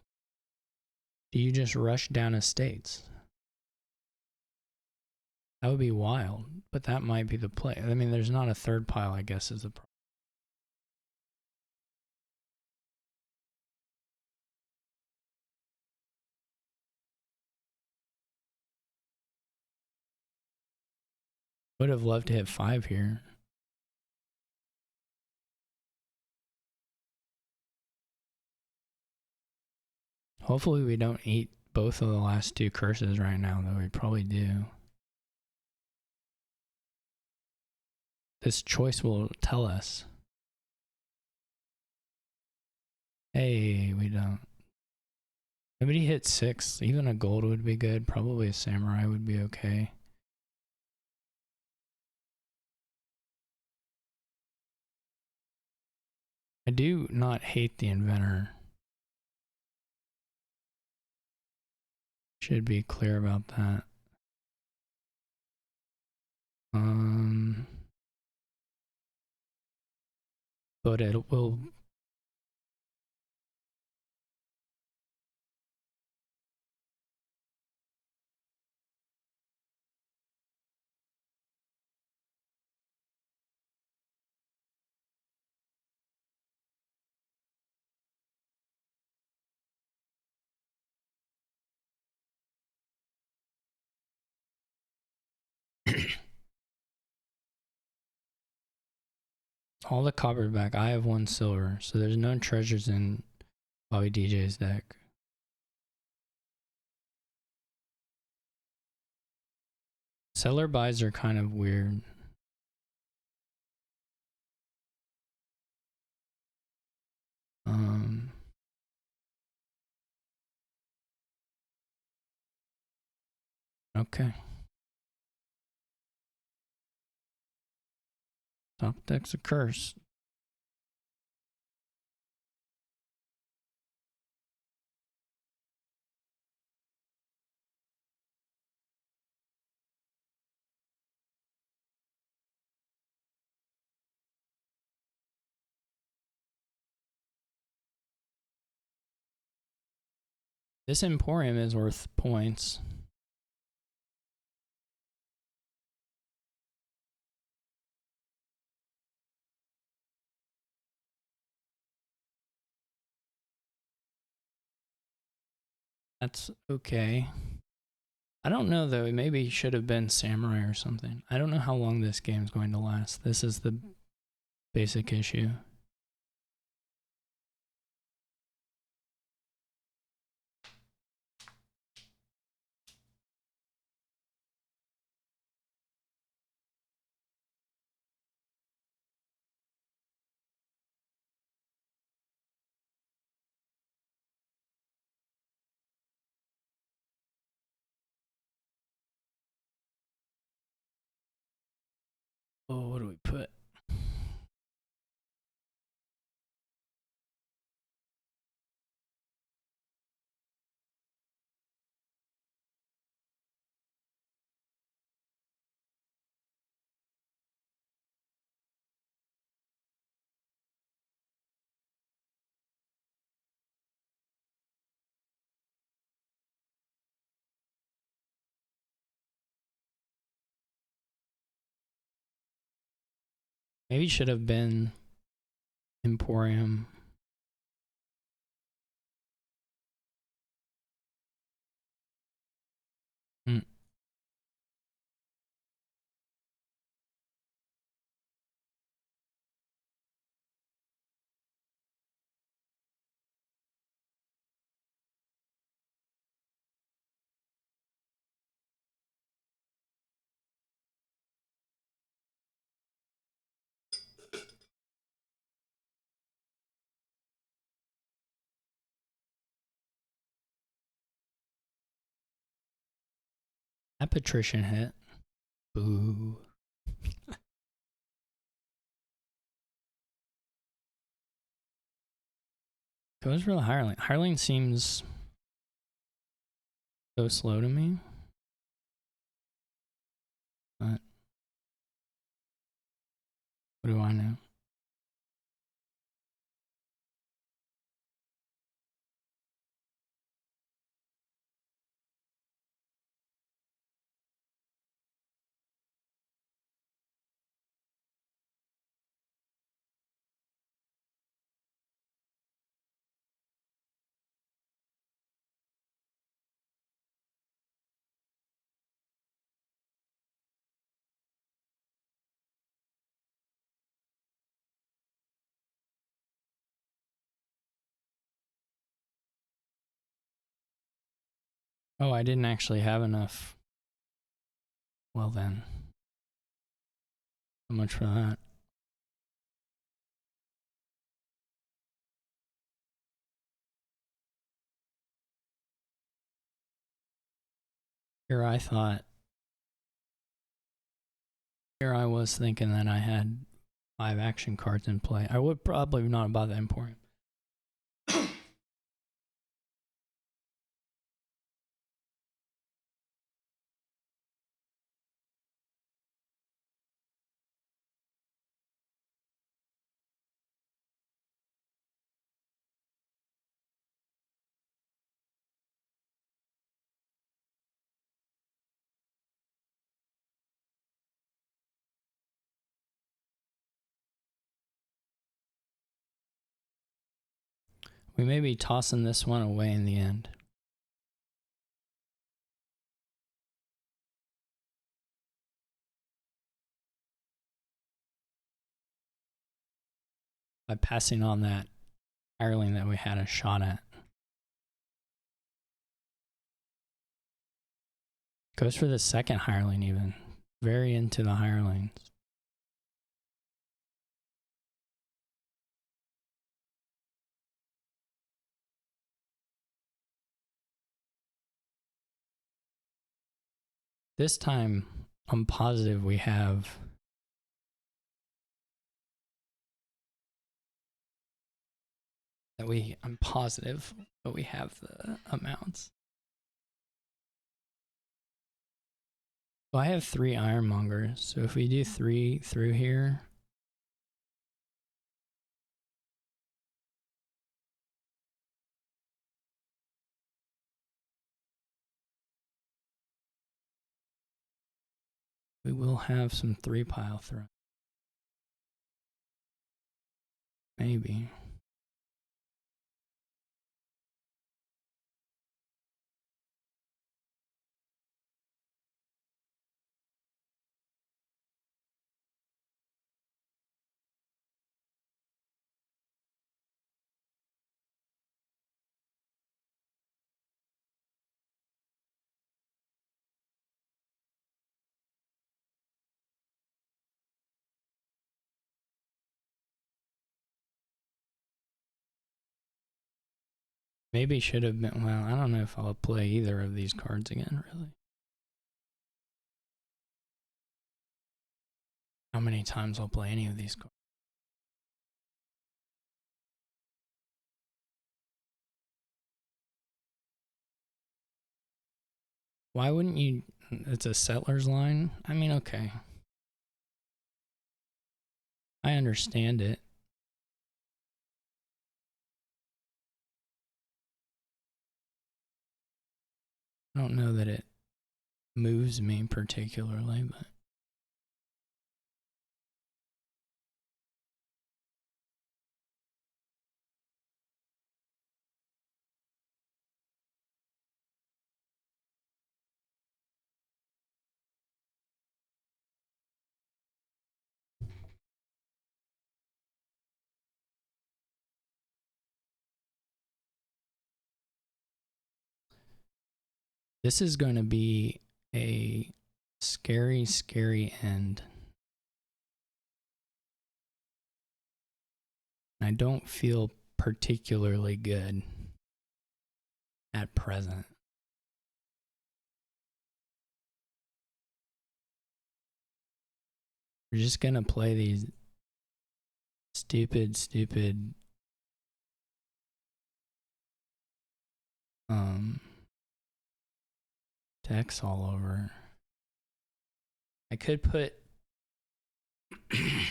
Do you just rush down estates? That would be wild, but that might be the play. I mean, there's not a third pile, I guess, is the problem. Would have loved to hit 5 here. Hopefully we don't eat both of the last 2 curses right now, though we probably do. This choice will tell us. Hey, we don't. Nobody hit 6. Even a gold would be good. Probably a samurai would be okay. I do not hate the inventor. Should be clear about that. But it will... All the copper back. I have 1 silver, so there's no treasures in Bobby DJ's deck. Seller buys are kind of weird. Okay. Top deck's a curse. This Emporium is worth points. That's okay. I don't know though, maybe it should have been Samurai or something. I don't know how long this game's going to last. This is the basic issue. Oh, what do we put? Maybe it should have been Emporium. That patrician hit. Boo. Goes for the hireling. Hireling seems so slow to me. But what do I know? Oh, I didn't actually have enough. Well then. So much for that. Here I was thinking that I had 5 action cards in play. I would probably not have bought the Emporium. We may be tossing this one away in the end. by passing on that hireling that we had a shot at. Goes for the second hireling even. Very into the hirelings. This time, I'm positive we have I'm positive that we have the amounts. Well, I have 3 ironmongers, so if we do 3 through here, we will have some 3 pile throw. Maybe. Maybe should have been, well, I don't know if I'll play either of these cards again, really. How many times I'll play any of these cards. Why wouldn't you, it's a settler's line? I mean, okay. I understand it. I don't know that it moves me particularly, but this is going to be a scary, scary end. I don't feel particularly good at present. We're just going to play these stupid decks all over. I could put I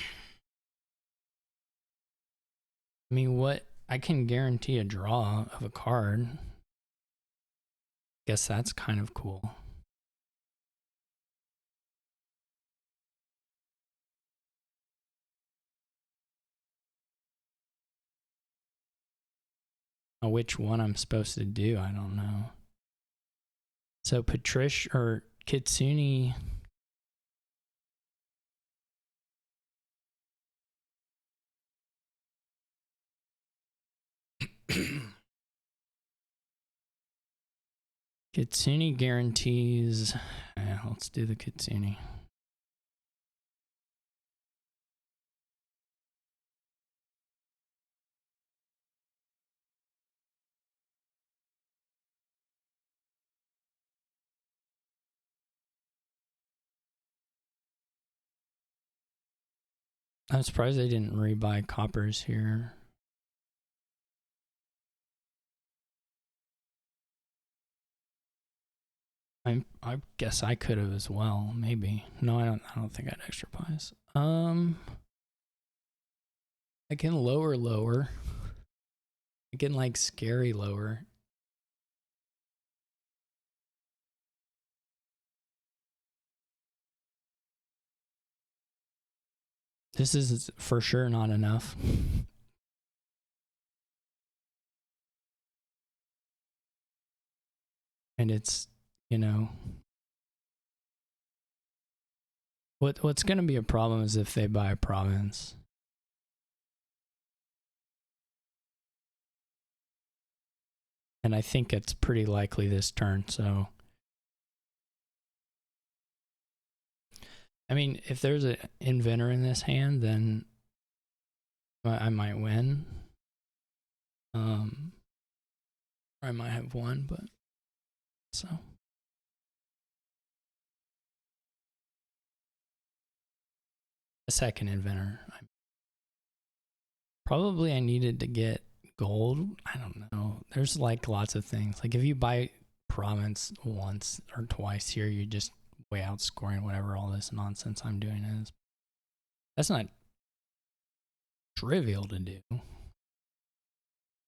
mean, what I can guarantee a draw of a card. Guess that's kind of cool. Which one I'm supposed to do, I don't know. So Patricia or Kitsune. Kitsune guarantees. Yeah, let's do the Kitsune. I'm surprised they didn't rebuy coppers here. I guess I could have as well, maybe. No, I don't think I had extra pies. I can lower. I can like scary lower. This is for sure not enough. And it's, you know, what's going to be a problem is if they buy a province. And I think it's pretty likely this turn, so. I mean, if there's an inventor in this hand, then I might win. I might have won, but so. A second inventor. Probably I needed to get gold. I don't know. There's like lots of things. Like if you buy province once or twice here, you're just way outscoring whatever all this nonsense I'm doing is. That's not trivial to do.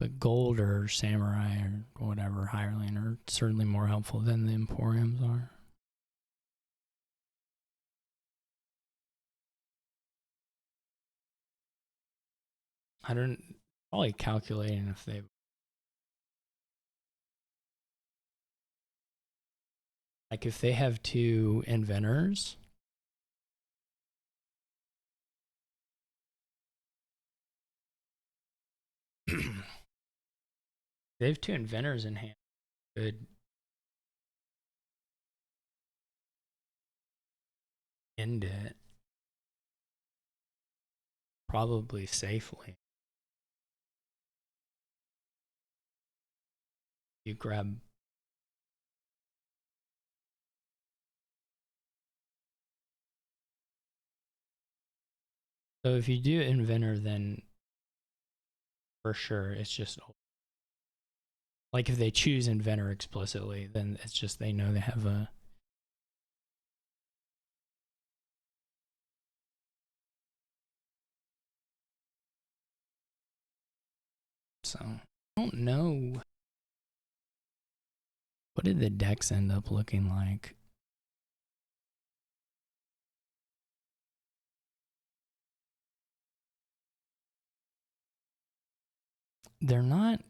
But gold or samurai or whatever hireling are certainly more helpful than the emporiums are. I don't probably calculating if they like if they have two inventors. They have two inventors in hand. Could end it probably safely. You grab so if you do inventor, then for sure it's just like if they choose inventor explicitly, then it's just they know they have a so I don't know. What did the decks end up looking like? They're not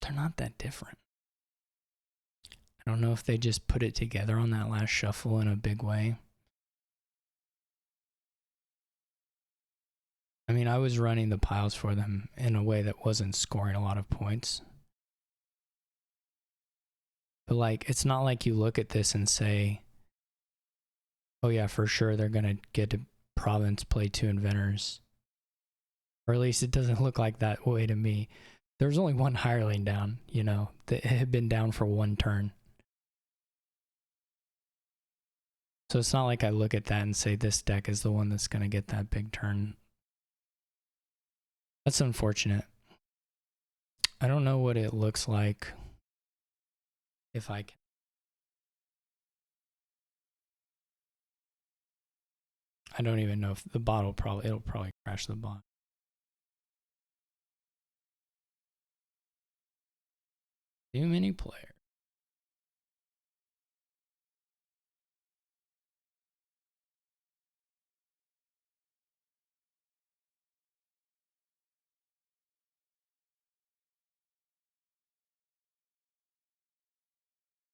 they're not that different. I don't know if they just put it together on that last shuffle in a big way. I mean, I was running the piles for them in a way that wasn't scoring a lot of points. But like, it's not like you look at this and say, oh yeah, for sure they're going to get to province play two inventors. Or at least it doesn't look like that way to me. There was only one hireling down, you know, that had been down for one turn. So it's not like I look at that and say this deck is the one that's going to get that big turn. That's unfortunate. I don't know what it looks like if I can. I don't even know if the bot will it'll probably crash the bot. Too many players.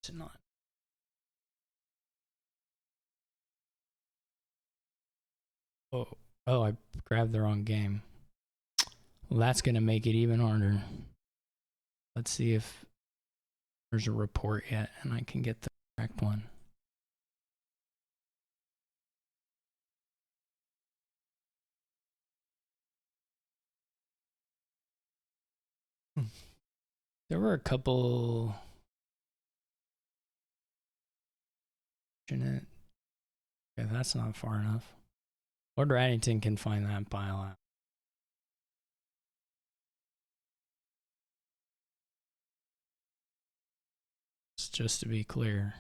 It's not. Oh, I grabbed the wrong game. Well, that's going to make it even harder. Let's see if there's a report yet and I can get the correct one. There were a couple. Yeah, that's not far enough. Lord Raddington can find that pile out. Just to be clear.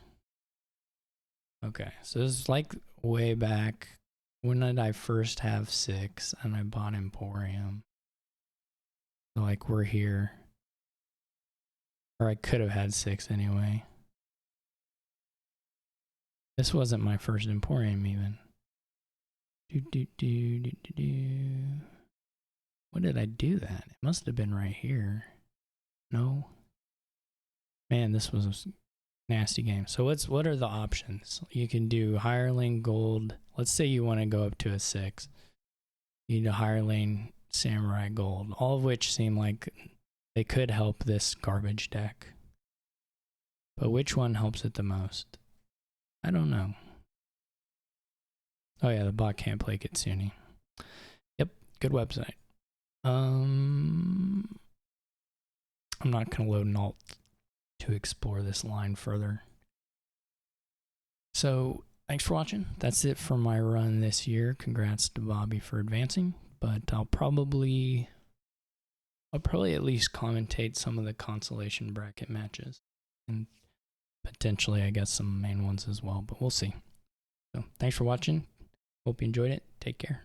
Okay, so this is like way back. When did I first have 6 and I bought Emporium? So like we're here. Or I could have had 6 anyway. This wasn't my first Emporium even. What did I do that? It must have been right here. No. Man, this was nasty game. So what are the options? You can do higher lane gold. Let's say you want to go up to a 6. You need a higher lane samurai gold, all of which seem like they could help this garbage deck. But which one helps it the most? I don't know. Oh yeah, the bot can't play Kitsune. Yep, good website. I'm not gonna load an alt to explore this line further. So thanks for watching. That's it for my run this year. Congrats to Bobby for advancing. But I'll probably at least commentate some of the consolation bracket matches, and potentially I guess some main ones as well, but we'll see. So thanks for watching. Hope you enjoyed it. Take care.